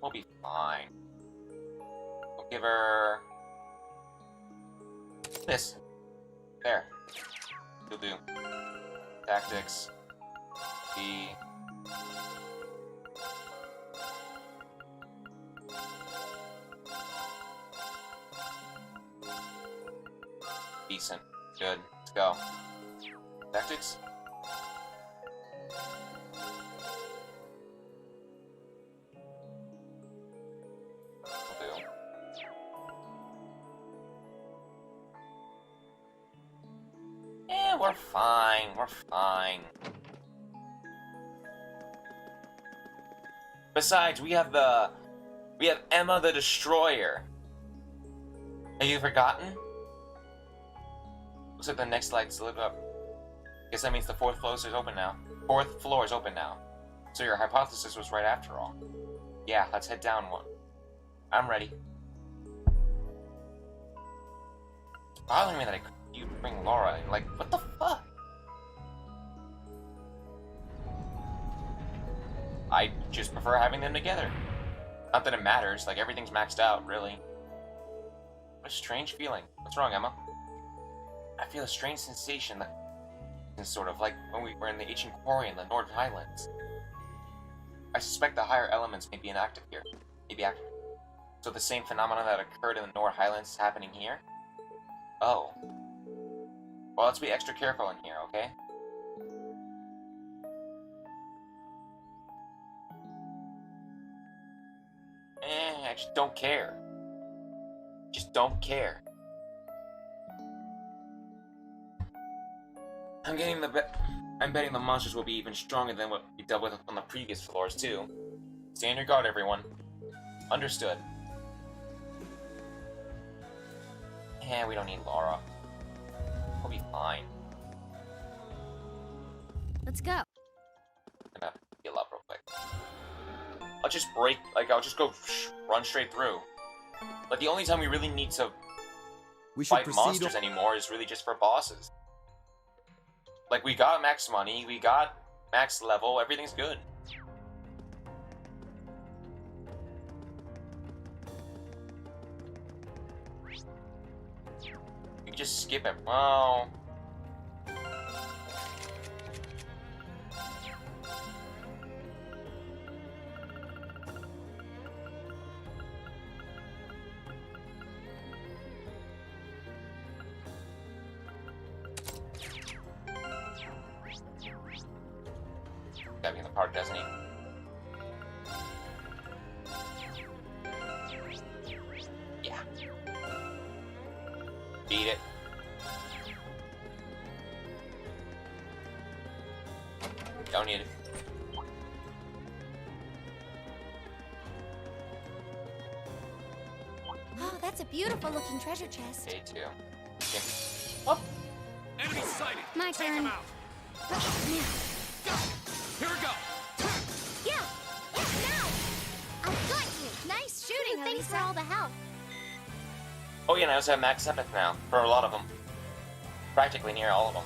We'll be fine. We'll give her this. There. You'll do. Tactics. B. Decent. Good. Let's go. Tactics. Will do. Yeah, we're fine. We're fine. Besides, we have Emma the Destroyer. Have you forgotten? Looks like the next light's lit up. Guess that means the fourth floor is open now. Fourth floor is open now. So your hypothesis was right after all. Yeah, let's head down one. I'm ready. It's bothering me that you bring Laura in. Like, what the fuck? I just prefer having them together. Not that it matters, like everything's maxed out, really. What a strange feeling. What's wrong, Emma? I feel a strange sensation that is sort of like when we were in the ancient quarry in the North Highlands. I suspect the higher elements may be inactive here. Maybe active. So the same phenomenon that occurred in the North Highlands is happening here? Oh. Well, let's be extra careful in here, okay? I just don't care. Just don't care. I'm betting the monsters will be even stronger than what we dealt with on the previous floors, too. Stay on your guard, everyone. Understood. Yeah, we don't need Laura. We'll be fine. Let's go. I'm gonna heal up real quick. I'll just go run straight through. Like, the only time we really need to fight monsters anymore is really just for bosses. Like, we got max money, we got max level, everything's good. We can just skip it. Well... Gotta be in the park, doesn't he? Yeah. Beat it. Don't need it. Oh, that's a beautiful looking treasure chest. A2. Okay. Oh. Enemy sighted. My Take turn. him out. Yeah. Go. Here we go. Yeah, now! I've got you! Nice shooting, thanks for all the help. Oh yeah, and I also have max epic now, for a lot of them. Practically near all of them.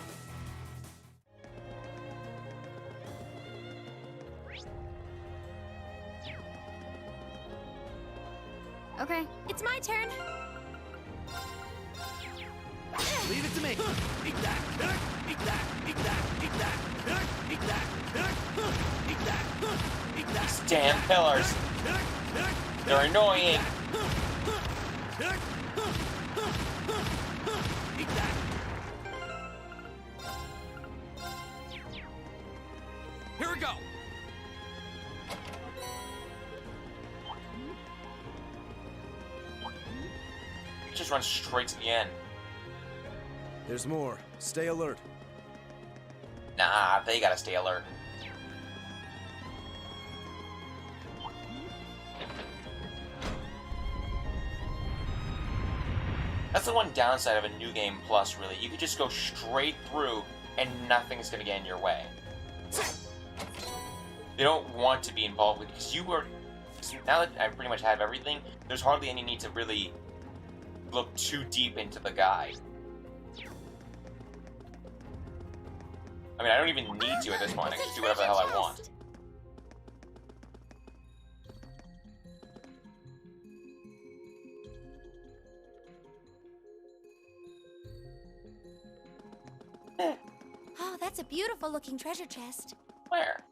Okay, it's my turn. Leave it to me. Eat that. Eat that. Eat that. Eat that. Eat that. Eat that. Eat that. These damn pillars. They're annoying. Eat that. Here we go. Just run straight to the end. There's more. Stay alert. Nah, they gotta stay alert. That's the one downside of a New Game Plus, really. You could just go straight through and nothing's gonna get in your way. They don't want to be involved with you because you are. Now that I pretty much have everything, there's hardly any need to really look too deep into the guide. I mean, I don't even need to at this point. I can just do whatever the hell I want. Oh, that's a beautiful looking treasure chest. Where?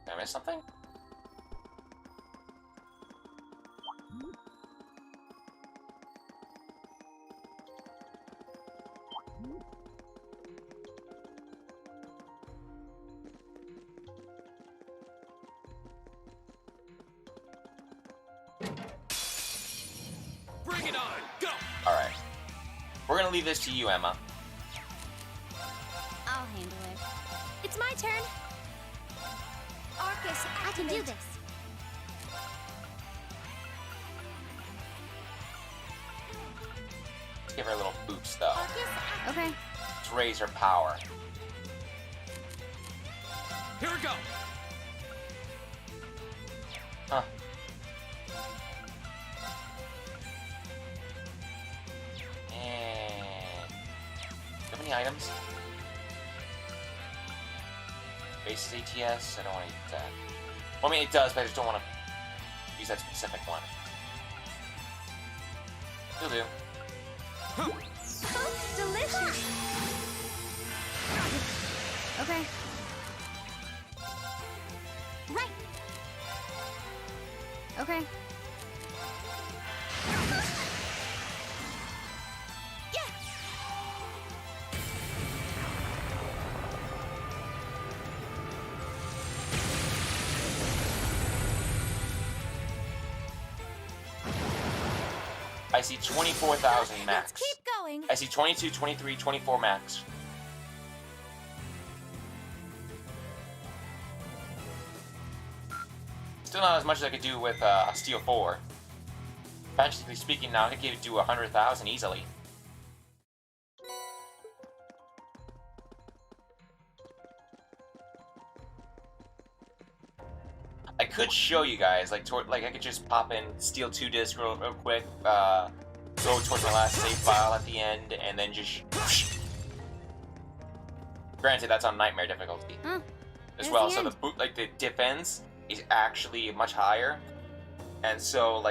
Did I miss something? Bring it on. Go. Alright. We're gonna leave this to you, Emma. I'll handle it. It's my turn. Arcus, I can do this. Let's give her a little boost, though. Arcus, okay. Let's raise her power. Here we go. Huh. And... do you have any items? Bases ATS? I don't want to use that. Well, I mean, it does, but I just don't want to use that specific one. You'll do. Oh, delicious. Okay. Right. Okay. Yeah. I see 24,000 max. Let's keep going. I see 22, 23, 24 max. Still not as much as I could do with Steel 4. Practically speaking, now I could do 100,000 easily. I could show you guys, like I could just pop in Steel 2 disc real quick, go towards my last save file at the end, and then just. Granted, that's on Nightmare difficulty as There's well. the So end. the defense is actually much higher, and so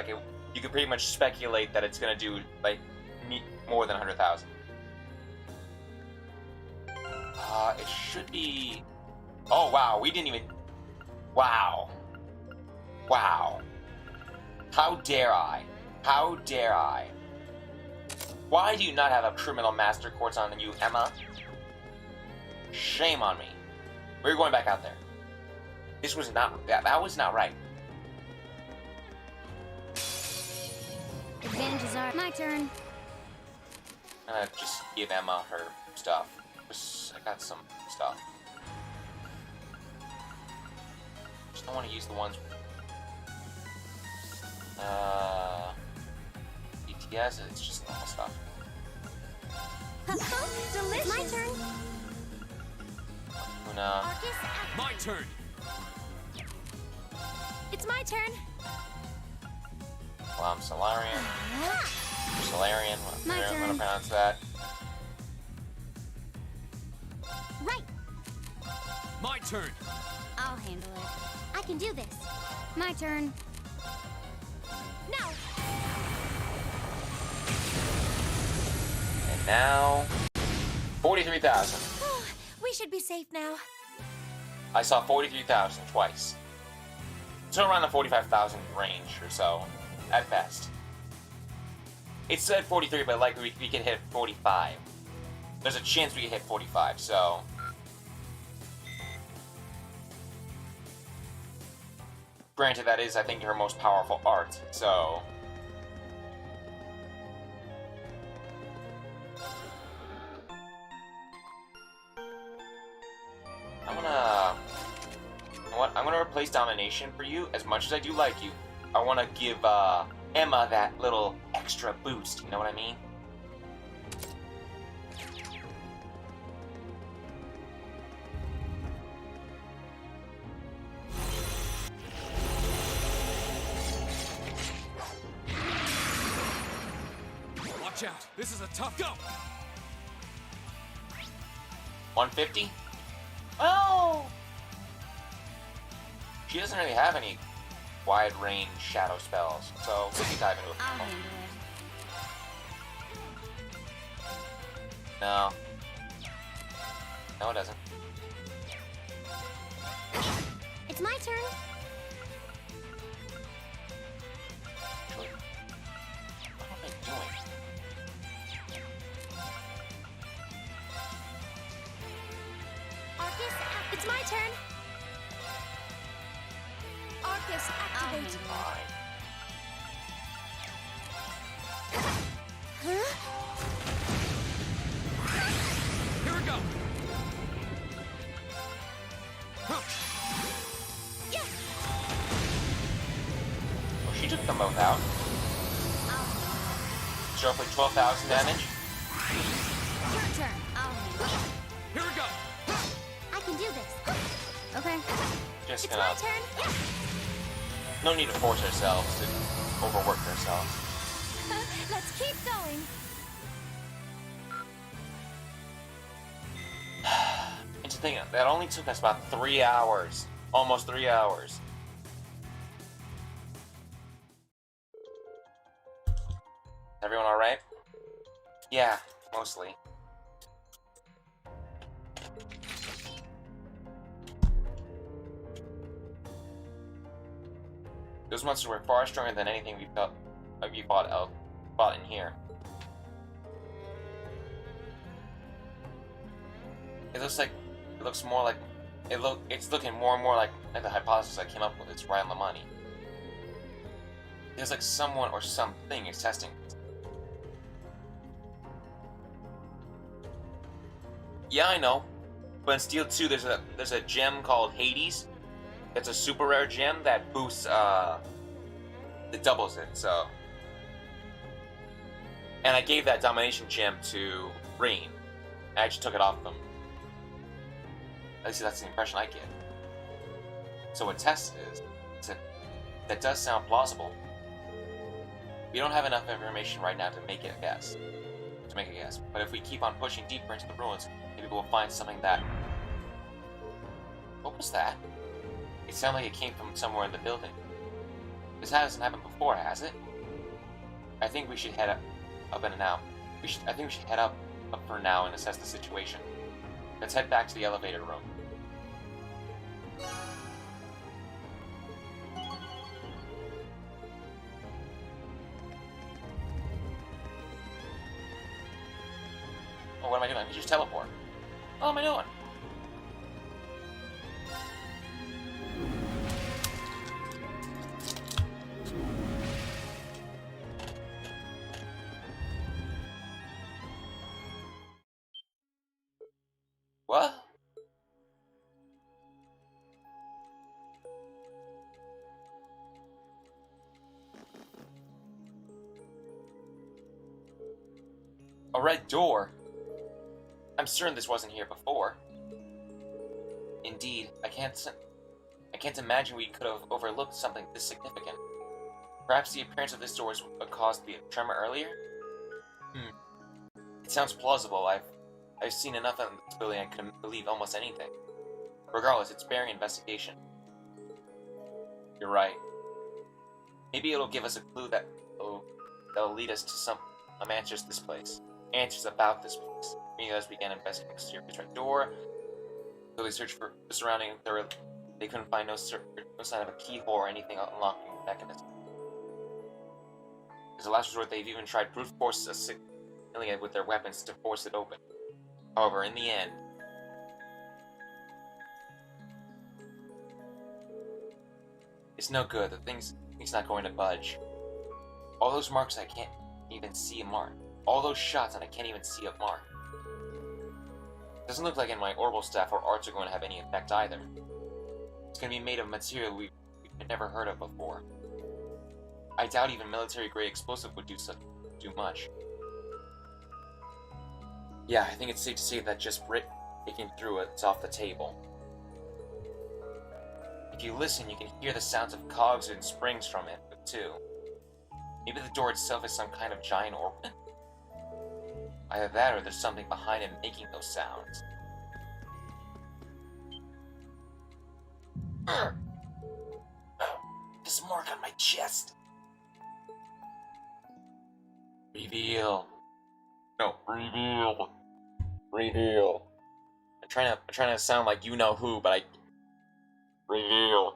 you could pretty much speculate that it's gonna do like more than 100,000. It should be. Oh wow, we didn't even. Wow. Wow. How dare I? How dare I? Why do you not have a criminal master course on you, Emma? Shame on me. We're going back out there. This was not... That was not right. Advantages are my turn. I'm gonna just give Emma her stuff. I got some stuff. Just don't want to use the ones... ETS, it's just normal stuff. Delicious. My turn. Una. Arcus, My turn. it's my turn. Well, I'm Solarian. Solarian, My I'm gonna turn. pronounce that. Right. My turn. I'll handle it. I can do this. My turn. No. And now, 43,000. We should be safe now. I saw 43,000 twice. So around the 45,000 range or so, at best. It said 43, but likely we could hit 45. There's a chance we could hit 45, so... Granted, that is, I think, her most powerful art, so... I'm gonna replace domination for you. As much as I do like you, I want to give Emma that little extra boost. You know what I mean? Watch out. This is a tough go. 150? Oh! She doesn't really have any wide-range shadow spells, so we can dive into it. I'll handle it. No. No, it doesn't. It's my turn. What am I doing? Arcus, it's my turn. Arcus, activate. Fine. Huh? Here we go. Huh. Yeah. Well, she took them both out. It's roughly 12,000 damage. Your turn. I'll handle it. Here we go. I can do this. Okay. Just It's gonna... my turn. Yeah. No need to force ourselves to overwork ourselves. Let's keep going. And to think, that only took us about 3 hours. Almost 3 hours. Everyone alright? Yeah, mostly. Those monsters were far stronger than anything we fought in here. It's looking more and more like the hypothesis I came up with. It's right on the money. It's like someone or something is testing it. Yeah, I know. But in Steel 2, there's a gem called Hades. It's a super rare gem that boosts, it doubles it, so. And I gave that domination gem to Rain. I actually took it off them. At least that's the impression I get. So what test is, that does sound plausible. We don't have enough information right now to make a guess. But if we keep on pushing deeper into the ruins, maybe we'll find something that... What was that? It sounded like it came from somewhere in the building. This hasn't happened before, has it? I think we should head up and now. I think we should head up for now and assess the situation. Let's head back to the elevator room. Oh, what am I doing? I can just teleport. What am I doing? What? A red door? I'm certain this wasn't here before. Indeed, I can't imagine we could have overlooked something this significant. Perhaps the appearance of this door was what caused the tremor earlier? It sounds plausible. I've seen enough of this building I could believe almost anything. Regardless, it's bearing investigation. You're right. Maybe it'll give us a clue that'll lead us to some answers to this place. Answers about this place. As we began investigating the mysterious red door, so they searched for the surrounding area. They couldn't find no sign of a keyhole or anything unlocking the mechanism. As a last resort, they've even tried brute force assailing it with their weapons to force it open. However, in the end, It's no good. The thing's not going to budge. All those marks, I can't even see a mark. All those shots, and I can't even see a mark. Doesn't look like in my orbital staff or arts are going to have any effect either. It's going to be made of material we've never heard of before. I doubt even military-grade explosive would do much. Yeah, I think it's safe to say that just breaking through it's off the table. If you listen, you can hear the sounds of cogs and springs from it, too. Maybe the door itself is some kind of giant organ? Either that or there's something behind it making those sounds. This mark on my chest. Reveal. No, reveal. Reveal. I'm trying to sound like you know who, but I... Reveal.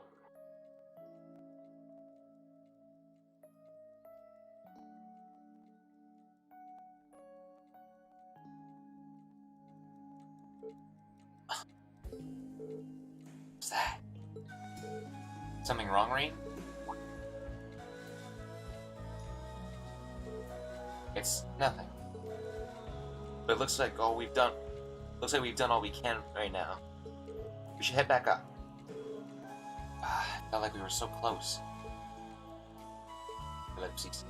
What's that? Something wrong, Reed? It's nothing. But it looks like we've done all we can right now. We should head back up. Felt like we were so close. Ellipses.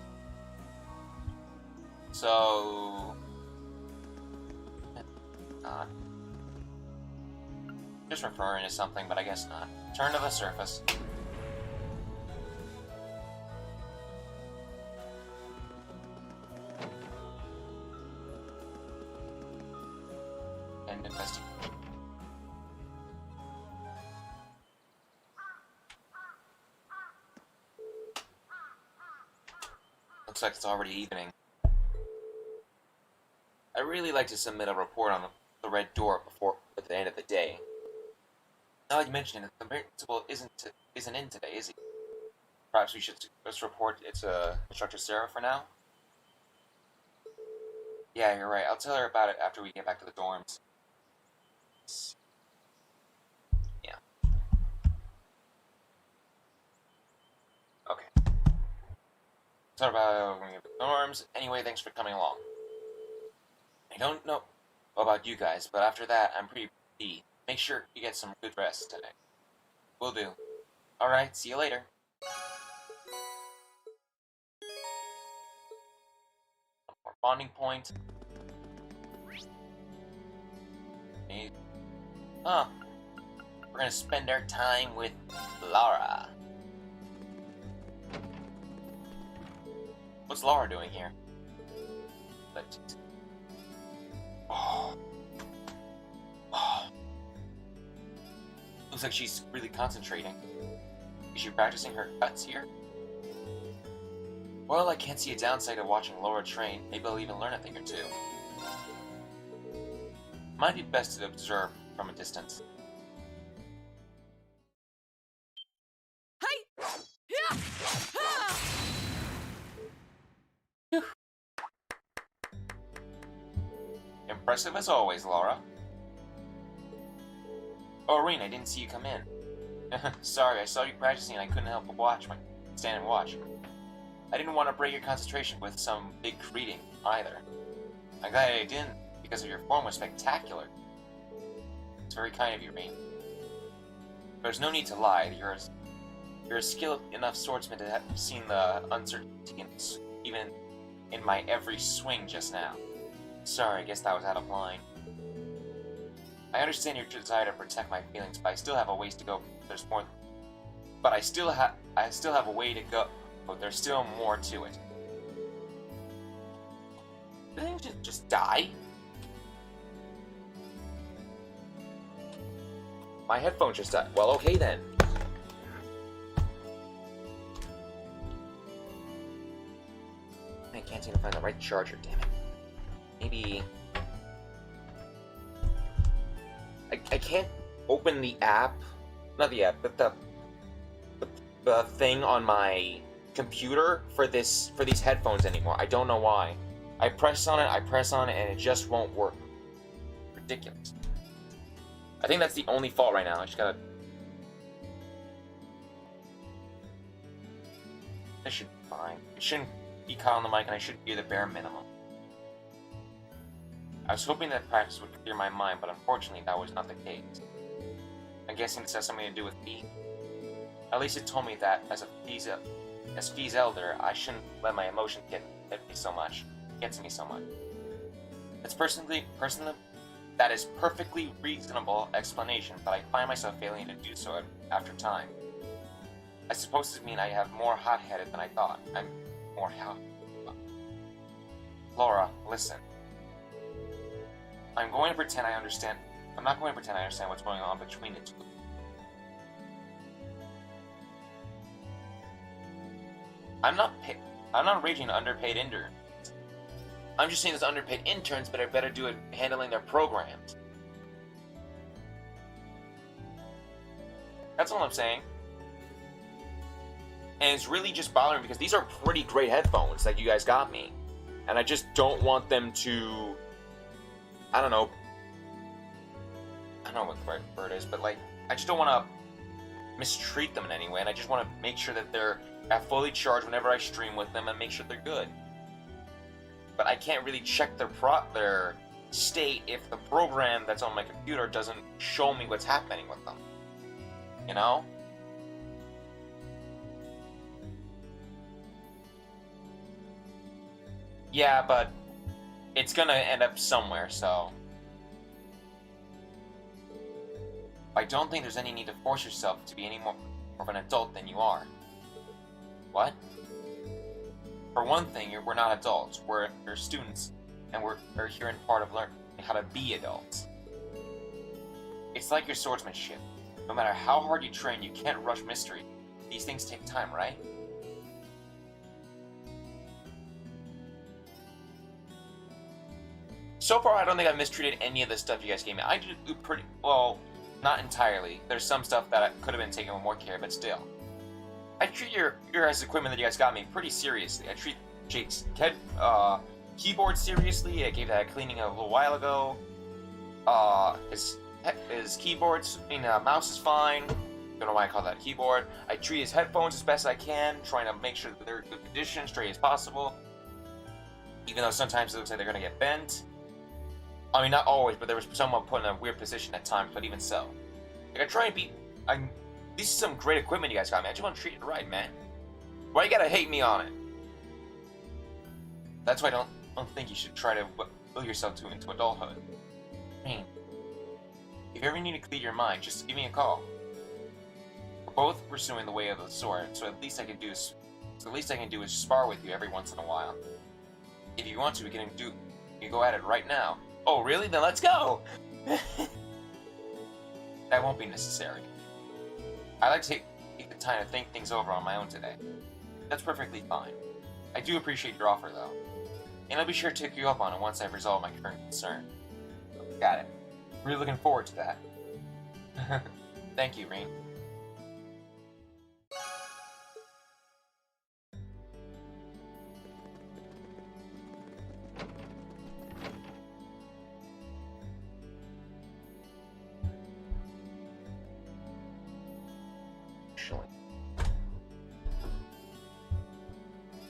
So... Not. Just referring to something, but I guess not. Turn to the surface. And investigate. Looks like it's already evening. I really like to submit a report on the red door at the end of the day. Now that you mention it, the principal isn't in today, is he? Perhaps we should just report it to Instructor Sarah for now? Yeah, you're right. I'll tell her about it after we get back to the dorms. Yeah. Okay. Sorry about the dorms. Anyway, thanks for coming along. I don't know about you guys, but after that, I'm pretty beat. Make sure you get some good rest today. Will do. Alright, see you later. One more bonding point. Huh. We're gonna spend our time with Laura. What's Laura doing here? Oh. Looks like she's really concentrating. Is she practicing her cuts here? Well, I can't see a downside to watching Laura train. Maybe I'll even learn a thing or two. Might be best to observe from a distance. Impressive as always, Laura. Oh, Irene, I didn't see you come in. Sorry, I saw you practicing and I couldn't help but stand and watch. I didn't want to break your concentration with some big reading, either. I'm glad I didn't, because your form was spectacular. It's very kind of you, Irene. There's no need to lie. You're a skilled enough swordsman to have seen the uncertainty even in my every swing just now. Sorry, I guess that was out of line. I understand your desire to protect my feelings, but I still have a ways to go. There's more. But I still have a way to go. But there's still more to it. Did they just die? My headphones just died. Well, okay then. I can't seem to find the right charger. Damn it. Maybe. I can't open the app, not the app, but the thing on my computer for these headphones anymore. I don't know why. I press on it, and it just won't work. Ridiculous. I think that's the only fault right now. I just gotta. fine. It shouldn't be caught on the mic, and I should be the bare minimum. I was hoping that practice would clear my mind, but unfortunately that was not the case. I'm guessing this has something to do with Fee. At least it told me that as Fee's elder, I shouldn't let my emotions get to me so much. It's that is perfectly reasonable explanation, but I find myself failing to do so after time. I suppose this means I have more hot-headed than I thought. I'm more hot. Laura, listen. I'm not going to pretend I understand what's going on between the two. I'm not raging underpaid interns. I'm just saying those underpaid interns better do it handling their programs. That's all I'm saying. And it's really just bothering me because these are pretty great headphones that you guys got me. And I just don't want them to... I don't know what the right word is, but like, I just don't want to mistreat them in any way, and I just want to make sure that they're at fully charged whenever I stream with them and make sure they're good. But I can't really check their state if the program that's on my computer doesn't show me what's happening with them. You know? Yeah, but it's gonna end up somewhere, so... I don't think there's any need to force yourself to be any more of an adult than you are. What? For one thing, we're not adults. We're students, and we're here in part of learning how to be adults. It's like your swordsmanship. No matter how hard you train, you can't rush mystery. These things take time, right? So far, I don't think I've mistreated any of the stuff you guys gave me. I did pretty well, not entirely. There's some stuff that could have been taken with more care, but still. I treat your guys' equipment that you guys got me pretty seriously. I treat Jake's keyboard seriously. I gave that a cleaning a little while ago. His keyboards, mouse is fine. Don't know why I call that a keyboard. I treat his headphones as best I can, trying to make sure that they're in good condition, straight as possible. Even though sometimes it looks like they're gonna get bent. I mean, not always, but there was someone put in a weird position at times, but even so. Like, I try and be... This is some great equipment you guys got, man. I just want to treat it right, man. Why you gotta hate me on it? That's why I don't think you should try to will yourself into adulthood. I mean, if you ever need to clear your mind, just give me a call. We're both pursuing the way of the sword, so at least I can do is spar with you every once in a while. If you want to, we can go at it right now. Oh, really? Then let's go! That won't be necessary. I like to take the time to think things over on my own today. That's perfectly fine. I do appreciate your offer, though. And I'll be sure to take you up on it once I've resolved my current concern. Got it. Really looking forward to that. Thank you, Reen.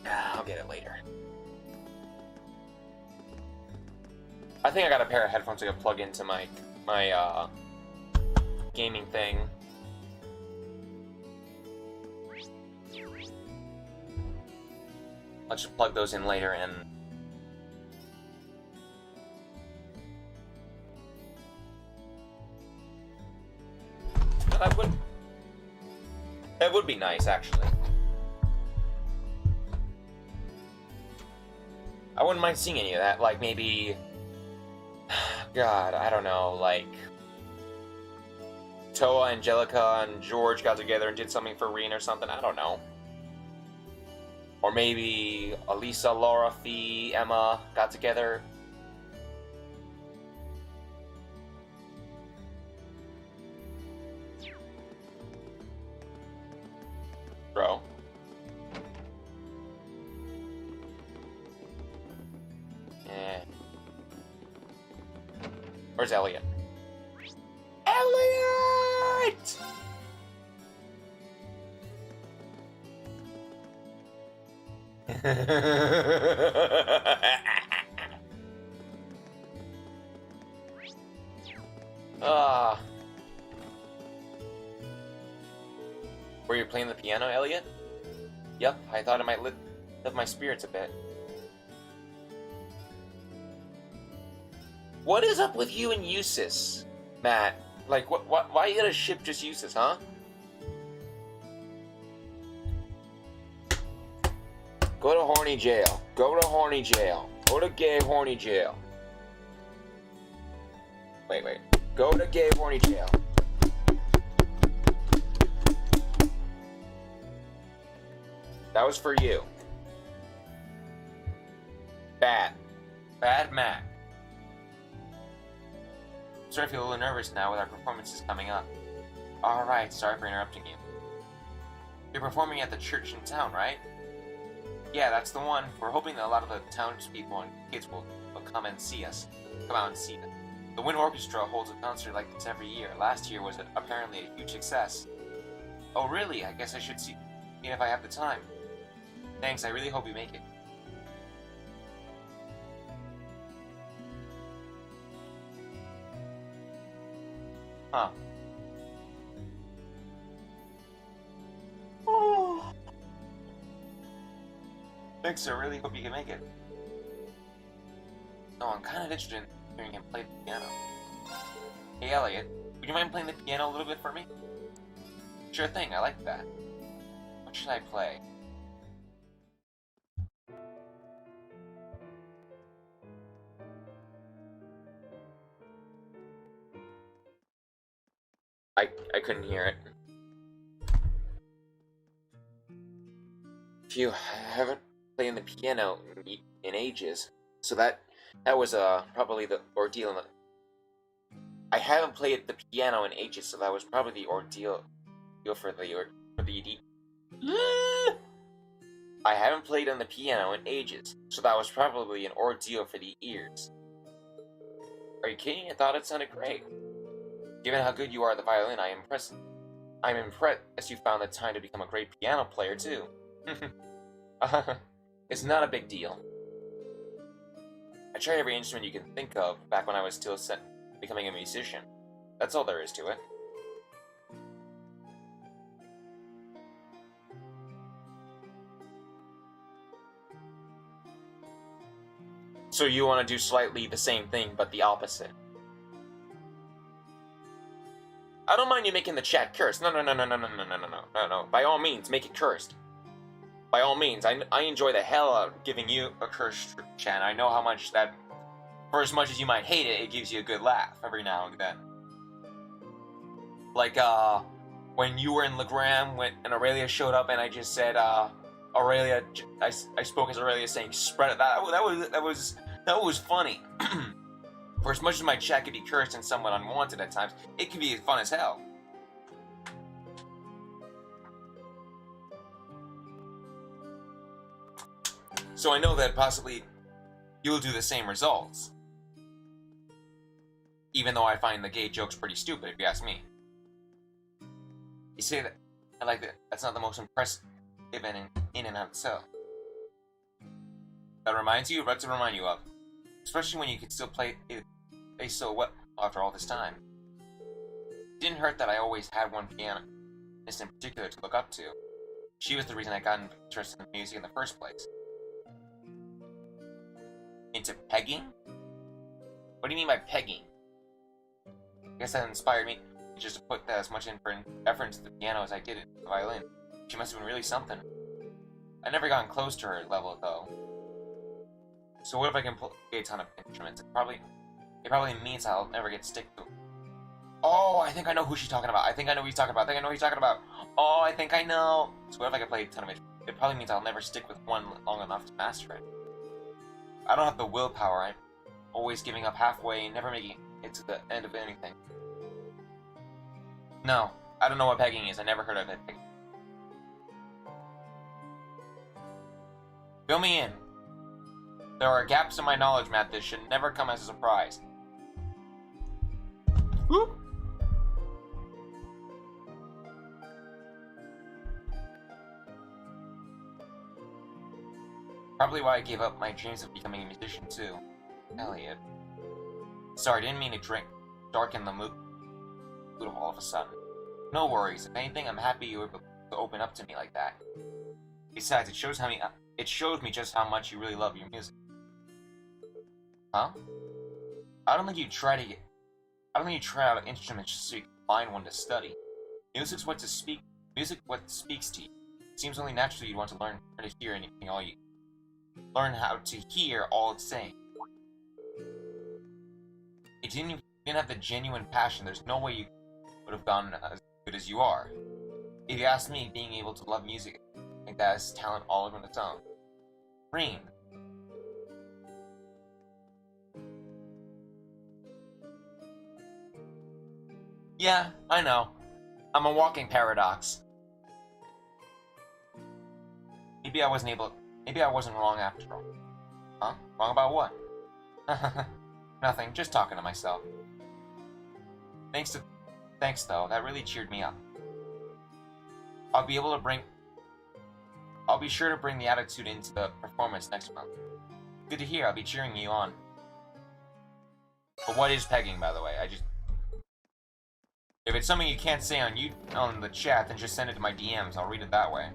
I'll get it later. I think I got a pair of headphones I could plug into my gaming thing. Let's just plug those in later and that would be nice, actually. I wouldn't mind seeing any of that, like maybe... God, I don't know, like... Toa, Angelica, and George got together and did something for Reen or something, I don't know. Or maybe Elisa, Laura, Fee, Emma got together. Bro. Where's Elliot? Elliot! Ah. Were you playing the piano, Elliot? Yep, I thought it might lift my spirits a bit. What is up with you and Eustace, Matt? Like, why you gotta ship just Eustace, huh? Go to horny jail. Go to horny jail. Go to gay horny jail. Wait. Go to gay horny jail. That was for you. Bad Matt. I'm starting to feel a little nervous now with our performances coming up. Alright, sorry for interrupting you. You're performing at the church in town, right? Yeah, that's the one. We're hoping that a lot of the townspeople and kids will come and see us. Come out and see it. The Wind Orchestra holds a concert like this every year. Last year was apparently a huge success. Oh really? I guess I should see if I have the time. Thanks, I really hope you make it. Huh. Oh. Thanks, I really hope you can make it. No, I'm kind of interested in hearing him play the piano. Hey, Elliot, would you mind playing the piano a little bit for me? Sure thing, I like that. What should I play? I couldn't hear it. Phew, I haven't played the piano in ages, so that was probably the ordeal. I haven't played the piano in ages, so that was probably the ordeal for the I haven't played on the piano in ages, so that was probably an ordeal for the ears. Are you kidding? I thought it sounded great. Given how good you are at the violin, I'm impressed you found the time to become a great piano player, too. It's not a big deal. I tried every instrument you can think of back when I was still becoming a musician. That's all there is to it. So you want to do slightly the same thing, but the opposite. I don't mind you making the chat cursed. No. By all means, make it cursed. By all means, I enjoy the hell out of giving you a cursed chat. I know how much that, for as much as you might hate it, it gives you a good laugh every now and then. Like, when you were in Legram, and Aurelia showed up, and I just said, Aurelia, I spoke as Aurelia saying, spread it. That was funny. For as much as my chat could be cursed and somewhat unwanted at times, it can be fun as hell. So I know that possibly you'll do the same results. Even though I find the gay jokes pretty stupid, if you ask me. You say that, I like that, that's not the most impressive in and of itself. That reminds you? What to remind you of? Especially when you can still play so well after all this time. It didn't hurt that I always had one pianist in particular to look up to. She was the reason I got interested in music in the first place. Into pegging? What do you mean by pegging? I guess that inspired me just to put as much effort into the piano as I did into the violin. She must have been really something. I never gotten close to her level, though. So what if I can play a ton of instruments? It probably means I'll never get stick to. Oh, I think I know who she's talking about. I think I know who he's talking about. Oh, I think I know. So what if I can play a ton of instruments? It probably means I'll never stick with one long enough to master it. I don't have the willpower. I'm always giving up halfway and never making it to the end of anything. No, I don't know what pegging is. I never heard of it. Fill me in. There are gaps in my knowledge, Matt. This should never come as a surprise. Whoop. Probably why I gave up my dreams of becoming a musician too. Elliot. Sorry, didn't mean to darken the mood of all of a sudden. No worries. If anything, I'm happy you were able to open up to me like that. Besides, it shows me just how much you really love your music. Huh? I don't think you try out instruments just so you can find one to study. Music what speaks to you. It seems only natural you'd want to learn to hear anything learn how to hear all it's saying. If you didn't have the genuine passion, there's no way you would have gotten as good as you are. If you ask me, being able to love music like that is talent all on its own. Rain. Yeah, I know. I'm a walking paradox. Maybe I wasn't wrong after all. Huh? Wrong about what? Nothing, just talking to myself. Thanks though, that really cheered me up. I'll be sure to bring the attitude into the performance next month. Good to hear, I'll be cheering you on. But what is pegging, by the way? If it's something you can't say on the chat, then just send it to my DMs. I'll read it that way.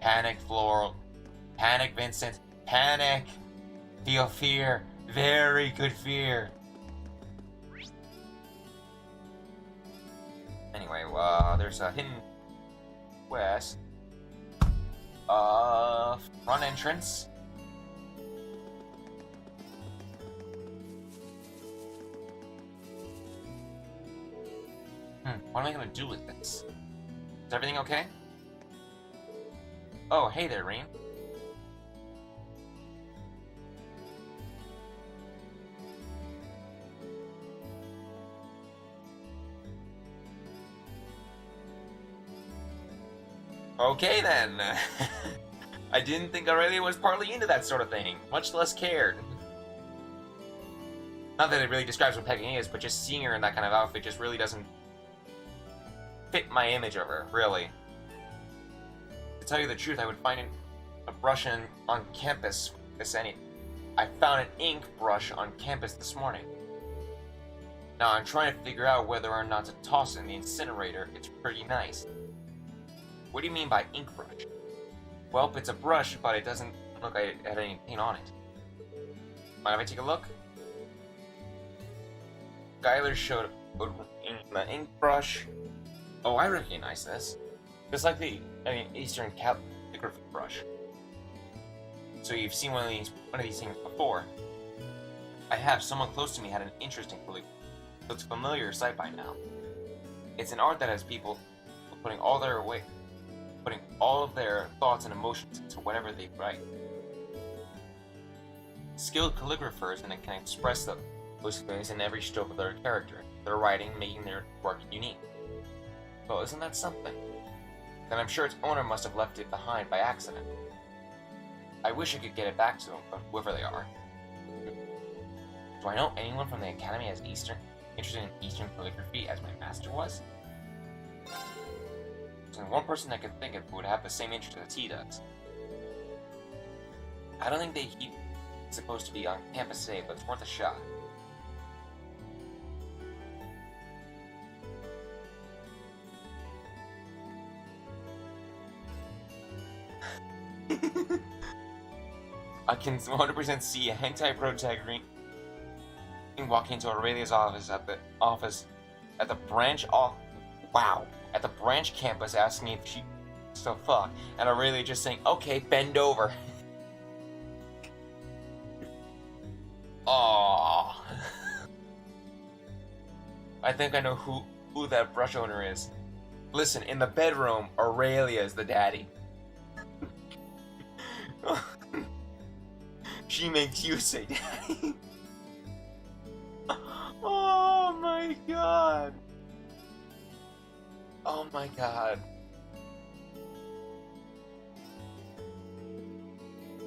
Panic, Floral. Panic, Vincent. Panic. Feel fear. Very good fear. Anyway, there's a hidden quest. Front entrance. What am I gonna do with this? Is everything okay? Oh, hey there, Reem. Okay then. I didn't think Aurelia was partly into that sort of thing, much less cared. Not that it really describes what pegging is, but just seeing her in that kind of outfit just really doesn't fit my image of her, really. To tell you the truth, I would find a brush on campus. I found an ink brush on campus this morning. Now I'm trying to figure out whether or not to toss it in the incinerator. It's pretty nice. What do you mean by ink brush? Well, it's a brush, but it doesn't look like it had any paint on it. Mind if I take a look? Skylar showed the ink brush. Oh, I recognize this. Just like the Eastern calligraphy brush. So you've seen one of these things before. I have. Someone close to me had an interest in calligraphy, so it's a familiar sight by now. It's an art that has people putting all of their thoughts and emotions into whatever they write. Skilled calligraphers and can express those feelings in every stroke of their character, their writing, making their work unique. Well, isn't that something? Then I'm sure its owner must have left it behind by accident. I wish I could get it back to them, but whoever they are. Do I know anyone from the Academy as interested in Eastern calligraphy as my master was? There's only one person I could think of who would have the same interest as he does. I don't think he's supposed to be on campus today, but it's worth a shot. I can 100% see a hentai protagonist walk into Aurelia's office at the branch campus asking if she still fuck, and Aurelia just saying, "Okay, bend over." Aww. I think I know who that brush owner is. Listen, in the bedroom, Aurelia is the daddy. She makes you say daddy. Oh my god. Oh my god.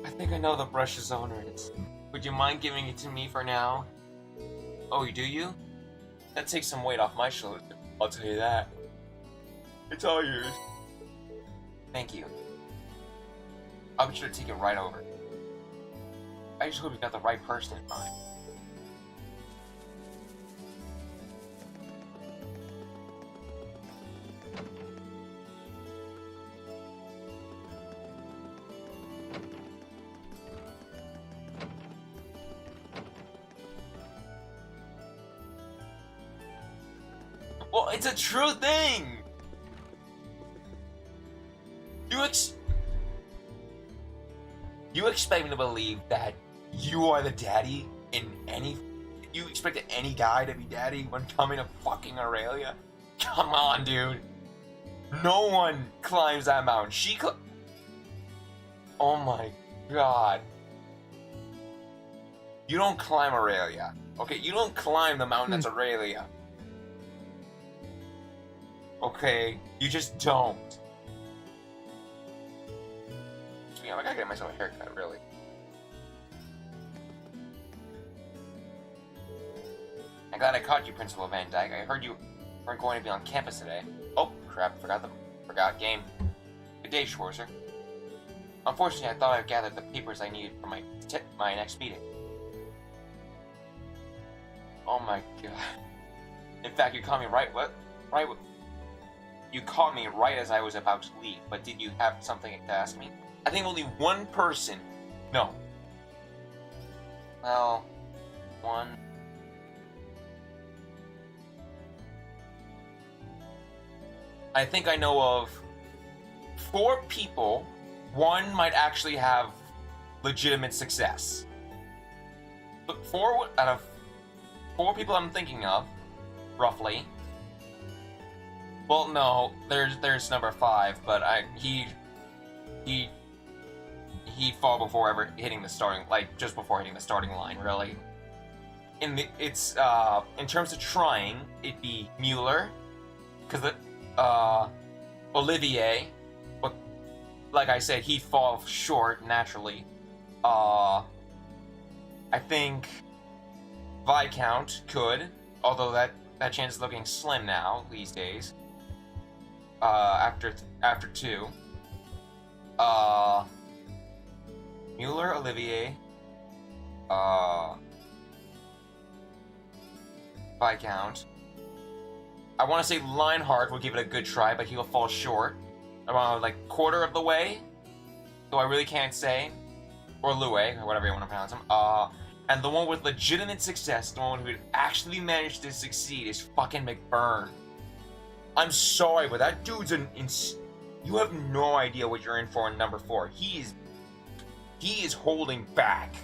I think I know the brush's owner is. Would you mind giving it to me for now? Oh, do you? That takes some weight off my shoulders, I'll tell you that. It's all yours. Thank you. I'll be sure to take it right over. I just hope you got the right person in mind. Well, it's a true thing! You expect me to believe that you are the daddy in any... You expect any guy to be daddy when coming to fucking Aurelia? Come on, dude. No one climbs that mountain. Oh my god. You don't climb Aurelia. Okay, you don't climb the mountain that's Aurelia. Okay, you just don't. I gotta get myself a haircut, really. I'm glad I caught you, Principal Van Dyke. I heard you weren't going to be on campus today. Oh, crap, forgot game. Good day, Schwarzer. Unfortunately, I thought I'd gathered the papers I needed for my next meeting. Oh my god. In fact, you caught me You caught me right as I was about to leave, but did you have something to ask me? I think only one person... No. Well... One... I think I know of 4 people. One might actually have legitimate success. But 4 out of 4 people I'm thinking of, roughly. Well, no, there's number 5, but he'd fall before ever hitting the starting, just before hitting the starting line, really. In terms of trying, it'd be Mueller, because Olivier, but like I said, he'd fall short naturally. I think Viscount could, although that chance is looking slim now these days. After 2. Mueller, Olivier, Viscount. I want to say Lionheart will give it a good try, but he'll fall short. Around, quarter of the way. So I really can't say. Or Lue, or whatever you want to pronounce him. And the one with legitimate success, the one who actually managed to succeed, is fucking McBurn. I'm sorry, but that dude's you have no idea what you're in for in number 4. He is holding back.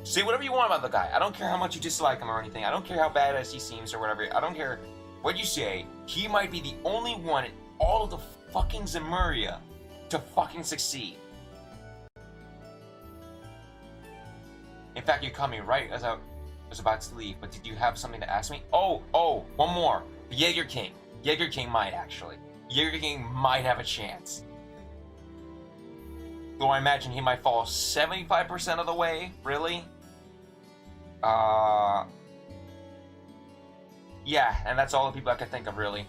Say whatever you want about the guy. I don't care how much you dislike him or anything. I don't care how badass he seems or whatever. I don't care what you say. He might be the only one in all of the fucking Zemuria to fucking succeed. In fact, you caught me right as I was about to leave, but did you have something to ask me? Oh, one more. The Jaeger King. Jaeger King might, actually. Jaeger King might have a chance. Though I imagine he might fall 75% of the way, really? Yeah, and that's all the people I could think of, really.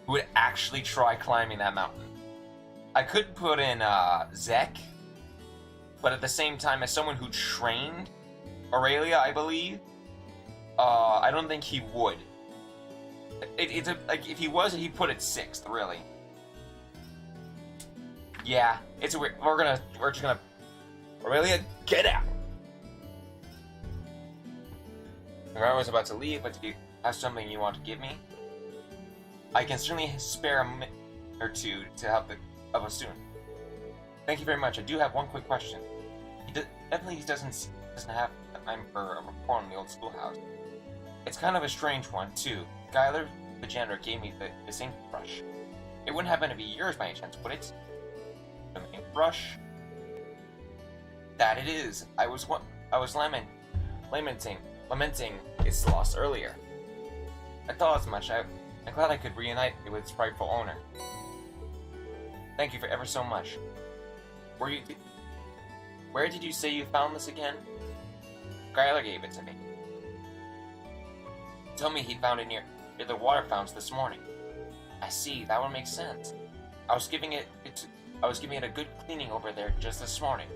Who would actually try climbing that mountain. I could put in, Zek. But at the same time, as someone who trained Aurelia, I believe, I don't think he would. If he was, he'd put it 6th, really. Yeah, it's a weird. We're just gonna. Aurelia, get out! I was about to leave, but do you have something you want to give me? I can certainly spare a minute or 2 to help a student. Thank you very much. I do have one quick question. Definitely doesn't have time for a report on the old schoolhouse. It's kind of a strange one, too. Skylar, the janitor, gave me this ink brush. It wouldn't happen to be yours by any chance, would it? The ink brush? That it is. I was lamenting its loss earlier. I thought as much. I'm glad I could reunite it with its rightful owner. Thank you for ever so much. Where did you say you found this again? Skylar gave it to me. He told me he found it near the water fountains this morning. I see, that one makes sense. I was giving it I was giving it a good cleaning over there just this morning.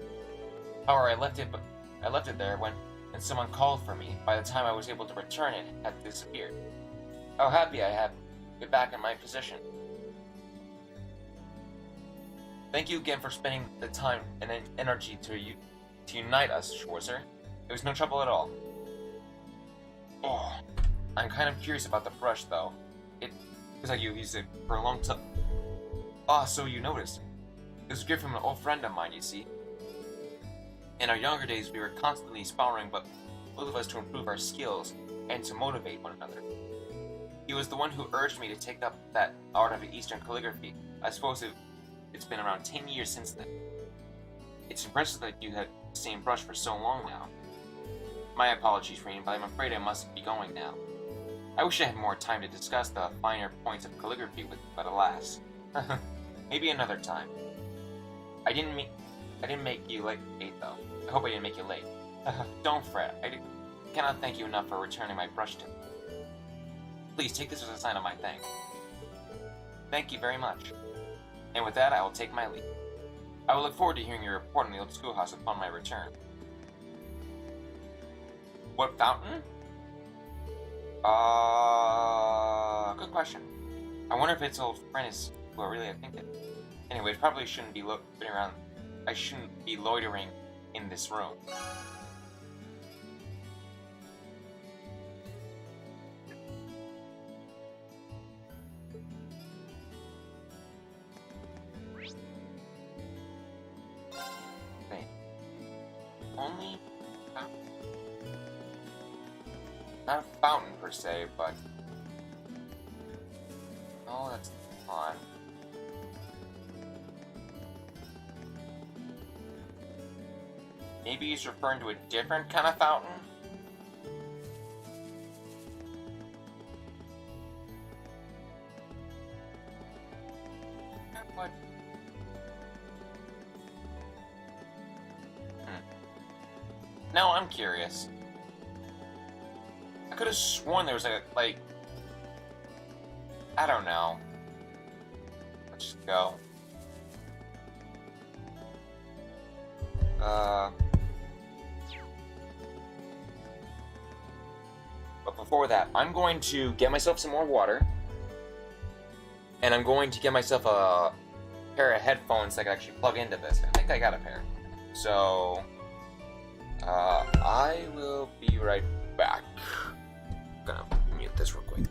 However, I left it there when someone called for me. By the time I was able to return it, had disappeared. How happy I am to be back in my position. Thank you again for spending the time and energy to unite us, Schwarzer. It was no trouble at all. Oh, I'm kind of curious about the brush, though. It looks like you used it for a long time. Ah, so you noticed. It was a gift from an old friend of mine, you see. In our younger days, we were constantly sparring, but both of us to improve our skills and to motivate one another. He was the one who urged me to take up that art of Eastern calligraphy. I suppose it's been around 10 years since then. It's impressive that you had the same brush for so long now. My apologies, Reen, but I'm afraid I must be going now. I wish I had more time to discuss the finer points of calligraphy with you, but alas. Maybe another time. I didn't make you late, though. I hope I didn't make you late. Don't fret. I cannot thank you enough for returning my brush to me. Please take this as a sign of my thanks. Thank you very much. And with that, I will take my leave. I will look forward to hearing your report on the old schoolhouse upon my return. What fountain? Good question. I wonder if its old friend is what really I think it. Anyway, it probably shouldn't be looking around. I shouldn't be loitering in this room. Wait. Only fountain? Not a fountain per se, but oh, that's fun. Maybe he's referring to a different kind of fountain? What? Now I'm curious. I could have sworn there was like... I don't know. Let's just go. But before that, I'm going to get myself some more water. And I'm going to get myself a pair of headphones that I can actually plug into this. I think I got a pair. So, I will be right back. I'm gonna mute this real quick.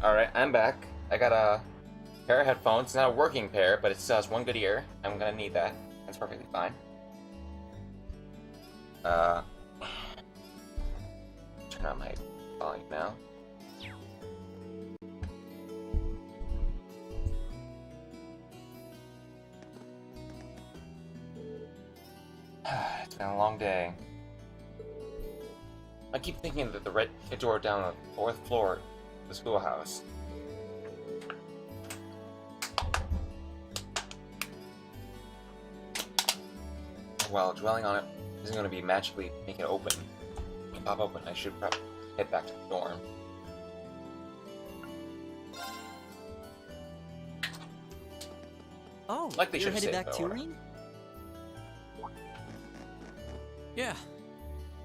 Alright, I'm back. I got a pair of headphones. It's not a working pair, but it still has one good ear. I'm gonna need that. That's perfectly fine. Turn on my volume now. It's been a long day. I keep thinking that the red door down the 4th floor of the schoolhouse. Well, dwelling on it isn't going to be magically make it open. Pop open. I should probably head back to the dorm. Oh, Like they you're should headed have back saved to the Reen? Yeah.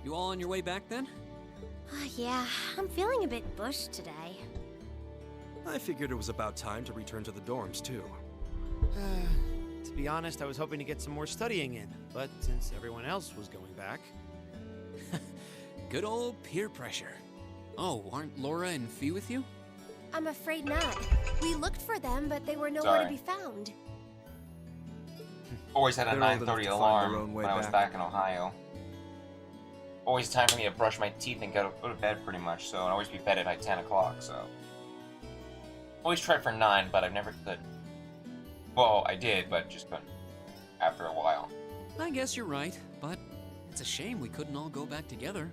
You all on your way back then? Yeah, I'm feeling a bit bushed today. I figured it was about time to return to the dorms, too. To be honest, I was hoping to get some more studying in, but since everyone else was going back... Good old peer pressure. Oh, aren't Laura and Fee with you? I'm afraid not. We looked for them, but they were nowhere to Sorry. be found. Always had a They're old enough 9:30 to find their alarm own way when I was back. back in Ohio. Always time for me to brush my teeth and go to bed pretty much, so I'd always be bed at like 10 o'clock, so... Always tried for 9, but I never could. Well, I did, but just couldn't. After a while. I guess you're right, but it's a shame we couldn't all go back together.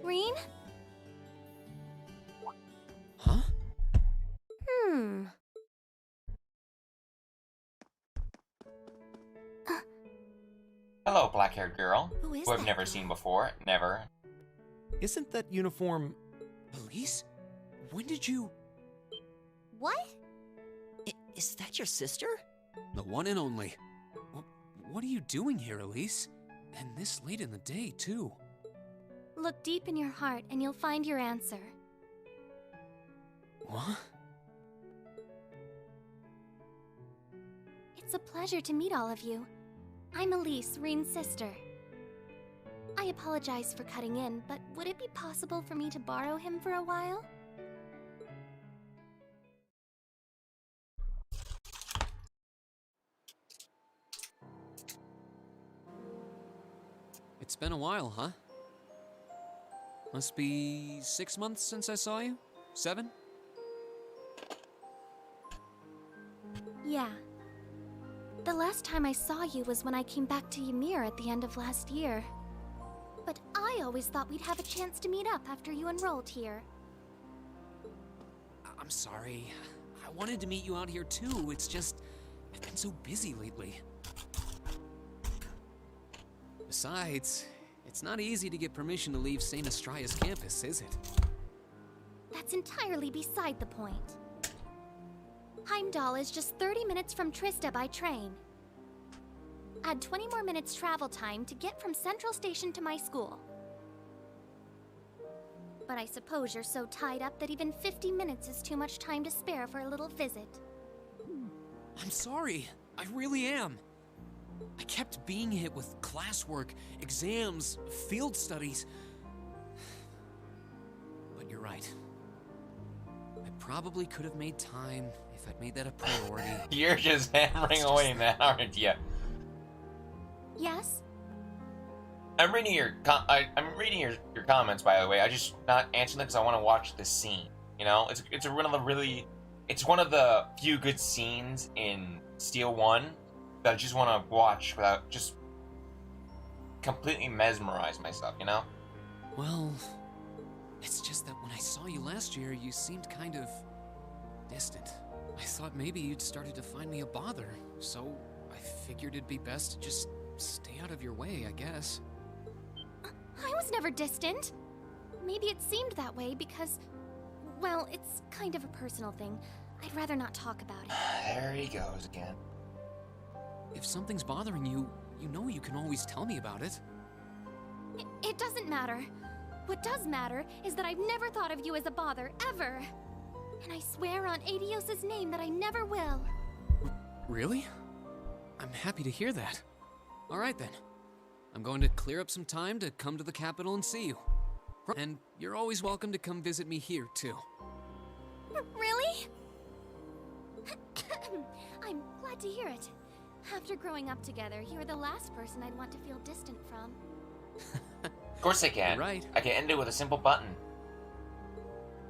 Reen? Huh? Hmm. Hello, black-haired girl. Who is Who I've that never girl? seen before. Never. Isn't that uniform... Elise? When did you... What? Is that your sister? The one and only. What are you doing here, Elise? And this late in the day, too. Look deep in your heart and you'll find your answer. What? It's a pleasure to meet all of you. I'm Elise, Reen's sister. I apologize for cutting in, but would it be possible for me to borrow him for a while? It's been a while, huh? Must be 6 months since I saw you? 7? Yeah. The last time I saw you was when I came back to Ymir at the end of last year. But I always thought we'd have a chance to meet up after you enrolled here. I'm sorry. I wanted to meet you out here too. It's just, I've been so busy lately. Besides, it's not easy to get permission to leave St. Astraea's campus, is it? That's entirely beside the point. Heimdall is just 30 minutes from Trista by train. Add 20 more minutes travel time to get from Central Station to my school. But I suppose you're so tied up that even 50 minutes is too much time to spare for a little visit. I'm sorry. I really am. I kept being hit with classwork, exams, field studies. But you're right. I probably could have made time if I'd made that a priority. You're just hammering away now, aren't you? Yes? I'm reading your I'm reading your comments, by the way. I just not answering them because I want to watch this scene. You know, it's one of the really, it's one of the few good scenes in Steel 1 that I just want to watch without just completely mesmerize myself. You know? Well, it's just that when I saw you last year, you seemed kind of distant. I thought maybe you'd started to find me a bother, so I figured it'd be best to just stay out of your way, I guess. I was never distant. Maybe it seemed that way because, well, it's kind of a personal thing. I'd rather not talk about it. There he goes again. If something's bothering you, you know you can always tell me about it. It doesn't matter. What does matter is that I've never thought of you as a bother, ever. And I swear on Adios's name that I never will. Really? I'm happy to hear that. All right then. I'm going to clear up some time to come to the capital and see you. And you're always welcome to come visit me here, too. Really? I'm glad to hear it. After growing up together, you're the last person I'd want to feel distant from. Of course I can. You're right. I can end it with a simple button.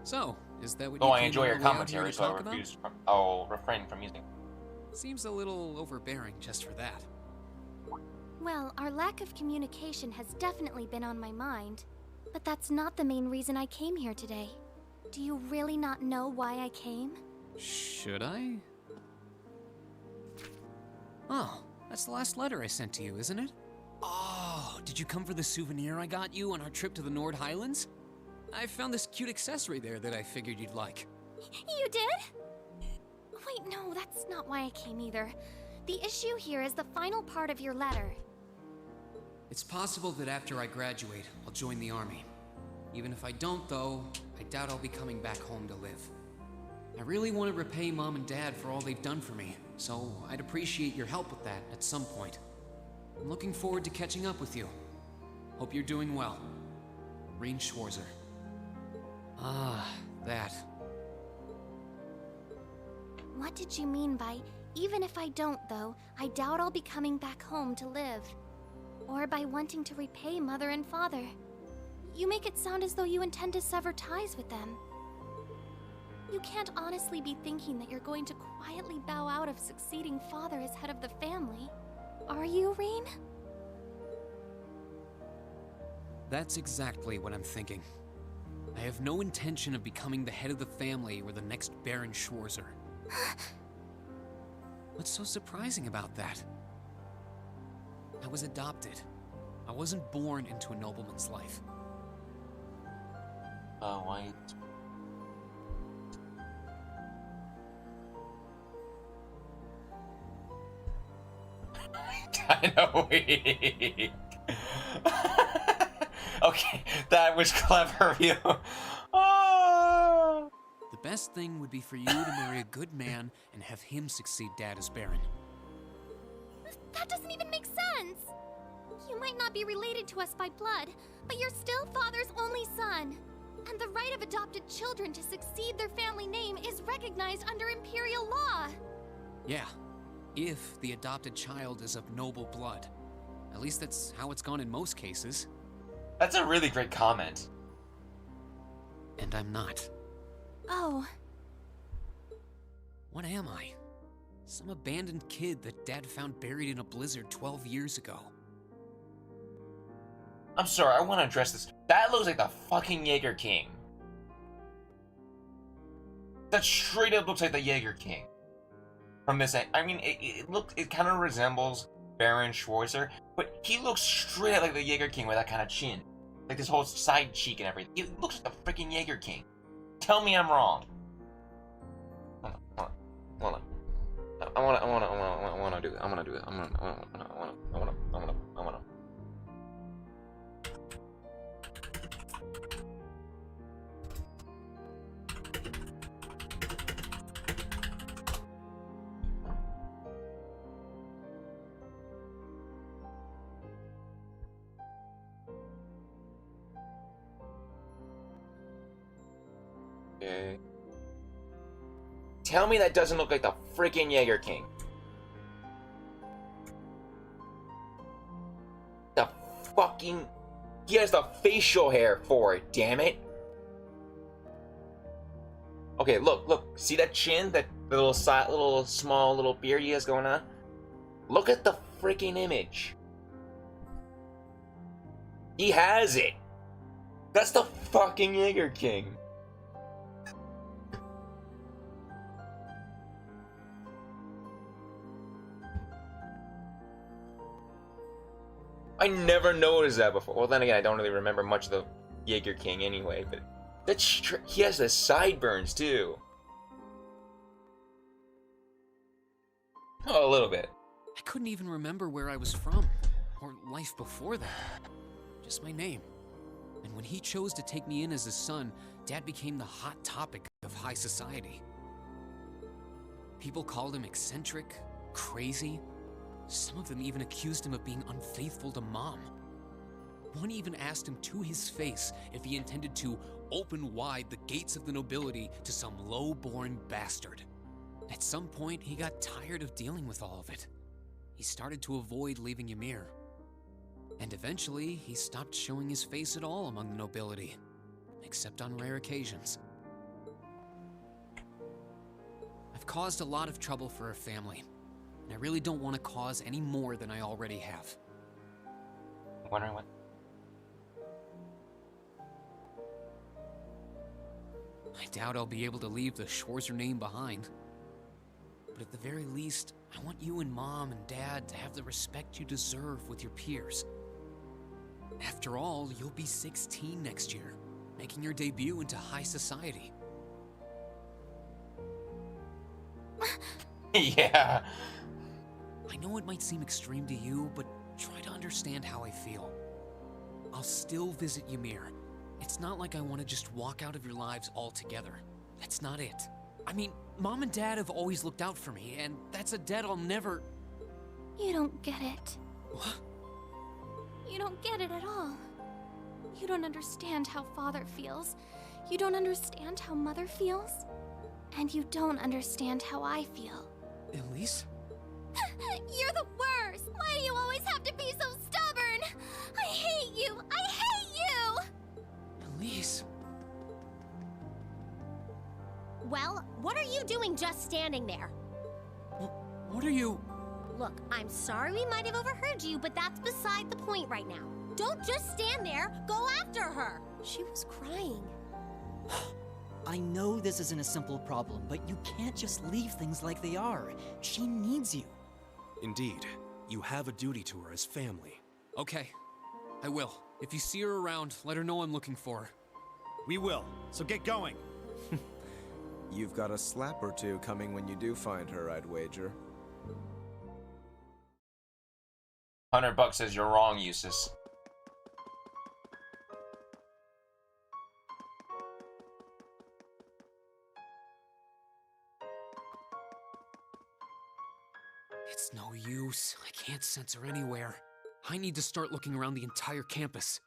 So, is that what Though you I came enjoy all your the way out here commentary, to so talk about? I'll refrain from using it. Seems a little overbearing just for that. Well, our lack of communication has definitely been on my mind. But that's not the main reason I came here today. Do you really not know why I came? Should I? Oh, that's the last letter I sent to you, isn't it? Oh, did you come for the souvenir I got you on our trip to the Nord Highlands? I found this cute accessory there that I figured you'd like. You did? Wait, no, that's not why I came either. The issue here is the final part of your letter. It's possible that after I graduate, I'll join the army. Even if I don't, though, I doubt I'll be coming back home to live. I really want to repay Mom and Dad for all they've done for me, so I'd appreciate your help with that at some point. I'm looking forward to catching up with you. Hope you're doing well. Rean Schwarzer. Ah, that. What did you mean by, even if I don't, though, I doubt I'll be coming back home to live? Or by wanting to repay Mother and Father? You make it sound as though you intend to sever ties with them. You can't honestly be thinking that you're going to quietly bow out of succeeding father as head of the family. Are you, Rean? That's exactly what I'm thinking. I have no intention of becoming the head of the family or the next Baron Schwarzer. What's so surprising about that? I was adopted. I wasn't born into a nobleman's life. Why? Kind of weak. Okay, that was clever of you. Oh. The best thing would be for you to marry a good man and have him succeed Dad as Baron. That doesn't even make sense! You might not be related to us by blood, but you're still Father's only son. And the right of adopted children to succeed their family name is recognized under Imperial law. Yeah, if the adopted child is of noble blood. At least that's how it's gone in most cases. That's a really great comment. And I'm not. Oh. What am I? Some abandoned kid that Dad found buried in a blizzard 12 years ago. I'm sorry, I want to address this. That looks like the fucking Jaeger King. That straight up looks like the Jaeger King. From this end, I mean, it kind of resembles Baron Schwarzer, but he looks straight up like the Jaeger King with that kind of chin. Like this whole side cheek and everything. It looks like the freaking Jaeger King. Tell me I'm wrong. Hold on. I wanna do it. I wanna do it. I wanna. Okay. Tell me that doesn't look like the freaking Jaeger King. The fucking... He has the facial hair for it, damn it. Okay, look. See that chin? That little small little beard he has going on? Look at the freaking image. He has it. That's the fucking Jaeger King. I never noticed that before. Well, then again, I don't really remember much of the Jaeger King anyway, but he has the sideburns too. Oh, a little bit. I couldn't even remember where I was from, or life before that. Just my name. And when he chose to take me in as his son, Dad became the hot topic of high society. People called him eccentric, crazy. Some of them even accused him of being unfaithful to Mom. One even asked him to his face if he intended to open wide the gates of the nobility to some low-born bastard. At some point, he got tired of dealing with all of it. He started to avoid leaving Ymir. And eventually, he stopped showing his face at all among the nobility, except on rare occasions. I've caused a lot of trouble for her family, and I really don't want to cause any more than I already have. I'm wondering what. I doubt I'll be able to leave the Schwarzer name behind. But at the very least, I want you and Mom and Dad to have the respect you deserve with your peers. After all, you'll be 16 next year, making your debut into high society. Yeah. I know it might seem extreme to you, but try to understand how I feel. I'll still visit Ymir. It's not like I want to just walk out of your lives altogether. That's not it. I mean, Mom and Dad have always looked out for me, and that's a debt I'll never... You don't get it. What? You don't get it at all. You don't understand how Father feels. You don't understand how Mother feels. And you don't understand how I feel. Elise? You're the worst! Why do you always have to be so stubborn? I hate you! I hate you! Elise? Well, what are you doing just standing there? What are you... Look, I'm sorry we might have overheard you, but that's beside the point right now. Don't just stand there, go after her! She was crying. I know this isn't a simple problem, but you can't just leave things like they are. She needs you. Indeed, you have a duty to her as family. Okay, I will. If you see her around, let her know I'm looking for her. We will, so get going. You've got a slap or two coming when you do find her, I'd wager. $100 says you're wrong, Eustace. It's no use. I can't sense her anywhere. I need to start looking around the entire campus.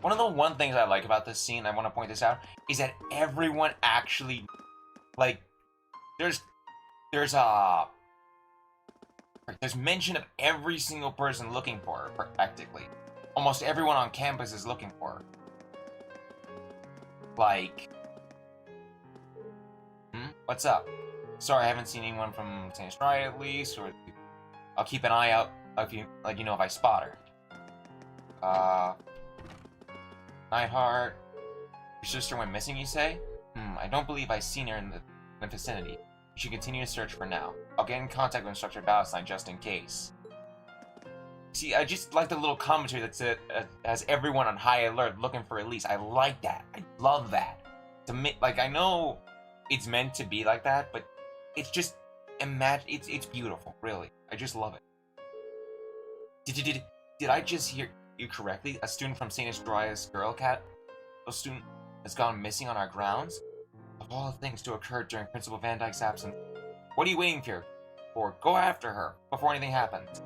One of the one things I like about this scene, I want to point this out, is that everyone actually, like, there's mention of every single person looking for her, practically. Almost everyone on campus is looking for her. Like, what's up? Sorry, I haven't seen anyone from St. Stry at least, or I'll keep an eye out if you, like, if I spot her. Nightheart. Your sister went missing, you say? I don't believe I've seen her in the vicinity. You should continue to search for now. I'll get in contact with Instructor Valentine just in case. See, I just like the little commentary that has everyone on high alert looking for Elise. I like that. I love that. Like, I know it's meant to be like that, but it's just, it's beautiful, really. I just love it. Did I just hear you correctly? A student from St. Estrella's Girl Cat? A student has gone missing on our grounds? Of all the things to occur during Principal Van Dyke's absence, what are you waiting for? Go after her before anything happens.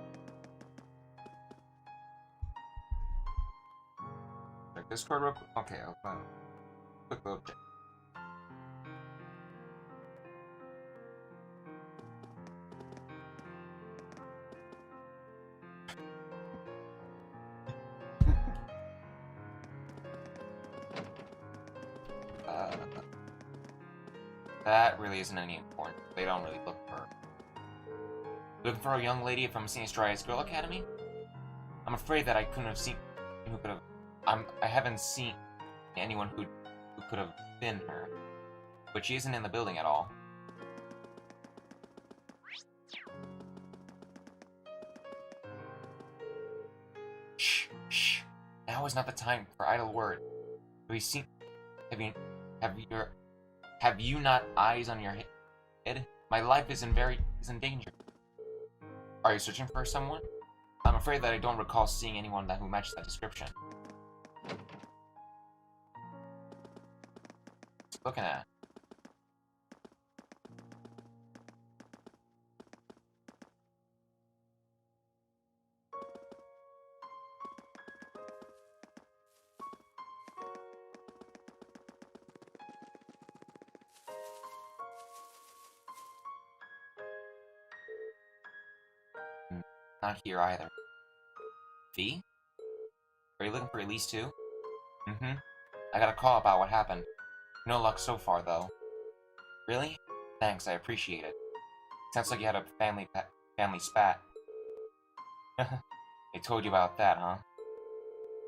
Check Discord real quick. Okay, I'll quick little check. That really isn't any important. They don't really look for her. Looking for a young lady from St. Estrella's Girl Academy? I'm afraid that I couldn't have seen who could have. I haven't seen anyone who could have been her, but she isn't in the building at all. Shh. Now is not the time for idle word. Have you not eyes on your head? My life is in danger. Are you searching for someone? I'm afraid that I don't recall seeing anyone who matches that description. Looking at. Not here either. V? Are you looking for Elise too? Mm-hmm. I got a call about what happened. No luck so far, though. Really? Thanks, I appreciate it. Sounds like you had a family spat. They told you about that, huh?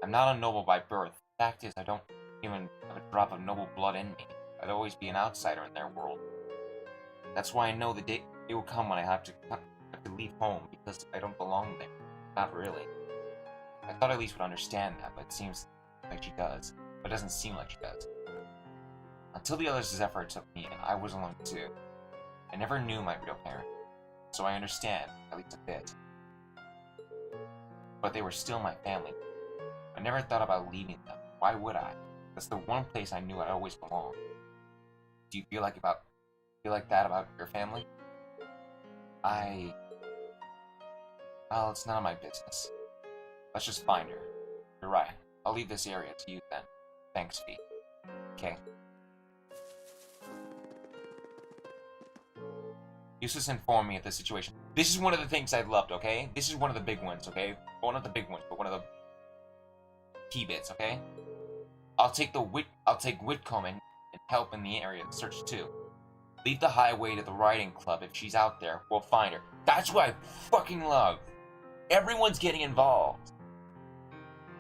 I'm not a noble by birth. Fact is, I don't even have a drop of noble blood in me. I'd always be an outsider in their world. That's why I know the day will come when I have to leave home, because I don't belong there. Not really. I thought Elise would understand that, but it seems like she does. But it doesn't seem like she does. Until the others' Zephyr took me in, I was alone too. I never knew my real parents, so I understand, at least a bit. But they were still my family. I never thought about leaving them. Why would I? That's the one place I knew I'd always belong. Do you feel like that about your family? Well, it's none of my business. Let's just find her. You're right. I'll leave this area to you then. Thanks, V. Okay. Eustace informed me of the situation. This is one of the things I loved, okay? This is one of the big ones, okay? Well, not the big ones, but one of the key bits, okay? I'll take Whitcomb and help in the area search too. Leave the highway to the riding club. If she's out there, we'll find her. That's what I fucking love. Everyone's getting involved.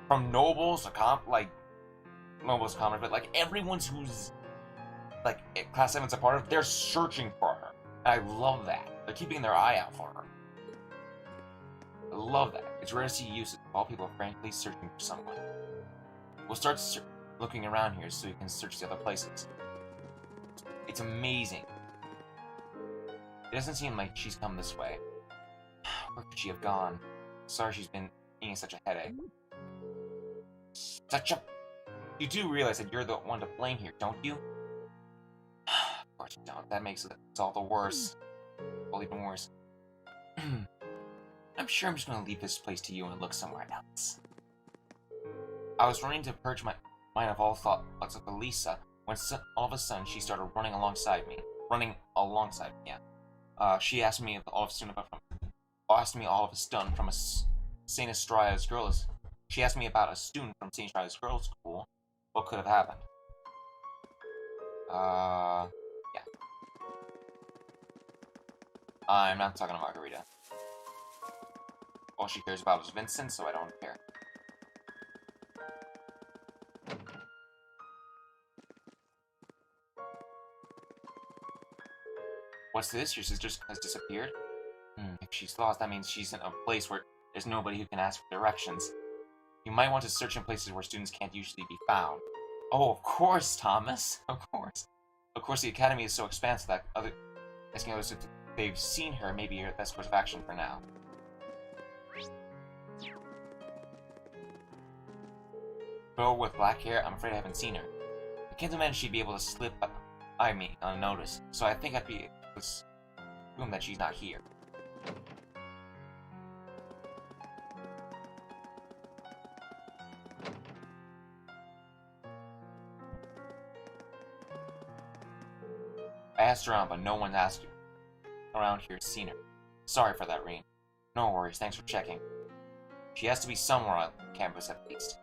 From nobles to nobles, commoners, but like everyone's who's like Class 7's a part of, they're searching for her. And I love that. They're keeping their eye out for her. I love that. It's rare to see use of all people frankly searching for someone. We'll start looking around here so we can search the other places. It's amazing. It doesn't seem like she's come this way. Where could she have gone? Sorry she's been being such a headache. You do realize that you're the one to blame here, don't you? Of course you don't. That makes it all the worse. Well, even worse. I'm sure I'm just gonna leave this place to you and look somewhere else. I was running to purge my mind of all thoughts of Elisa when all of a sudden she started running alongside me. Yeah. She asked me all of a sudden from a St. Estria's girls. She asked me about a student from St. Estria's Girls' School. What could have happened? Yeah. I'm not talking to Margarita. All she cares about is Vincent, so I don't care. What's this? Your sister has disappeared? If she's lost, that means she's in a place where there's nobody who can ask for directions. You might want to search in places where students can't usually be found. Oh, of course, Thomas. Of course. Of course, the academy is so expansive that asking others if they've seen her may be your best course of action for now. Girl with black hair, I'm afraid I haven't seen her. I can't imagine she'd be able to slip by me unnoticed, so I think I'd be able to assume that she's not here. I asked around, but no one's asked around here seen her. Sorry for that, Reen. No worries, thanks for checking. She has to be somewhere on campus at least.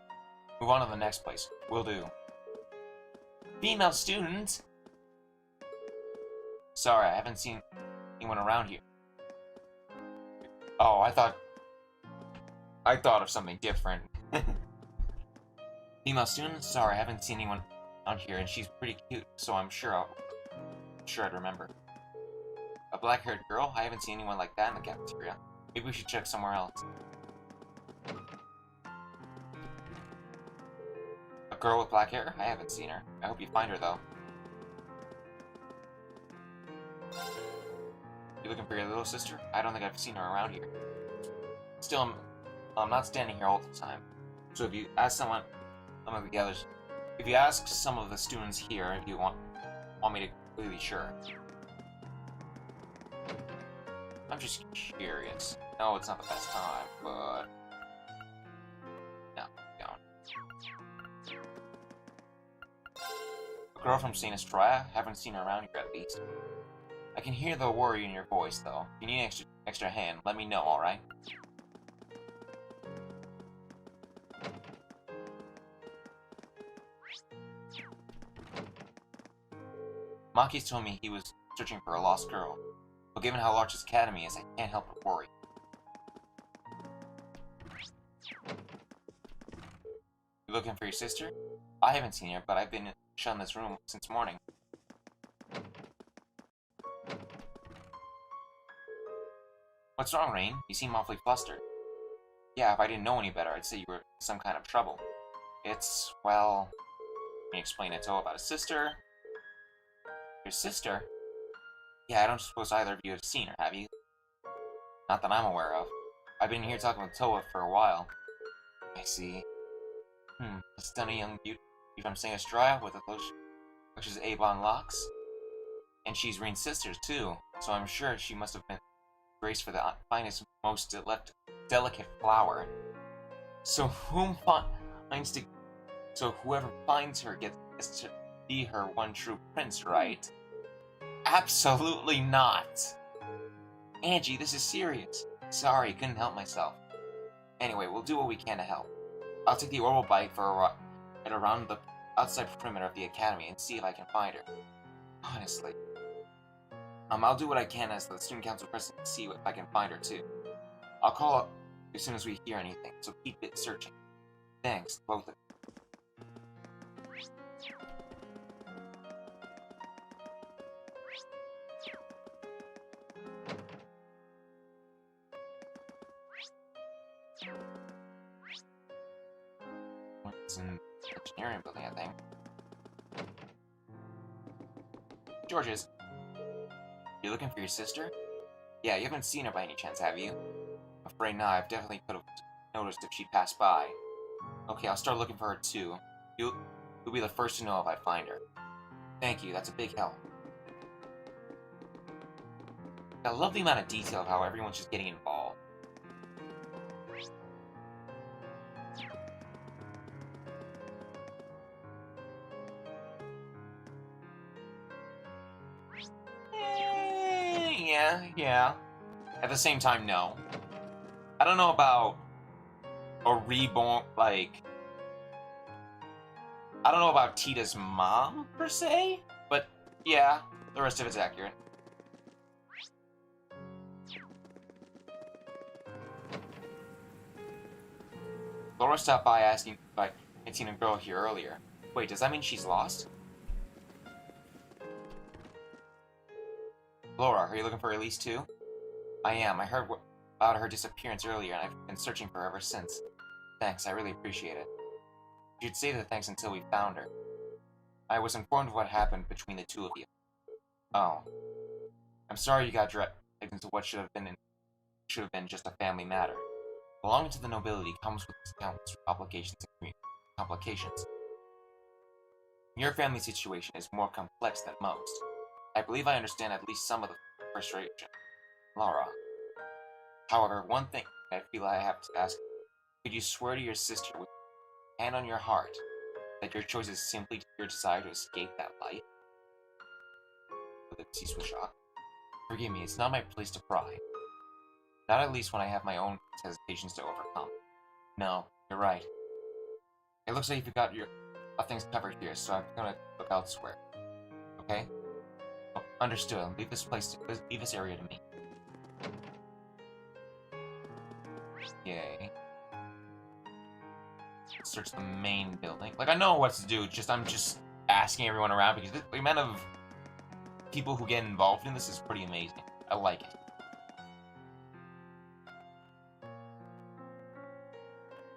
Move on to the next place. Will do. Female student? Sorry, I haven't seen anyone around here. Oh, I thought of something different. Female student? Sorry, I haven't seen anyone on here, and she's pretty cute, so I'm sure I'd remember. A black-haired girl? I haven't seen anyone like that in the cafeteria. Maybe we should check somewhere else. A girl with black hair? I haven't seen her. I hope you find her, though. You looking for your little sister? I don't think I've seen her around here. Still, I'm not standing here all the time. So if you ask some of the students here, if you want me to really sure. I'm just curious. No, it's not the best time, but no, don't. A girl from St. Estria? Haven't seen her around here at least. I can hear the worry in your voice, though. If you need an extra hand, let me know, alright? Maki's told me he was searching for a lost girl, but given how large his academy is, I can't help but worry. You looking for your sister? I haven't seen her, but I've been shut in this room since morning. What's wrong, Rain? You seem awfully flustered. Yeah, if I didn't know any better, I'd say you were in some kind of trouble. It's, well... Can you explain it to Toa about his sister? Your sister? Yeah, I don't suppose either of you have seen her, have you? Not that I'm aware of. I've been here talking with Toa for a while. I see. A stunning young beauty from Saint Estrella with a luscious Avon locks. And she's Rain's sister, too, so I'm sure she must have been graced for the finest, most delicate flower. So whoever finds her gets to be her one true prince, right? Absolutely not! Angie, this is serious. Sorry, couldn't help myself. Anyway, we'll do what we can to help. I'll take the orbital bike for a ride around the outside perimeter of the academy and see if I can find her. Honestly. I'll do what I can as the student council president to see if I can find her too. I'll call up as soon as we hear anything, so keep it searching. Thanks, both of you. It's in the engineering building, I think. George's. You looking for your sister? Yeah, you haven't seen her by any chance, have you? Afraid not. I definitely could have noticed if she passed by. Okay, I'll start looking for her too. You'll be the first to know if I find her. Thank you, that's a big help. I love the amount of detail of how everyone's just getting involved. Yeah. At the same time, no. I don't know about a reborn, like... I don't know about Tita's mom, per se, but yeah, the rest of it's accurate. Laura stopped by asking if I had seen a girl here earlier. Wait, does that mean she's lost? Laura, are you looking for Elise too? I am. I heard about her disappearance earlier, and I've been searching for her ever since. Thanks, I really appreciate it. You'd save the thanks until we found her. I was informed of what happened between the two of you. Oh. I'm sorry you got dragged into what should have been just a family matter. Belonging to the nobility comes with its countless obligations and complications. Your family situation is more complex than most. I believe I understand at least some of the frustration, Laura. However, one thing I feel I have to ask, could you swear to your sister with your hand on your heart that your choice is simply your desire to escape that life? With a cease with shock. Forgive me, it's not my place to pry. Not at least when I have my own hesitations to overcome. No, you're right. It looks like you've got your things covered here, so I'm gonna look elsewhere. Okay? Oh, understood. Leave this area to me. Yay. Search the main building. Like, I know what to do, I'm just asking everyone around because the amount of people who get involved in this is pretty amazing. I like it.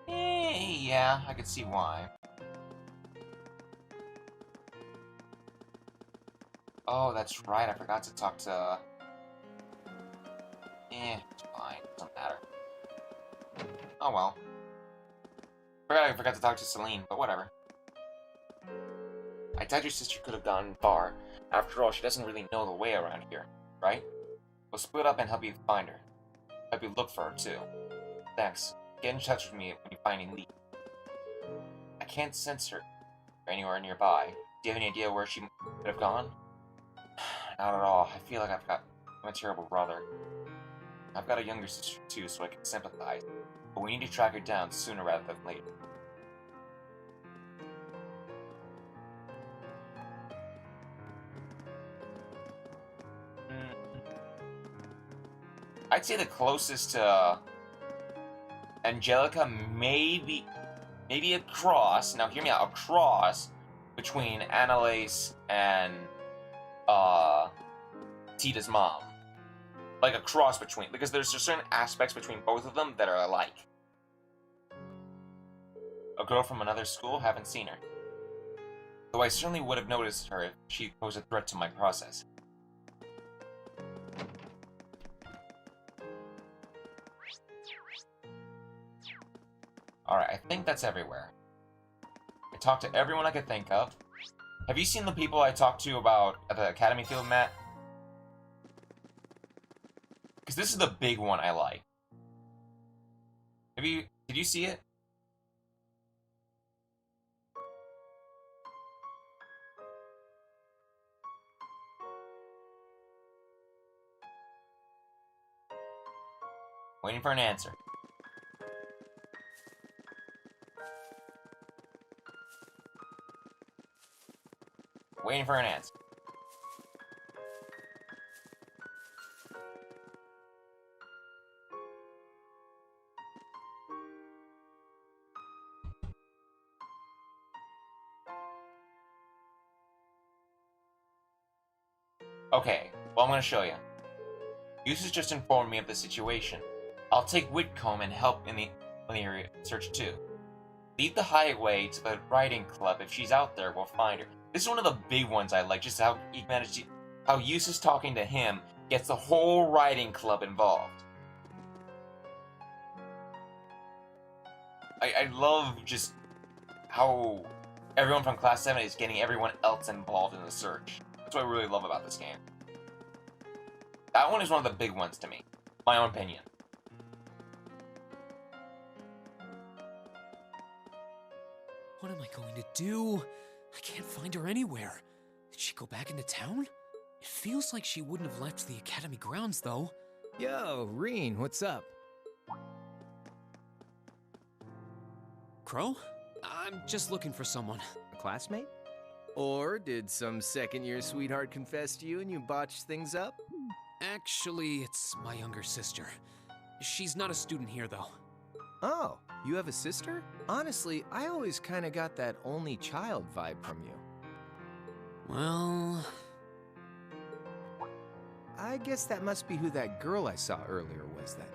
Yeah, I could see why. Oh, that's right, I forgot to talk to... it's fine, doesn't matter. Oh well. I forgot to talk to Celine, but whatever. I doubt your sister could have gone far. After all, she doesn't really know the way around here, right? We'll split up and help you find her. Help you look for her, too. Thanks. Get in touch with me when you find Elise. I can't sense her anywhere nearby. Do you have any idea where she could have gone? Not at all. I feel like I'm a terrible brother. I've got a younger sister too, so I can sympathize. But we need to track her down sooner rather than later. I'd say the closest to Angelica, maybe a cross. Now hear me out. A cross between Annalise and Tita's mom. Like a cross between, because there's just certain aspects between both of them that are alike. A girl from another school, haven't seen her. Though I certainly would have noticed her if she posed a threat to my process. Alright, I think that's everywhere. I talked to everyone I could think of. Have you seen the people I talked to about at the Academy Field, Matt? Because this is the big one I like. Did you see it? Waiting for an answer. Waiting for an answer. Okay, well, I'm gonna show you. Eustace just informed me of the situation. I'll take Whitcomb and help in the area search too. Lead the highway to the riding club. If she's out there, we'll find her. This is one of the big ones I like, just how he managed to, how Eustace talking to him gets the whole riding club involved. I love just how everyone from Class 7 is getting everyone else involved in the search. That's what I really love about this game. That one is one of the big ones to me. My own opinion. What am I going to do? I can't find her anywhere. Did she go back into town? It feels like she wouldn't have left the academy grounds, though. Yo, Reen, what's up? Crow? I'm just looking for someone. A classmate? Or did some second-year sweetheart confess to you and you botched things up? Actually, it's my younger sister. She's not a student here, though. Oh, you have a sister? Honestly, I always kind of got that only child vibe from you. Well... I guess that must be who that girl I saw earlier was then.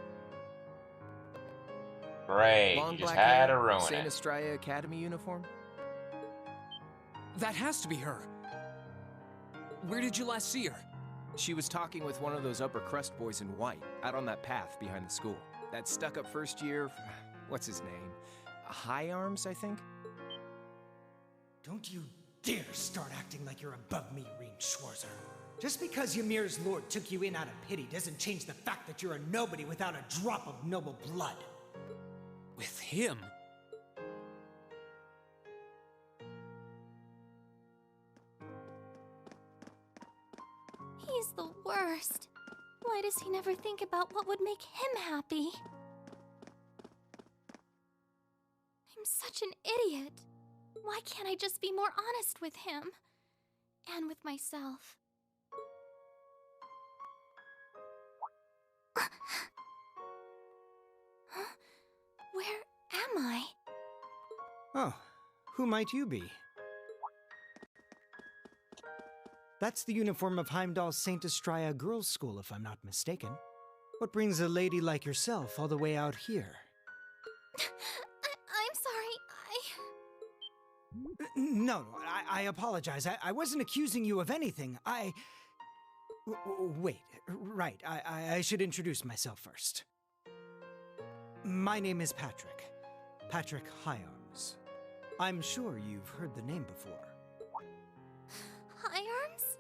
Great, Long you just black had to hair, ruin Saint it. Estrella Academy uniform? That has to be her. Where did you last see her? She was talking with one of those upper crust boys in white, out on that path behind the school. That stuck-up first year, what's his name? High Arms, I think? Don't you dare start acting like you're above me, Reen Schwarzer. Just because Ymir's lord took you in out of pity doesn't change the fact that you're a nobody without a drop of noble blood. With him? He's the worst. Why does he never think about what would make him happy? I'm such an idiot. Why can't I just be more honest with him? And with myself? Huh? Where am I? Oh, who might you be? That's the uniform of Heimdall's St. Estrella Girls' School, if I'm not mistaken. What brings a lady like yourself all the way out here? I'm sorry, No, I apologize. I wasn't accusing you of anything. Wait, right. I should introduce myself first. My name is Patrick. Patrick Higharms. I'm sure you've heard the name before. High Arms?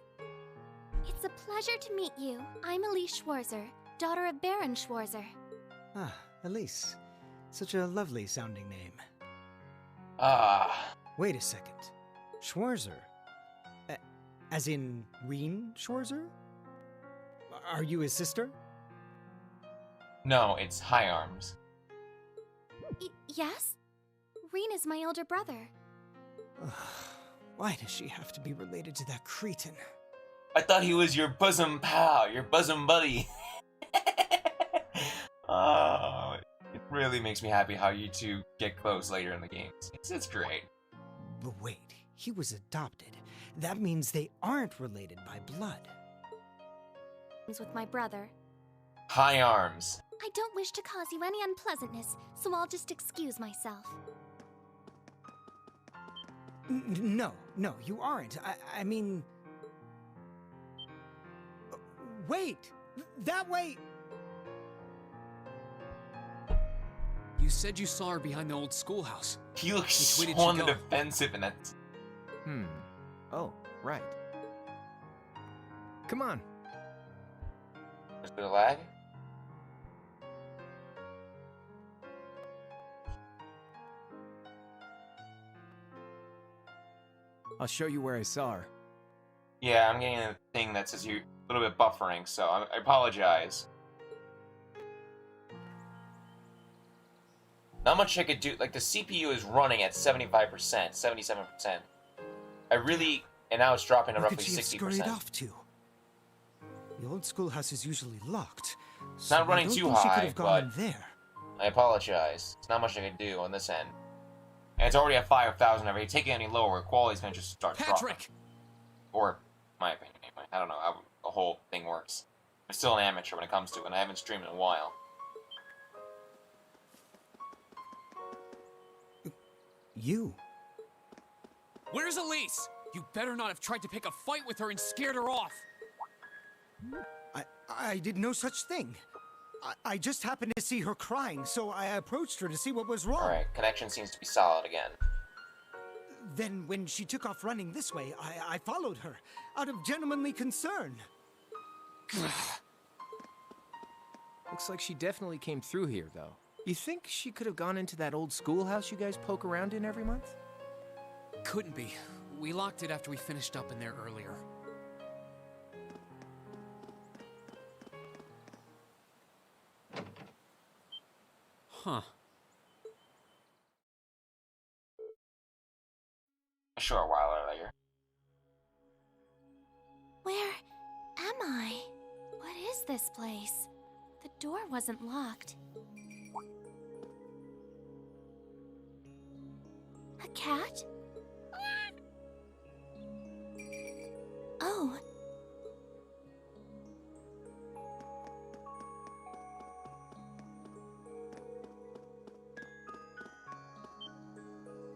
It's a pleasure to meet you. I'm Elise Schwarzer, daughter of Baron Schwarzer. Ah, Elise. Such a lovely sounding name. Wait a second. Schwarzer? As in Reen Schwarzer? Are you his sister? No, it's High Arms. Yes? Reen is my elder brother. Why does she have to be related to that cretin? I thought he was your bosom pal, your bosom buddy. It really makes me happy how you two get close later in the games. It's great. But wait, he was adopted. That means they aren't related by blood. With my brother. High arms. I don't wish to cause you any unpleasantness, so I'll just excuse myself. No, you aren't. I mean... Wait! That way! You said you saw her behind the old schoolhouse. He looks Which way so did she on the go? defensive, and that's... Oh, right. Come on. Is there a lag? I'll show you where I saw her. Yeah, I'm getting a thing that says you a little bit buffering, so I apologize. Not much I could do. Like, the CPU is running at 75%, 77%. And now it's dropping to Where roughly could she have 60%. scurried off to? The old schoolhouse is usually locked. It's not running too She could high, have gone but there. I apologize. There's not much I can do on this end. And it's already at 5,000 already. Take it any lower, quality's gonna just start dropping. Patrick! Or, my opinion anyway. I don't know how the whole thing works. I'm still an amateur when it comes to it, and I haven't streamed in a while. You? Where's Elise? You better not have tried to pick a fight with her and scared her off. I did no such thing. I just happened to see her crying, so I approached her to see what was wrong. Alright, connection seems to be solid again. Then when she took off running this way, I followed her, out of gentlemanly concern. Looks like she definitely came through here, though. You think she could have gone into that old schoolhouse you guys poke around in every month? Couldn't be. We locked it after we finished up in there earlier. Huh. Sure, a while earlier. Where am I? What is this place? The door wasn't locked. A cat? Oh.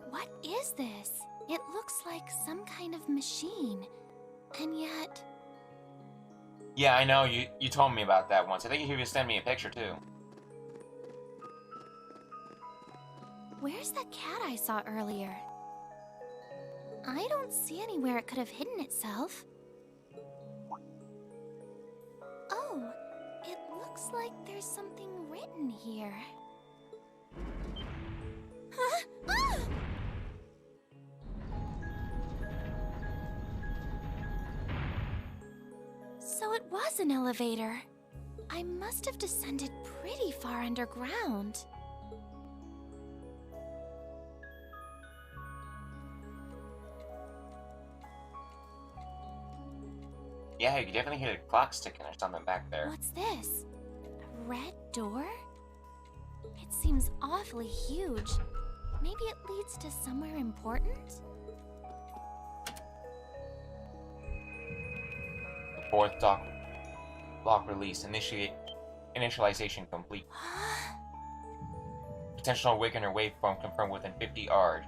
What is this? It looks like some kind of machine. And yet... Yeah, I know, you told me about that once. I think you even sent me a picture, too. Where's the cat I saw earlier? I don't see anywhere it could have hidden itself. Oh, it looks like there's something written here. Huh? Ah! So it was an elevator. I must have descended pretty far underground. Yeah, you can definitely hear the clock ticking or something back there. What's this? A red door? It seems awfully huge. Maybe it leads to somewhere important? Fourth lock release. Initialization complete. Potential awakener waveform confirmed within 50 Arg.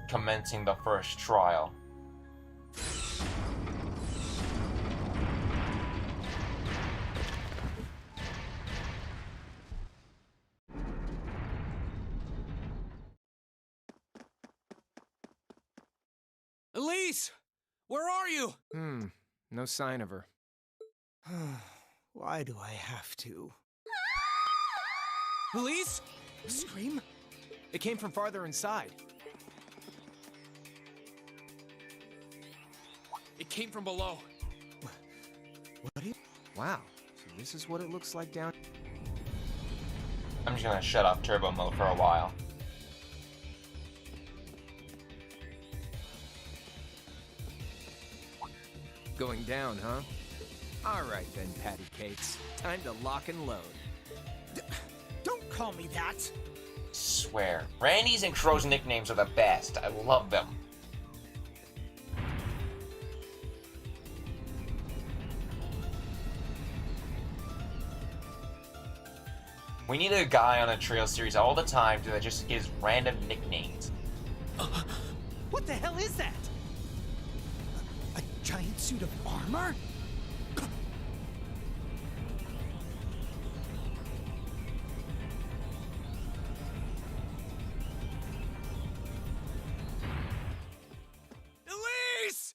Commencing the first trial. Elise! Where are you? No sign of her. Why do I have to? Elise? A scream? It came from farther inside. It came from below. What are you... Wow, so this is what it looks like down... I'm just gonna shut off turbo mode for a while. Going down, huh? All right then, patty cakes. Time to lock and load. Don't call me that. Swear. Randy's and Crow's nicknames are the best. I love them. We need a guy on a trail series all the time that just gives random nicknames. What the hell is that? A giant suit of armor? Elise!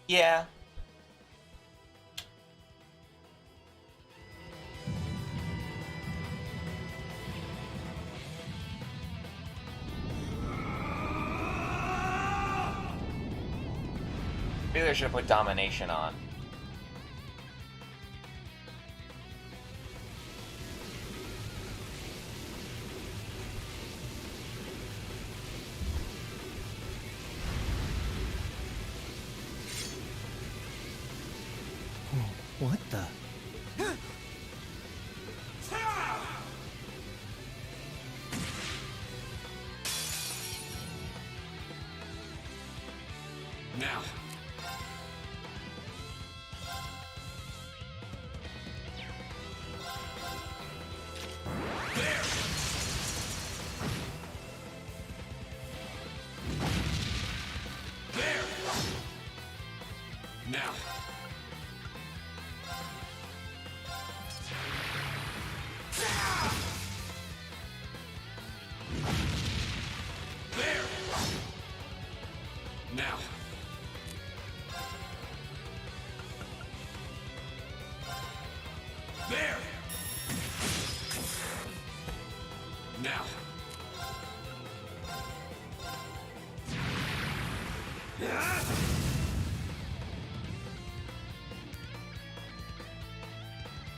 Yeah. Maybe I should have put domination on. What the? Now. Now. There. Now. There. Now.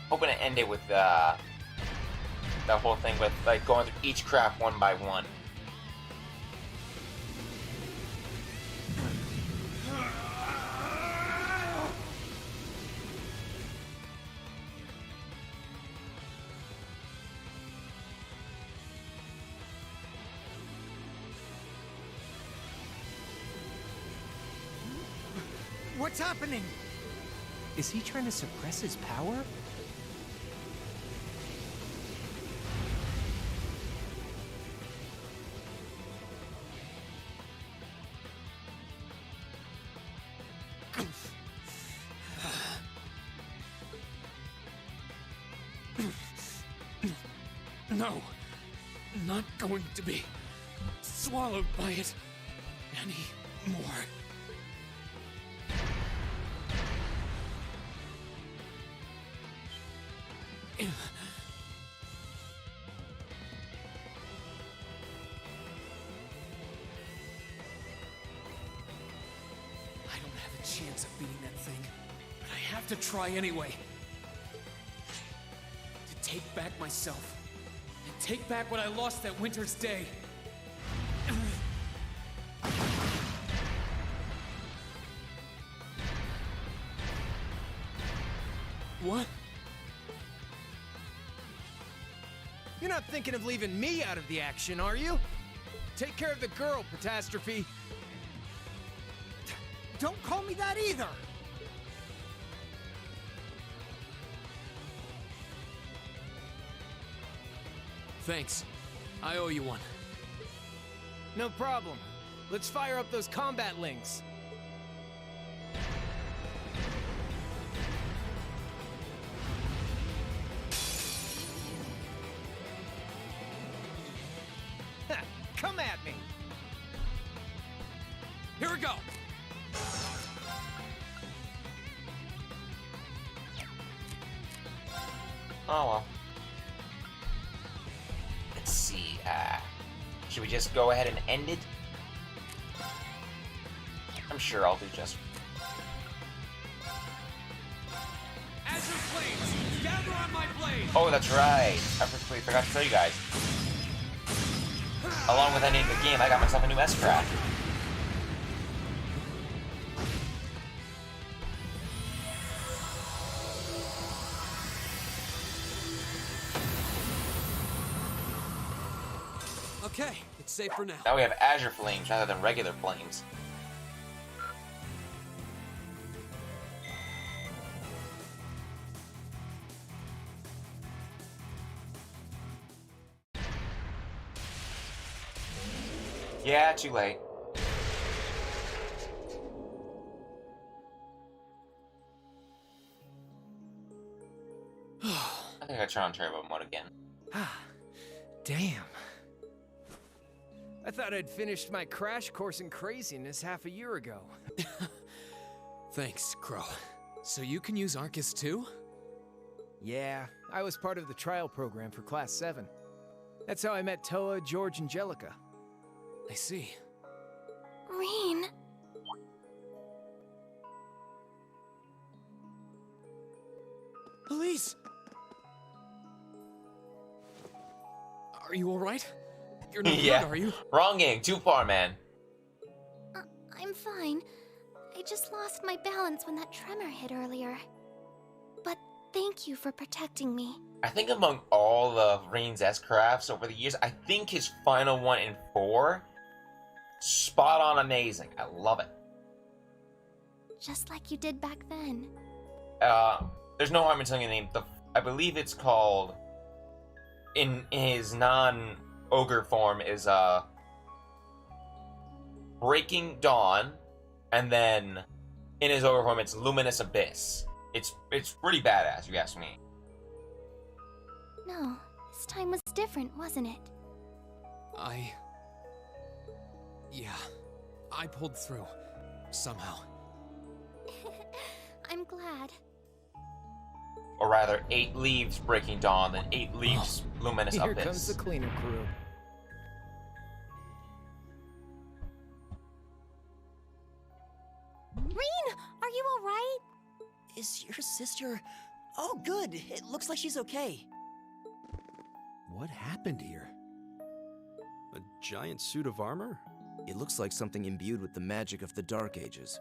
Hoping to end it with that whole thing with like going through each craft one by one. What's happening? Is he trying to suppress his power? No. Not going to be swallowed by it anymore. I don't have a chance of beating that thing, but I have to try anyway. To take back myself, and take back what I lost that winter's day. What? You're not thinking of leaving me out of the action, are you? Take care of the girl, Catastrophe. Don't call me that either! Thanks. I owe you one. No problem. Let's fire up those combat links. Ha, come at me. Here we go. Oh well. Let's see, should we just go ahead and end it? I'm sure I'll do just. Azure Flames, Gather on my blade! Oh, that's right. I completely forgot to tell you guys. Along with ending the game, I got myself a new S-Craft. Okay, it's safe for now. Now we have Azure Flames rather than regular flames. Yeah, too late. I think I turn on turbo mode again. Damn. I thought I'd finished my crash course in craziness half a year ago. Thanks, Crow. So you can use Arcus too? Yeah, I was part of the trial program for Class 7. That's how I met Toa, George, and Jellica. I see. Reen. Elise! Are you alright? You're not Yeah. hurt, are you? Wrong game. Too far, man. I'm fine. I just lost my balance when that tremor hit earlier. But thank you for protecting me. I think among all the Reen's S-Crafts over the years, I think his final one in 4, spot on amazing. I love it. Just like you did back then. There's no harm in telling you the name. I believe it's called, in his non-ogre form, is Breaking Dawn, and then in his ogre form, it's Luminous Abyss. It's pretty badass, if you ask me. No, this time was different, wasn't it? Yeah. I pulled through. Somehow. I'm glad. Or rather, 8 leaves Breaking Dawn, then 8 leaves Luminous Here Abyss. comes the cleaner crew. Reen, are you alright? Is your sister... Oh, good. It looks like she's okay. What happened here? A giant suit of armor? It looks like something imbued with the magic of the Dark Ages.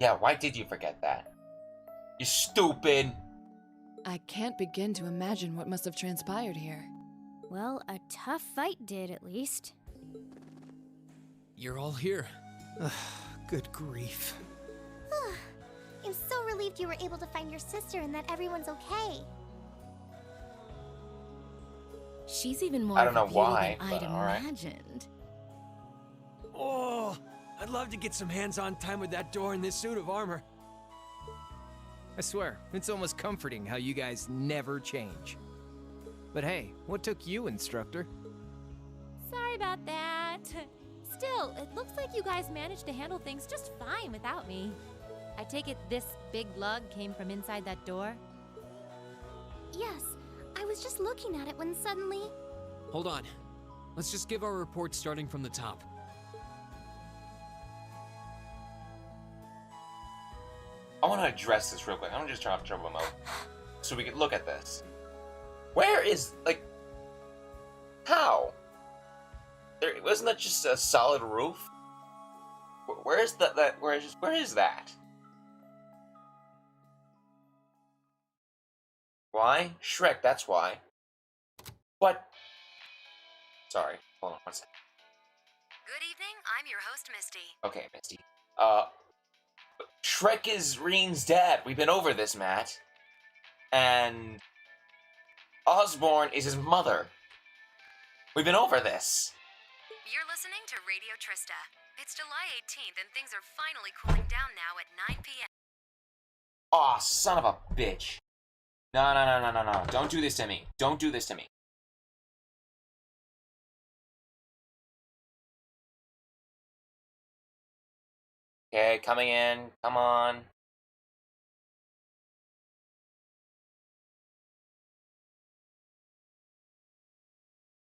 Yeah, why did you forget that? You stupid! I can't begin to imagine what must have transpired here. Well, a tough fight did, at least. You're all here. Good grief. I'm so relieved you were able to find your sister and that everyone's okay. She's even more I don't of a know beauty why, than I'd but alright. imagined. Oh, I'd love to get some hands-on time with that door in this suit of armor. I swear, it's almost comforting how you guys never change. But hey, what took you, instructor? Sorry about that. Still, it looks like you guys managed to handle things just fine without me. I take it this big lug came from inside that door? Yes, I was just looking at it when suddenly... Hold on. Let's just give our report starting from the top. I want to address this real quick. I'm gonna just turn off turbo mode so we can look at this. Where is, like, how? There wasn't that just a solid roof? Where is where is that? Why? Shrek, that's why. What? Sorry, hold on one second. Good evening, I'm your host, Misty. Okay, Misty. Shrek is Reen's dad. We've been over this, Matt. And Osborne is his mother. We've been over this. You're listening to Radio Trista. It's July 18th and things are finally cooling down now at 9 p.m. Aw, son of a bitch. No. Don't do this to me. Don't do this to me. Okay, coming in. Come on.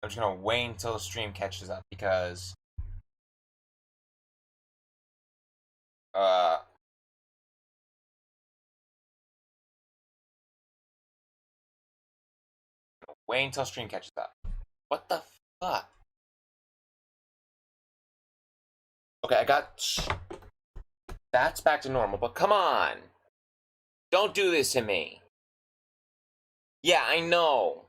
I'm just gonna wait until the stream catches up because Wait until stream catches up. What the fuck? Okay, I got... That's back to normal, but come on! Don't do this to me! Yeah, I know!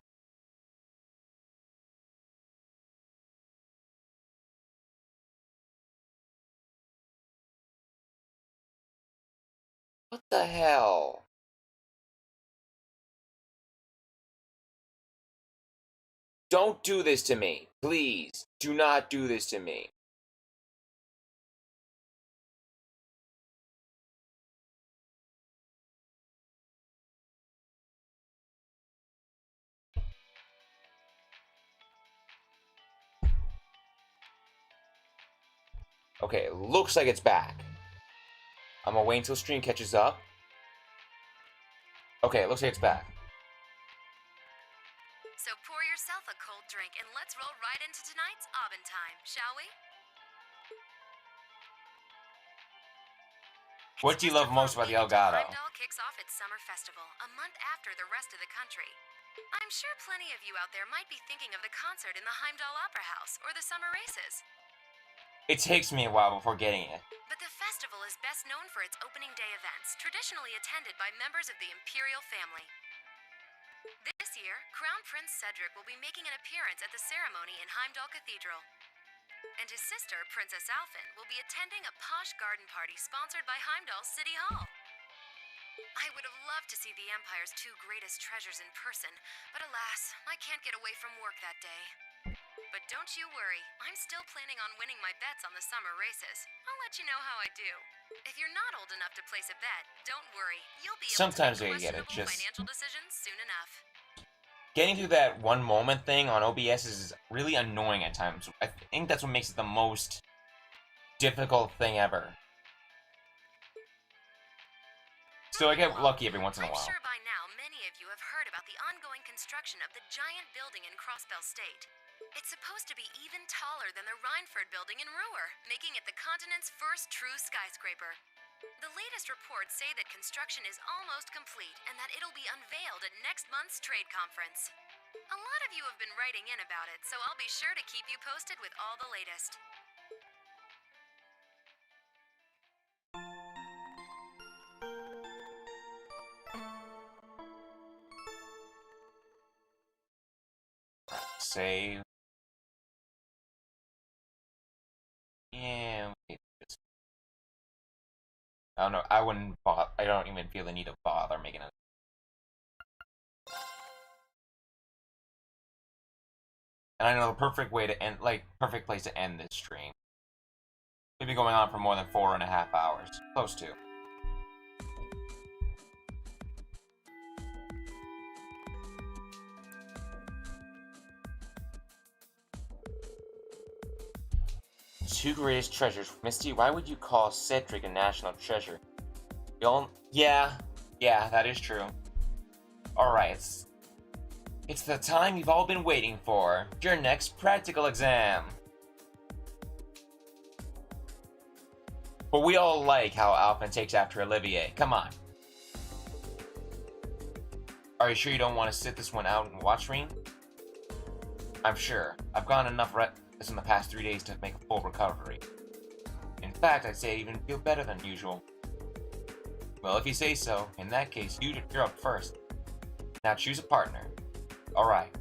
What the hell? Don't do this to me. Please, do not do this to me. Okay, it looks like it's back. I'm gonna wait until stream catches up. Okay, it looks like it's back. So pour yourself a cold drink and let's roll right into tonight's Aubin time, shall we? What do you love most about the Elgato? Heimdall kicks off its summer festival a month after the rest of the country. I'm sure plenty of you out there might be thinking of the concert in the Heimdall Opera House or the summer races. It takes me a while before getting it. But the festival is best known for its opening day events, traditionally attended by members of the Imperial family. This year, Crown Prince Cedric will be making an appearance at the ceremony in Heimdall Cathedral. And his sister, Princess Alphen, will be attending a posh garden party sponsored by Heimdall City Hall. I would have loved to see the Empire's two greatest treasures in person, but alas, I can't get away from work that day. But don't you worry, I'm still planning on winning my bets on the summer races. I'll let you know how I do. If you're not old enough to place a bet, don't worry. You'll be able Sometimes to I make get it, questionable just financial decisions soon enough. getting through that one moment thing on OBS is really annoying at times. I think that's what makes it the most difficult thing ever. Still, I get lucky every once in a while. I'm sure by now many of you have heard about the ongoing construction of the giant building in Crossbell State. It's supposed to be even taller than the Rhineford building in Ruhr, making it the continent's first true skyscraper. The latest reports say that construction is almost complete and that it'll be unveiled at next month's trade conference. A lot of you have been writing in about it, so I'll be sure to keep you posted with all the latest. Save. Yeah. I don't know. I wouldn't bother. I don't even feel the need to bother making it. And I know the perfect way to end, perfect place to end this stream. We've been going on for more than 4.5 hours. Close to. Two greatest treasures. Misty, why would you call Cedric a national treasure? Yeah, that is true. Alright, it's the time you've all been waiting for. Your next practical exam. But we all like how Alphen takes after Olivier. Come on. Are you sure you don't want to sit this one out and watch me? I'm sure. I've gotten enough rest in the past 3 days to make a full recovery. In fact, I'd say I even feel better than usual. Well, if you say so, in that case, you're up first. Now choose a partner. Alright.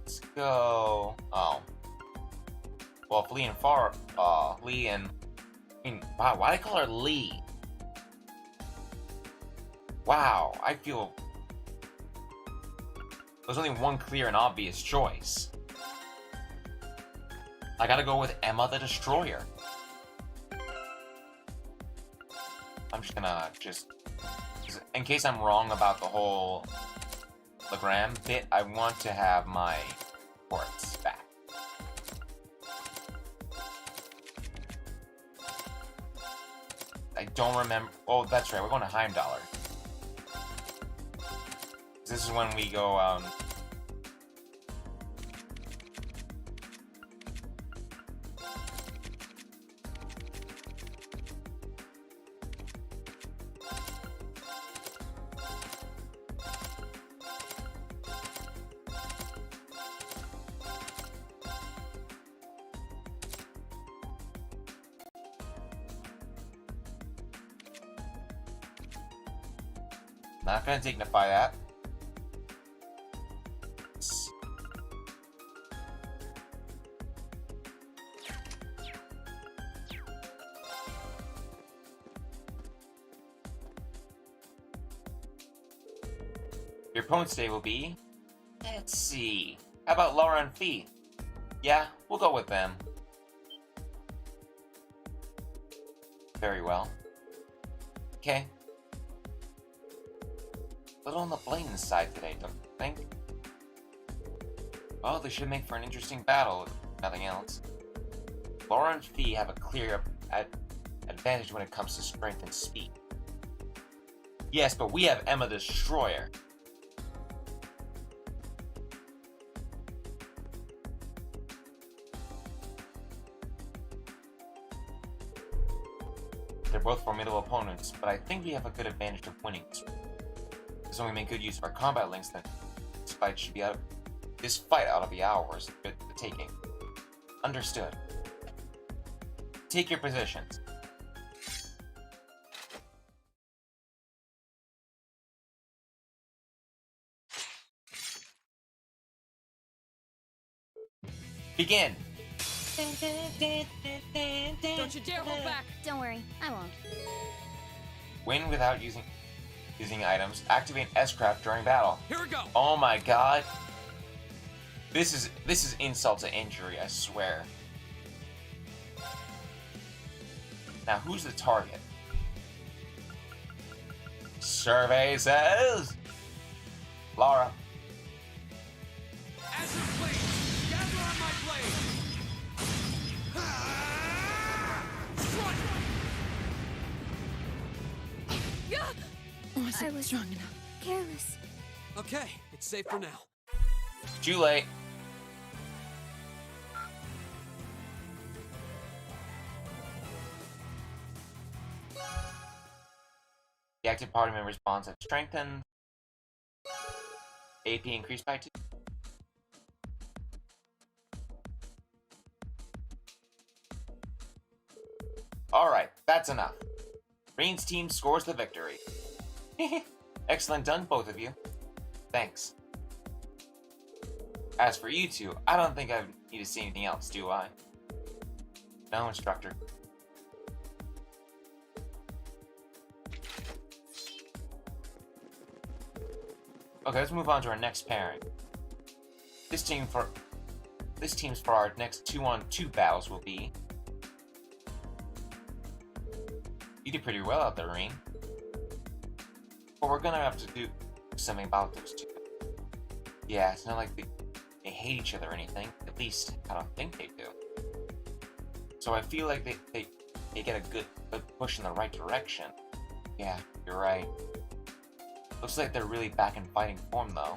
Let's go... Oh. Well, if Lee and Lee and... wow, why do I call her Lee? Wow, I feel... There's only one clear and obvious choice. I gotta go with Emma the Destroyer. I'm just gonna in case I'm wrong about the whole Legram bit, I want to have my ports back. I don't remember. Oh, that's right. We're going to Heimdall. This is when we go, Not gonna dignify that. Your opponent's day will be... Let's see. How about Laura and Fee? Yeah, we'll go with them. Very well. Okay. A little on the blatant side today, don't you think? Well, this should make for an interesting battle, if nothing else. Laura and Fee have a clear advantage when it comes to strength and speed. Yes, but we have Emma Destroyer. They're both formidable opponents, but I think we have a good advantage of winning this one. As long as we make good use of our combat links, then this fight ought to be ours for the taking. Understood. Take your positions. Begin! Don't you dare hold back! Don't worry, I won't. Win without using items. Activate S-Craft during battle. Here we go! Oh my god. This is insult to injury, I swear. Now, who's the target? Survey says... Laura. As your blade, gather on my blade! I was strong enough. Careless. Okay, it's safe for now. Too late. The active party member's bonds have strengthened. AP increased by 2. Alright, that's enough. Rain's team scores the victory. Excellent done, both of you. Thanks. As for you two, I don't think I need to see anything else, do I? No, instructor. Okay, let's move on to our next pairing. This team's for our next 2-on-2 battles will be... You did pretty well out there, Rain. But we're gonna have to do something about those two. Yeah, it's not like they hate each other or anything. At least, I don't think they do. So I feel like they get a good push in the right direction. Yeah, you're right. Looks like they're really back in fighting form, though.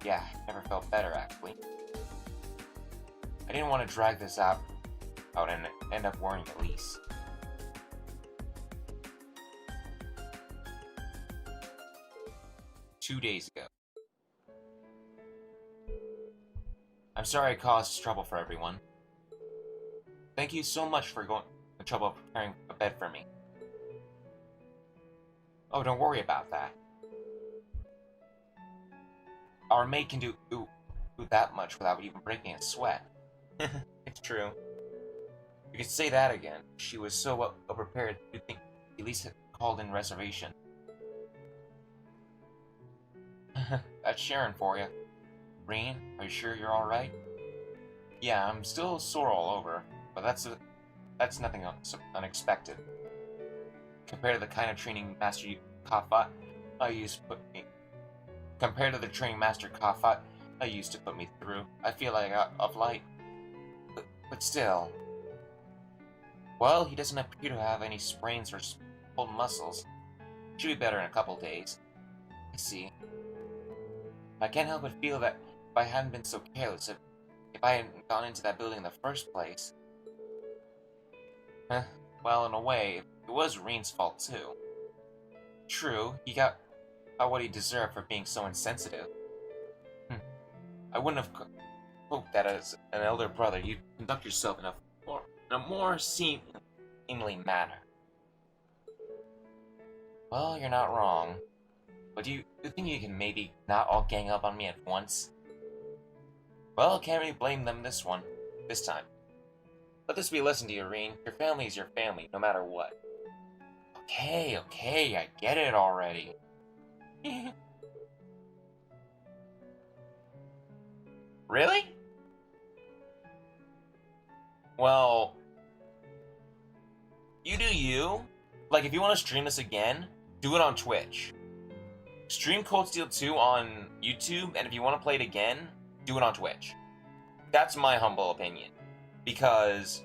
Yeah, never felt better, actually. I didn't want to drag this out and end up worrying Elise. Two days ago. I'm sorry I caused trouble for everyone. Thank you so much for going to trouble preparing a bed for me. Oh, don't worry about that. Our maid can do that much without even breaking a sweat. It's true. You could say that again. She was so well prepared, you'd think Elise had called in reservation. That's Sharon for you. Rain, are you sure you're alright? Yeah, I'm still sore all over, but that's nothing unexpected. Compared to the kind of training master Kafat used to put me through, I feel like out of light. But still. Well, he doesn't appear to have any sprains or pulled muscles. Should be better in a couple days. I see. I can't help but feel that if I hadn't been so careless, if I hadn't gone into that building in the first place... well, in a way, it was Reen's fault too. True, he got what he deserved for being so insensitive. I wouldn't have hoped that as an elder brother you'd conduct yourself in a more seemly manner. Well, you're not wrong. But do you think you can maybe not all gang up on me at once? Well, can't really blame them this time. Let this be a lesson to you, Irene. Your family is your family, no matter what. Okay, I get it already. Really? Well, you do you. Like, if you want to stream this again, do it on Twitch. Stream Cold Steel 2 on YouTube, and if you want to play it again, do it on Twitch. That's my humble opinion. Because,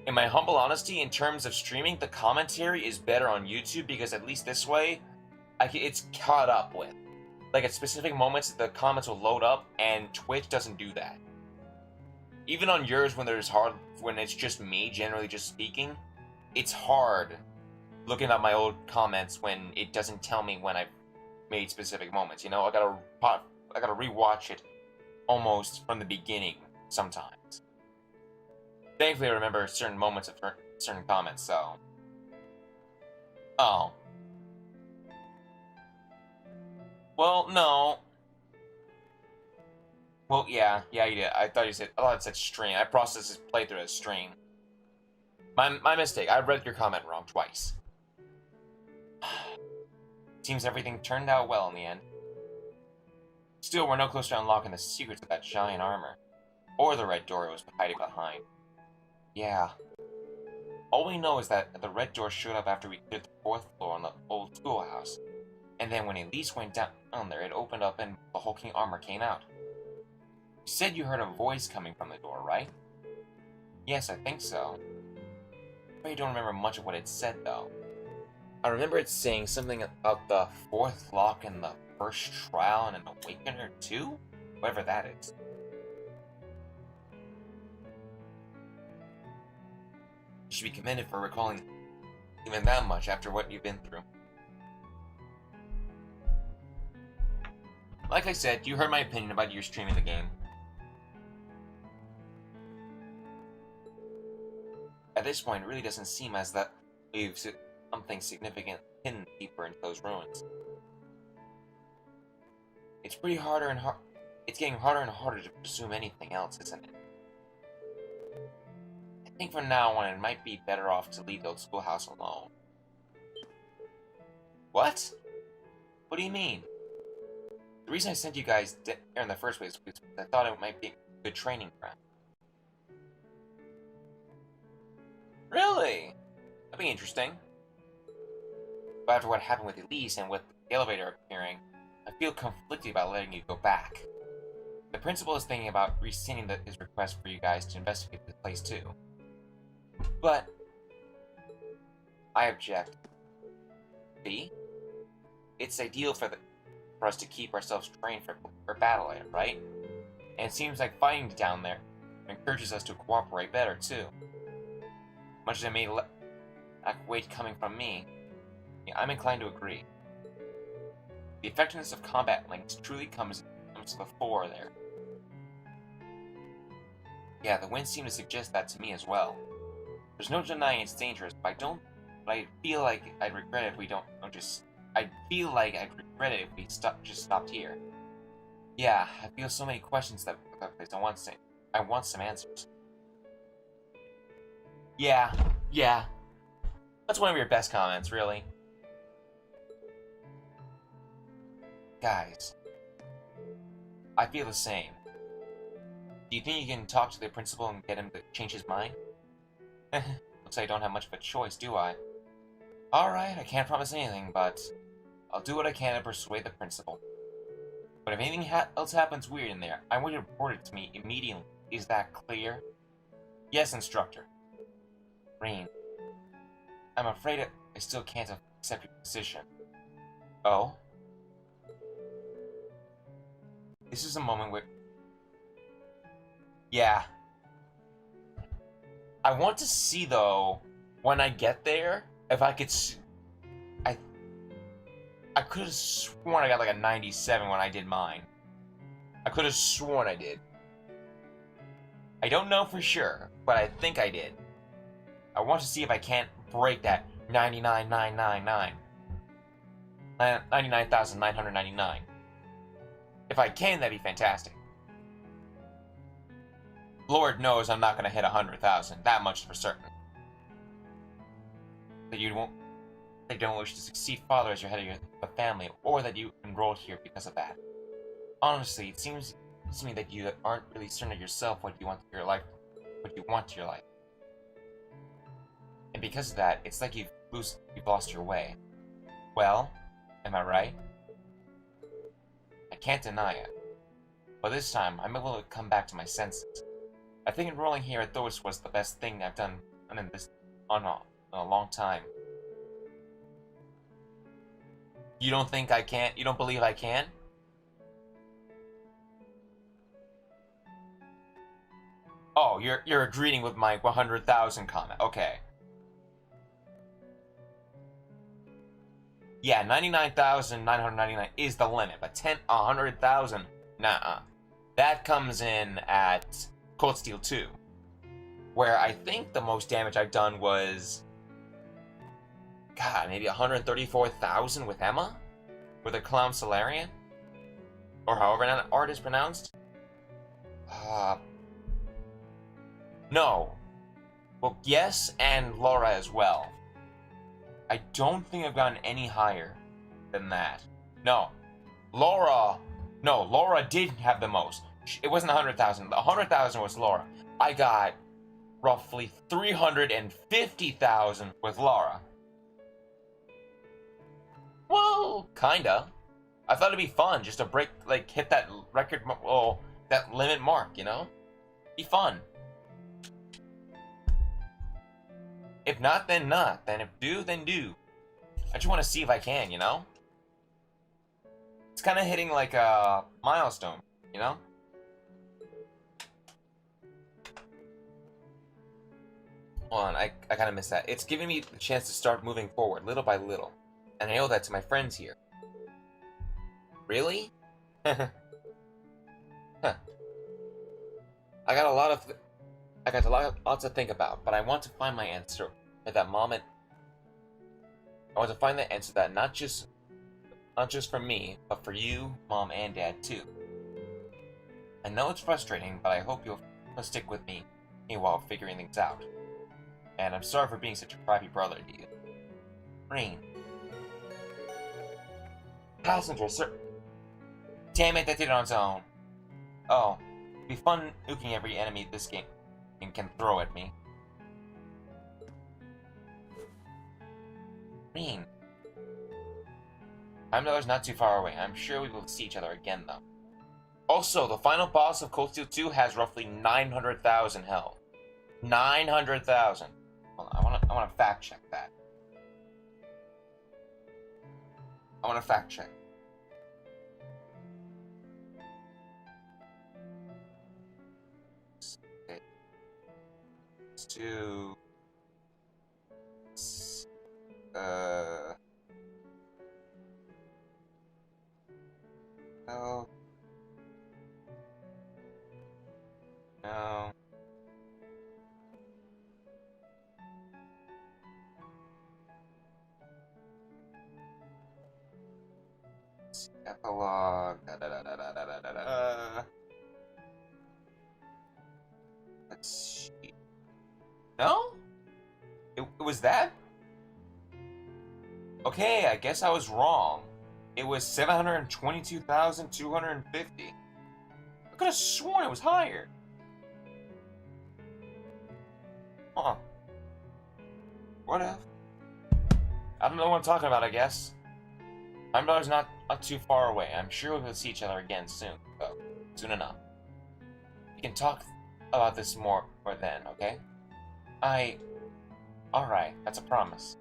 in my humble honesty, in terms of streaming, the commentary is better on YouTube, because at least this way, it's caught up with. Like, at specific moments, the comments will load up, and Twitch doesn't do that. Even on yours, when it's just me, generally just speaking, it's hard looking at my old comments when it doesn't tell me when I've made specific moments. You know, I gotta rewatch it almost from the beginning sometimes. Thankfully, I remember certain moments of certain comments. So, oh, well, no. Well, yeah, you did. I thought it said stream. I processed this playthrough as stream. My mistake. I read your comment wrong twice. Seems everything turned out well in the end. Still, we're no closer to unlocking the secrets of that giant armor. Or the red door it was hiding behind. Yeah. All we know is that the red door showed up after we cleared the 4th floor on the old schoolhouse. And then when Elise went down there, it opened up and the hulking armor came out. You said you heard a voice coming from the door, right? Yes, I think so. I don't remember much of what it said, though. I remember it saying something about the 4th lock in the 1st trial and an Awakener too? Whatever that is. You should be commended for recalling even that much after what you've been through. Like I said, you heard my opinion about your streaming the game. At this point, it really doesn't seem as that we've something significant hidden deeper into those ruins. It's getting harder and harder to presume anything else, isn't it? I think from now on, it might be better off to leave the old schoolhouse alone. What? What do you mean? The reason I sent you guys here in the first place was because I thought it might be a good training ground. Really? That'd be interesting. But after what happened with Elise and with the elevator appearing, I feel conflicted about letting you go back. The principal is thinking about rescinding his request for you guys to investigate this place too. But I object. See? It's ideal for us to keep ourselves trained for battle air, right? And it seems like fighting down there encourages us to cooperate better too. Much as it may lack weight coming from me, I'm inclined to agree. The effectiveness of combat links truly comes to the fore there. Yeah, the winds seem to suggest that to me as well. There's no denying it's dangerous, but I feel like I'd regret it if we just stopped here. Yeah, I feel so many questions that place. I want some answers. Yeah. That's one of your best comments, really. Guys, I feel the same. Do you think you can talk to the principal and get him to change his mind? Looks like I don't have much of a choice, do I? Alright, I can't promise anything, but I'll do what I can to persuade the principal. But if anything else happens weird in there, I want you to report it to me immediately. Is that clear? Yes, instructor. Rain. I'm afraid I still can't accept your position. Oh? This is a moment where... Yeah. I want to see, though, when I get there, if I could see... I could have sworn I got like a 97 when I did mine. I could have sworn I did. I don't know for sure, but I think I did. I want to see if I can't break that 99,999. $99,999. If I can, that'd be fantastic. Lord knows I'm not going to hit 100,000. That much for certain. That you won't. They don't wish to succeed father as your head of the family, or that you enrolled here because of that. Honestly, it seems to me that you aren't really certain of yourself what you want to your life. And because of that, it's like you've lost your way. Well, am I right? I can't deny it. But this time, I'm able to come back to my senses. I think enrolling here at Thor's was the best thing I've done in a long time. You don't think I can't? You don't believe I can? Oh, you're agreeing with my 100,000 comment. Okay. Yeah, 99,999 is the limit, but 100,000, nah. That comes in at Cold Steel 2, where I think the most damage I've done was, God, maybe 134,000 with Emma? With a Clown Solarian? Or however that art is pronounced? No. Well, yes, and Laura as well. I don't think I've gotten any higher than that. No. Laura did have the most. It wasn't 100,000. The 100,000 was Laura. I got roughly 350,000 with Laura. Well, kinda. I thought it'd be fun just to hit that record, that limit mark, you know? Be fun. If not, then not. Then if do, then do. I just want to see if I can, you know? It's kind of hitting like a milestone, you know? Hold on, I kind of missed that. It's giving me the chance to start moving forward, little by little. And I owe that to my friends here. Really? Huh. I got lots to think about, but I want to find my answer at that moment. I want to find the answer that not just for me, but for you, Mom, and Dad too. I know it's frustrating, but I hope you'll stick with me while figuring things out. And I'm sorry for being such a crappy brother to you. Rain. Passenger, sir. Damn it, that did it on its own. Oh, it'd be fun nuking every enemy this game can throw at me. Rain. $5 not too far away. I'm sure we will see each other again, though. Also, the final boss of Cold Steel 2 has roughly 900,000 health. 900,000. Hold on, I wanna fact check that. I wanna fact check. Okay. Let's do. No. No. Epilogue. Let's see. No? It was that? Okay, I guess I was wrong. It was 722,250. I could have sworn it was higher. Huh. Whatever. I don't know what I'm talking about, I guess. $5 not too far away. I'm sure we'll see each other again soon, though. Soon enough. We can talk about this more then, okay? Alright, that's a promise.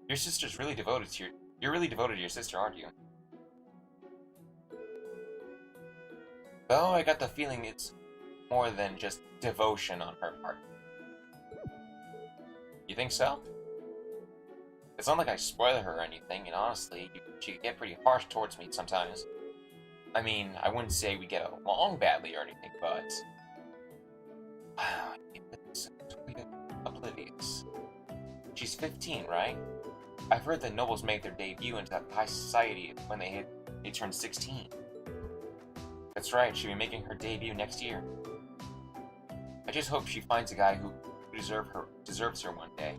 Your sister's really devoted to You're really devoted to your sister, aren't you? Though I got the feeling it's more than just devotion on her part. You think so? It's not like I spoil her or anything, and honestly, she could get pretty harsh towards me sometimes. I mean, I wouldn't say we get along badly or anything, but... Wow, oblivious. She's 15, right? I've heard that nobles make their debut into high society when they turn 16. That's right, she'll be making her debut next year. I just hope she finds a guy who deserves her one day.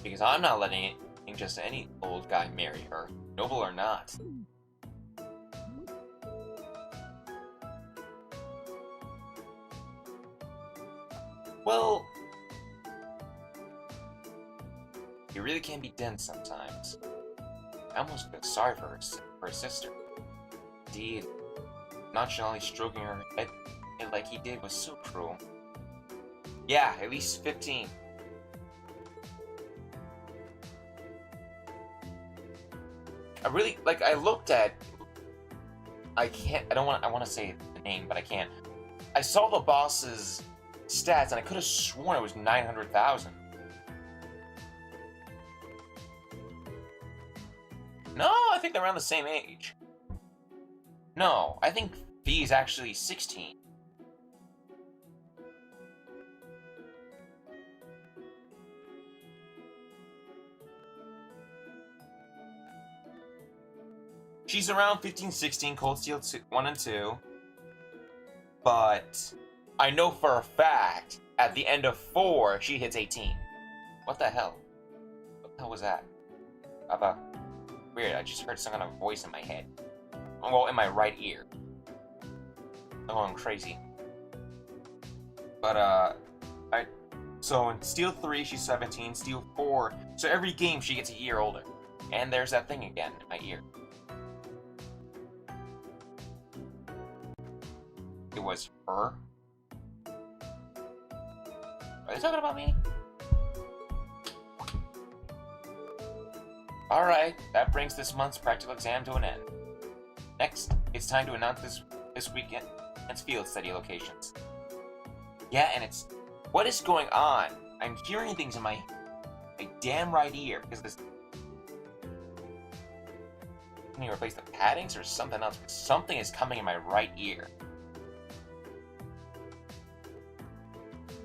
Because I'm not letting just any old guy marry her, noble or not. Well, you really can be dense sometimes. I almost feel sorry for her sister. Indeed, nonchalantly stroking her head like he did was so cruel. Yeah, at least 15. I looked at... I want to say the name, but I can't. I saw the boss's stats, and I could have sworn it was 900,000. No, I think they're around the same age. No, I think V is actually 16. She's around 15, 16, Cold Steel 1 and 2. But I know for a fact, at the end of 4, she hits 18. What the hell? What the hell was that? Weird, I just heard some kind of voice in my head. Well, in my right ear. I'm going crazy. But, so in Steel 3, she's 17, Steel 4, so every game she gets a year older. And there's that thing again in my ear. It was her? Are they talking about me? Alright, that brings this month's practical exam to an end. Next, it's time to announce this weekend's field study locations. Yeah, and it's... What is going on? I'm hearing things in my damn right ear. Is this... Can you replace the paddings or something else? Something is coming in my right ear.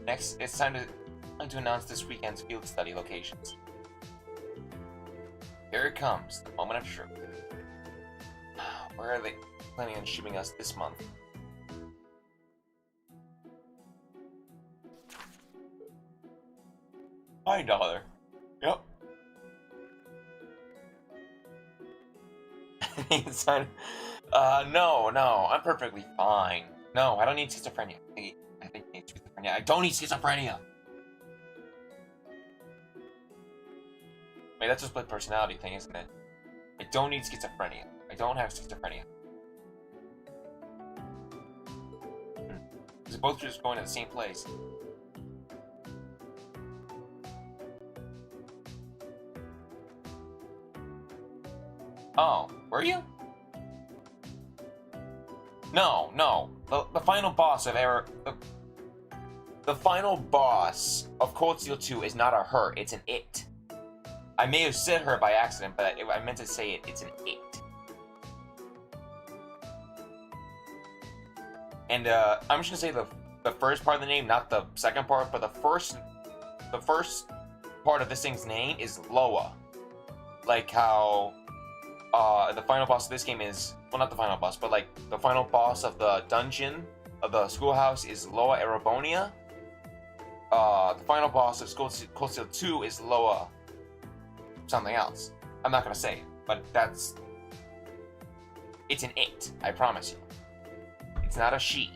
Next, it's time to announce this weekend's field study locations. Here it comes, the moment of truth. Where are they planning on shipping us this month? $5. Yep. No, I'm perfectly fine. No, I don't need schizophrenia. I think I need schizophrenia. I don't need schizophrenia! Wait, that's a split personality thing, isn't it? I don't need schizophrenia. I don't have schizophrenia. Because both just going to the same place. Oh, were you? No. The final boss of the final boss of Cold Steel 2 is not a her, it's an it. I may have said her by accident, but I meant to say it's an it. And I'm just gonna say the first part of the name, not the second part, but the first part of this thing's name is Loa. Like how the final boss of this game is, well, not the final boss, but like the final boss of the dungeon of the schoolhouse is Loa Erebonia. The final boss of Cold Steel 2 is Loa something else. I'm not gonna say it, but it's an it, I promise you. It's not a she.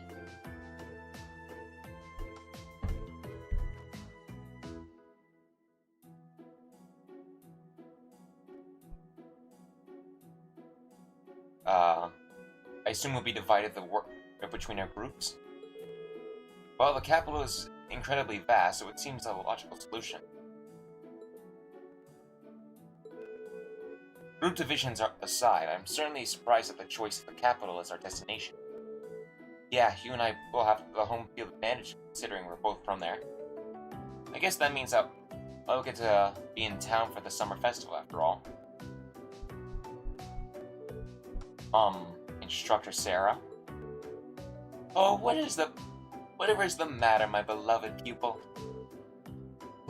I assume we'll be divided the work between our groups. Well, the capital is incredibly vast, so it seems a logical solution. Group divisions aside, I'm certainly surprised at the choice of the capital as our destination. Yeah, you and I will have the home field advantage, considering we're both from there. I guess that means that I'll get to be in town for the summer festival after all. Instructor Sarah? Oh, whatever is the matter, my beloved pupil?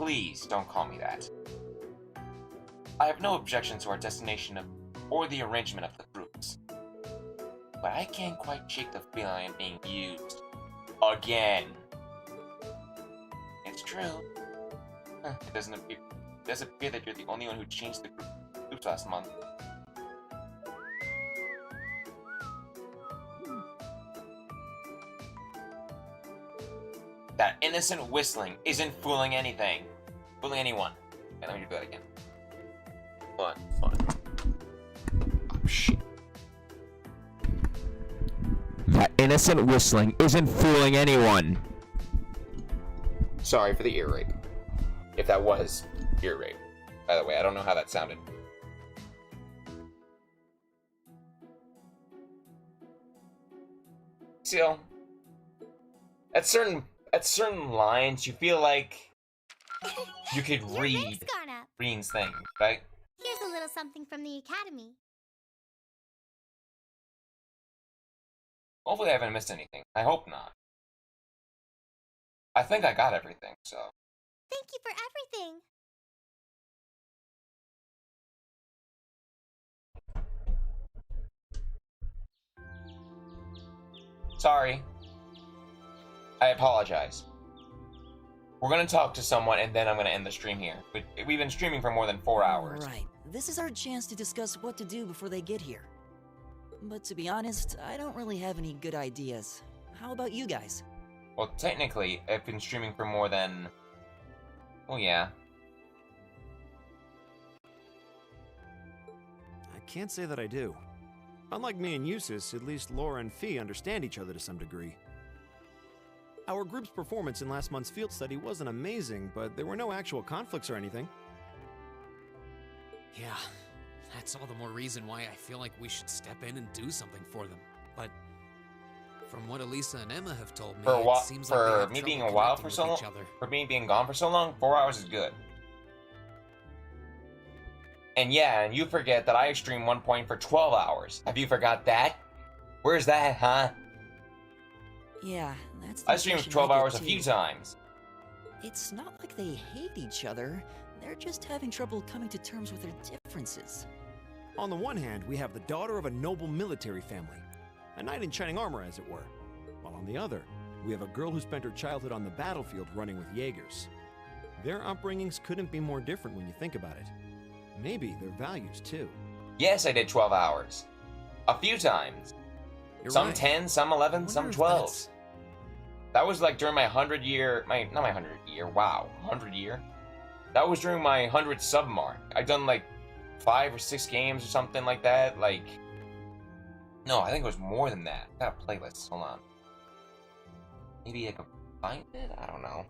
Please don't call me that. I have no objection to our destination or the arrangement of the groups. But I can't quite shake the feeling I am being used. Again. It's true. It does appear that you're the only one who changed the groups last month. That innocent whistling isn't fooling anything. Fooling anyone. Okay, let me do that again. Hold on. Oh, shit. That innocent whistling isn't fooling anyone. Sorry for the ear rape. If that was ear rape. By the way, I don't know how that sounded. So, at certain lines, you feel like you could read Reen's thing, right? Here's a little something from the Academy. Hopefully I haven't missed anything. I hope not. I think I got everything, so. Thank you for everything. Sorry. I apologize. We're gonna talk to someone and then I'm gonna end the stream here. We've been streaming for more than 4 hours. Right. This is our chance to discuss what to do before they get here. But to be honest, I don't really have any good ideas. How about you guys? Well, technically, I've been streaming for more than... Oh, yeah. I can't say that I do. Unlike me and Eustace, at least Laura and Fee understand each other to some degree. Our group's performance in last month's field study wasn't amazing, but there were no actual conflicts or anything. Yeah, that's all the more reason why I feel like we should step in and do something for them. But from what Elisa and Emma have told me, it seems like they have me being trouble a while connecting for with so long, each other. for me being gone for so long, 4 hours is good. And yeah, and you forget that I streamed one point for 12 hours. Have you forgot that? Where's that, huh? Yeah, that's. I streamed 12 hours a few times. It's not like they hate each other. They're just having trouble coming to terms with their differences. On the one hand, we have the daughter of a noble military family, a knight in shining armor, as it were. While on the other, we have a girl who spent her childhood on the battlefield running with Jaegers. Their upbringings couldn't be more different when you think about it. Maybe their values, too. Yes, I did 12 hours. A few times. You're some right. 10, some 11, some 12. That was like during my 100-year... Not my 100-year, wow. 100-year? That was during my 100 sub mark. I'd done like 5 or 6 games or something like that. Like... No, I think it was more than that. I got a playlist. Hold on. Maybe I could find it? I don't know.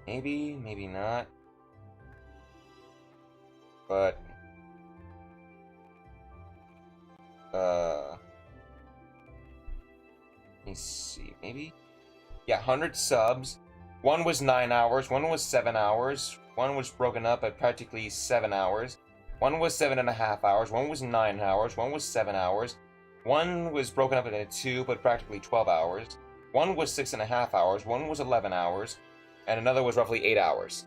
Maybe, maybe not. But... Let me see, maybe? Yeah, 100 subs. One was 9 hours, one was 7 hours, one was broken up at practically 7 hours, one was 7.5 hours, one was 9 hours, one was 7 hours, one was broken up into 2 but practically 12 hours, one was 6.5 hours, one was 11 hours, and another was roughly 8 hours.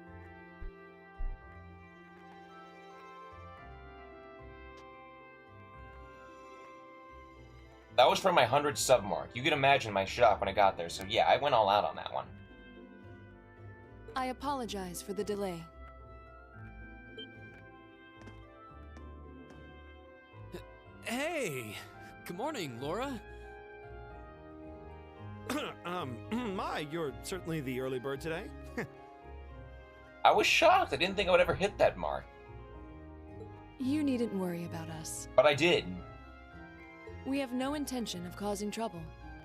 That was for my 100 sub mark. You can imagine my shock when I got there, so yeah, I went all out on that one. I apologize for the delay. Hey! Good morning, Laura. My, you're certainly the early bird today. I was shocked. I didn't think I would ever hit that mark. You needn't worry about us. But I did. We have no intention of causing trouble,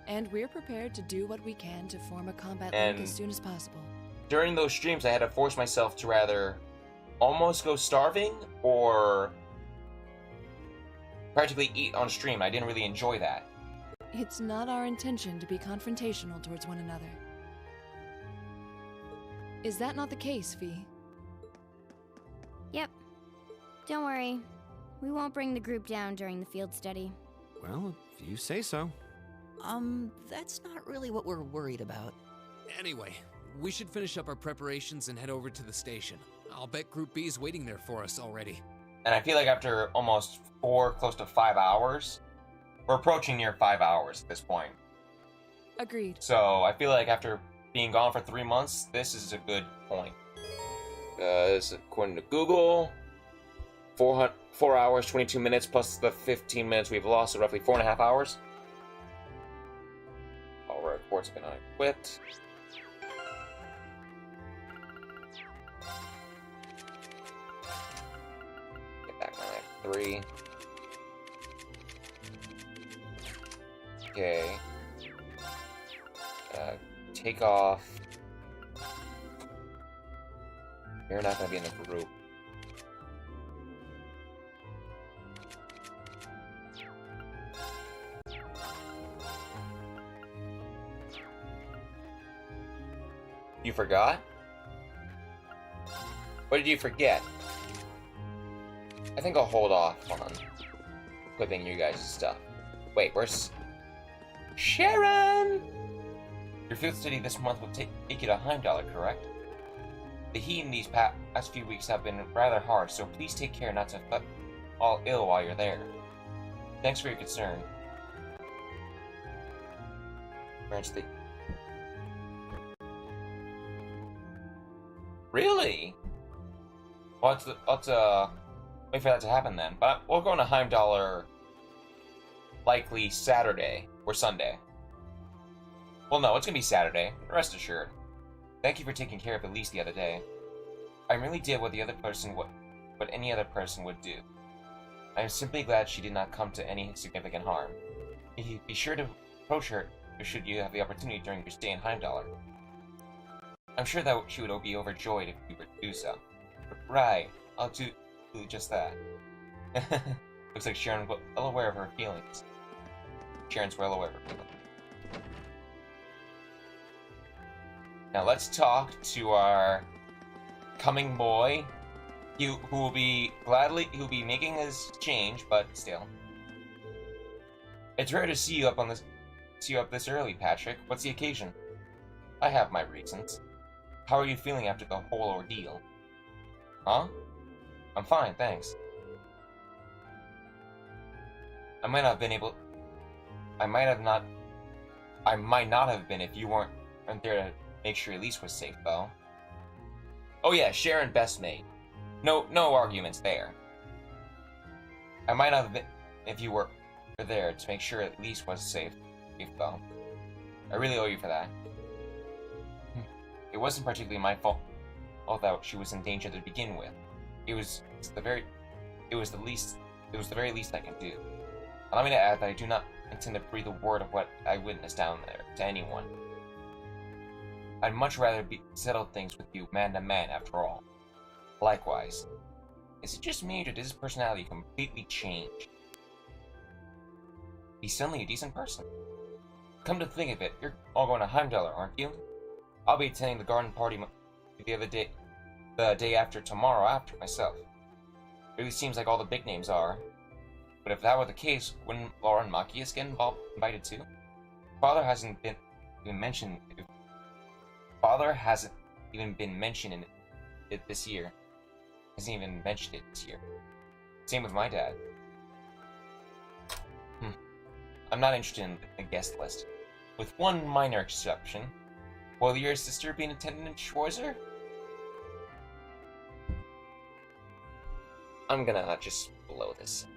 and we're prepared to do what we can to form a combat link as soon as possible. During those streams, I had to force myself to rather almost go starving or practically eat on stream. I didn't really enjoy that. It's not our intention to be confrontational towards one another. Is that not the case, Fee? Yep. Don't worry. We won't bring the group down during the field study. Well, if you say so. That's not really what we're worried about. Anyway, we should finish up our preparations and head over to the station. I'll bet Group B is waiting there for us already. And I feel like after almost 4, close to 5 hours, we're approaching near 5 hours at this point. Agreed. So I feel like after being gone for 3 months, this is a good point. This is according to Google, 4 hours, 22 minutes plus the 15 minutes we've lost, so roughly 4.5 hours. All our reports have been unequipped. Get back on Act 3. Okay. Take off. You're not gonna be in the group. You forgot? What did you forget? I think I'll hold off on equipping you guys' stuff. Wait, where's Sharon? Your field study this month will take you to Heimdall, correct? The heat in these past few weeks have been rather harsh, so please take care not to fall ill while you're there. Thanks for your concern. Branch the... Really? Well, let's wait for that to happen then. But we'll go to Heimdall likely Saturday or Sunday. Well, no, it's gonna be Saturday. Rest assured. Thank you for taking care of Elise the other day. I really did what any other person would do. I am simply glad she did not come to any significant harm. Be sure to approach her should you have the opportunity during your stay in Heimdall. I'm sure that she would be overjoyed if you were to do so. Right, I'll do just that. Looks like Sharon's well aware of her feelings. Sharon's well aware of her feelings. Now let's talk to our coming boy, who will be making his change, but still. It's rare to see you up this early, Patrick. What's the occasion? I have my reasons. How are you feeling after the whole ordeal? Huh? I'm fine, thanks. I might not have been if you weren't there to make sure Elise was safe, though. Oh yeah, Sharon best mate. No arguments there. I might not have been if you were there to make sure Elise was safe, though. I really owe you for that. It wasn't particularly my fault, although she was in danger to begin with. It was the very least I can do. Allow me to add that I do not intend to breathe a word of what I witnessed down there to anyone. I'd much rather settle things with you man to man, after all. Likewise. Is it just me, or did his personality completely change? He's suddenly a decent person. Come to think of it, you're all going to Heimdall, aren't you? I'll be attending the garden party the day after tomorrow after myself. It really seems like all the big names are. But if that were the case, wouldn't Laura and Machias get invited too? Father hasn't even mentioned it this year. Hasn't even mentioned it this year. Same with my dad. I'm not interested in the guest list. With one minor exception. Will your sister be in attendance, Schwarzer? I'm gonna just blow this.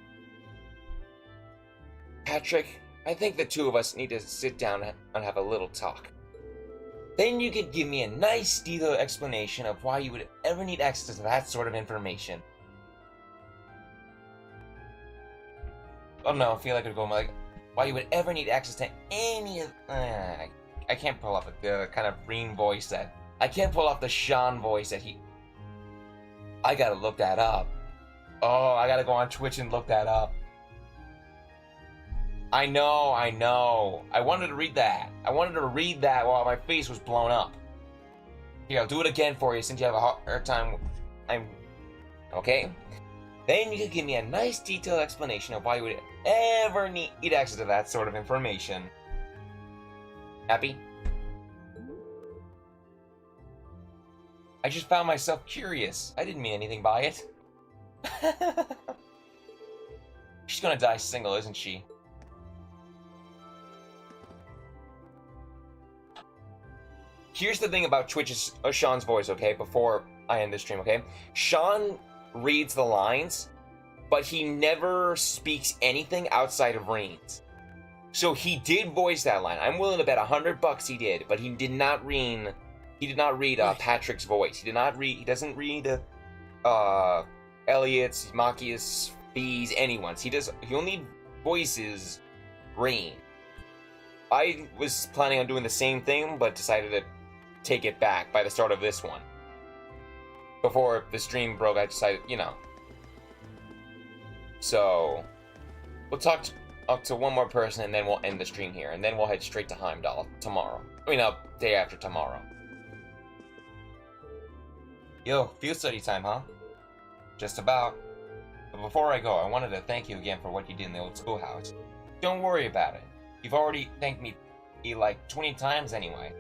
Patrick, I think the two of us need to sit down and have a little talk. Then you could give me a nice detailed explanation of why you would ever need access to that sort of information. Oh no, I feel like I'd go like, why you would ever need access to any of... I can't pull off the kind of green voice that... I can't pull off the Sean voice that he... I gotta look that up. Oh, I gotta go on Twitch and look that up. I know. I wanted to read that. While my face was blown up. Here, I'll do it again for you since you have a hard time. Okay? Then you could give me a nice detailed explanation of why you would ever need access to that sort of information. Happy? I just found myself curious. I didn't mean anything by it. She's gonna die single, isn't she? Here's the thing about Twitch's Sean's voice, okay? Before I end this stream, okay? Sean reads the lines, but he never speaks anything outside of Reen's. So he did voice that line. I'm willing to bet $100 he did, but he did not read. He did not read Patrick's voice. He did not read. He doesn't read Elliot's, Machias, B's, anyone's. He only voices Reen. I was planning on doing the same thing, but decided to take it back by the start of this one. Before the stream broke, I decided, you know. So, we'll talk to one more person, and then we'll end the stream here, and then we'll head straight to Heimdall tomorrow. I mean, day after tomorrow. Yo, field study time, huh? Just about. But before I go, I wanted to thank you again for what you did in the old schoolhouse. Don't worry about it. You've already thanked me like 20 times anyway.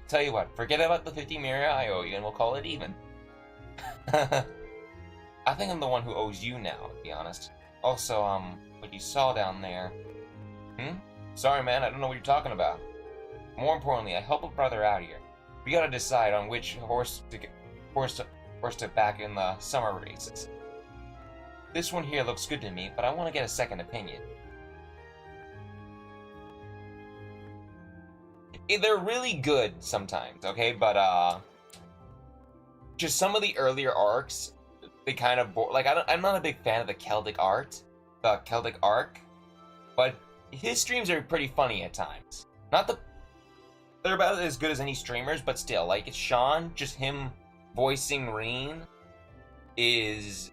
Tell you what, forget about the 50 mirror I owe you and we'll call it even. I think I'm the one who owes you now, to be honest. Also, what you saw down there... Sorry, man, I don't know what you're talking about. More importantly, I help a brother out here. We gotta decide on which horse to back in the summer races. This one here looks good to me, but I want to get a second opinion. They're really good sometimes, okay? But, just some of the earlier arcs, they kind of like, I'm not a big fan of the Celtic arc, but his streams are pretty funny at times. They're about as good as any streamers, but still, like, it's Sean, just him voicing Reen it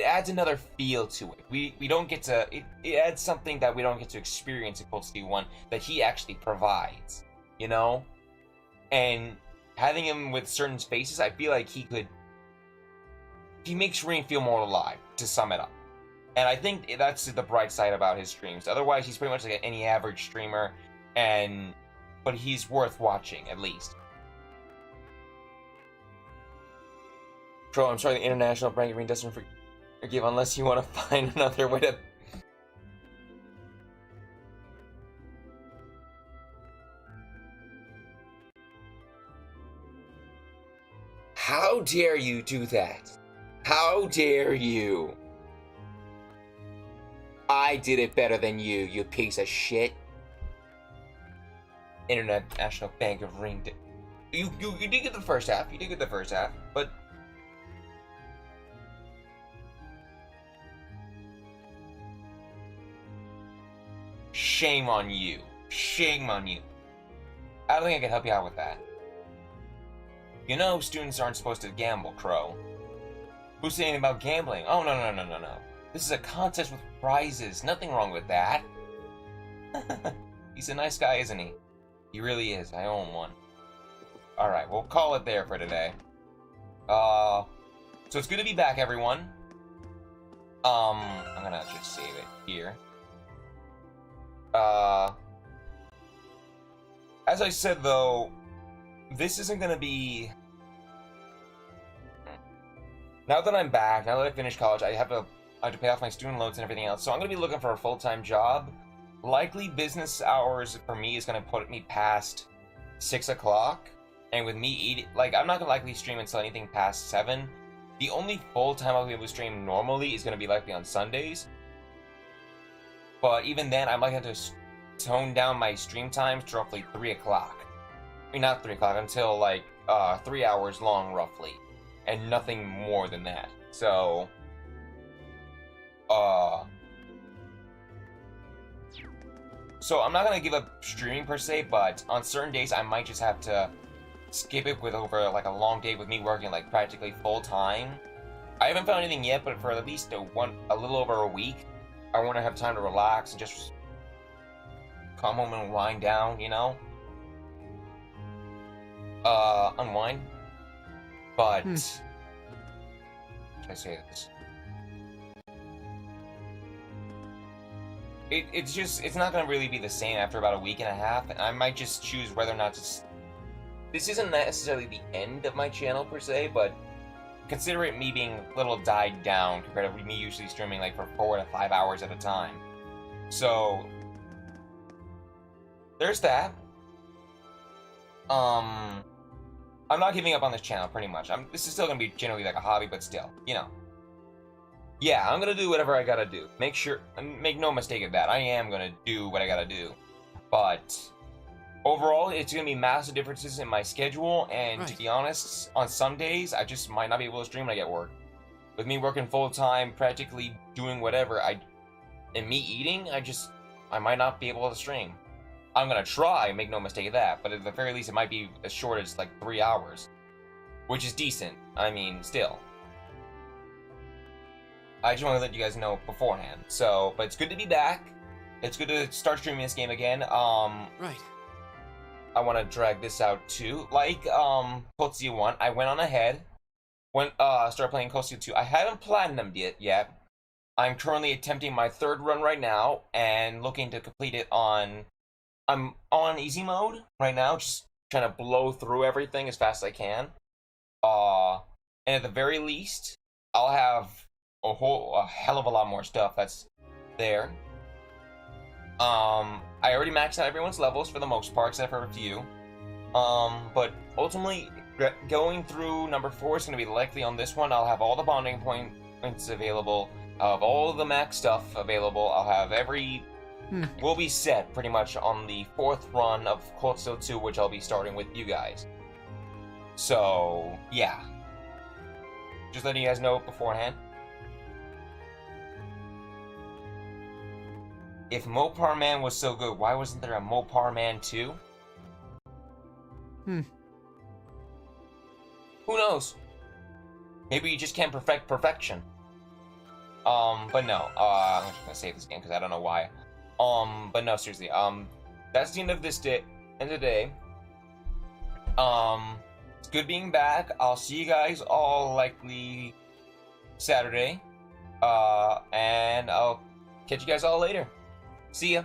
adds another feel to it. We don't get to, it adds something that we don't get to experience in Cold Steel 1 that he actually provides. You know? And having him with certain spaces, I feel like he makes Reen feel more alive, to sum it up. And I think that's the bright side about his streams. Otherwise, he's pretty much like any average streamer, but he's worth watching, at least. Bro, I'm sorry, the international ranking Reen doesn't forgive unless you want to find another way to... How dare you do that? How dare you? I did it better than you, you piece of shit. International Bank of Ring. You did get the first half. You did get the first half, but shame on you. Shame on you. I don't think I can help you out with that. You know, students aren't supposed to gamble, Crow. Who's saying about gambling? Oh, no. This is a contest with prizes. Nothing wrong with that. He's a nice guy, isn't he? He really is. I owe him one. Alright, we'll call it there for today. So it's good to be back, everyone. I'm gonna just save it here. As I said, though, this isn't gonna be... Now that I'm back, now that I finished college, I have to pay off my student loans and everything else, so I'm gonna be looking for a full-time job. Likely business hours for me is gonna put me past 6 o'clock, and with me eating, like, I'm not gonna likely stream until anything past 7. The only full-time I'll be able to stream normally is gonna be likely on Sundays. But even then, I might have to tone down my stream times to roughly 3 o'clock. I mean, not 3 o'clock, until, like, 3 hours long, roughly. And nothing more than that. So, so I'm not gonna give up streaming per se, but on certain days I might just have to skip it with over like a long day with me working like practically full time. I haven't found anything yet, but for at least a little over a week, I want to have time to relax and just come home and wind down, you know? Unwind. But should I say this? it's not gonna really be the same after about a week and a half, and I might just choose whether or not to. This isn't necessarily the end of my channel per se, but consider it me being a little died down compared to me usually streaming like for 4 to 5 hours at a time. So there's that. I'm not giving up on this channel, pretty much. This is still gonna be generally like a hobby, but still, you know. Yeah, I'm gonna do whatever I gotta do. Make no mistake of that. I am gonna do what I gotta do. But overall, it's gonna be massive differences in my schedule, and to be honest, on some days, I just might not be able to stream when I get work. With me working full-time, practically doing whatever, and me eating, I might not be able to stream. I'm gonna try, make no mistake of that, but at the very least, it might be as short as like 3 hours, which is decent. I mean, still. I just want to let you guys know beforehand. So, but it's good to be back. It's good to start streaming this game again. Right. I want to drag this out too. Like, Code Steel 1, I went on ahead. Started playing Code Steel 2. I haven't platinumed it yet. I'm currently attempting my 3rd run right now and looking to complete it on. I'm on easy mode right now, just trying to blow through everything as fast as I can. And at the very least, I'll have a hell of a lot more stuff that's there. I already maxed out everyone's levels for the most part, except for a few. But ultimately, going through number 4 is going to be likely on this one. I'll have all the bonding points available. I'll have all the max stuff available. I'll have every... We'll be set pretty much on the 4th run of Cold Steel 2, which I'll be starting with you guys. So, yeah. Just letting you guys know beforehand. If Mopar Man was so good, why wasn't there a Mopar Man 2? Who knows? Maybe you just can't perfect perfection. But no. I'm just gonna save this again because I don't know why. But no, seriously. That's the end of this day. End of the day. It's good being back. I'll see you guys all likely Saturday. And I'll catch you guys all later. See ya.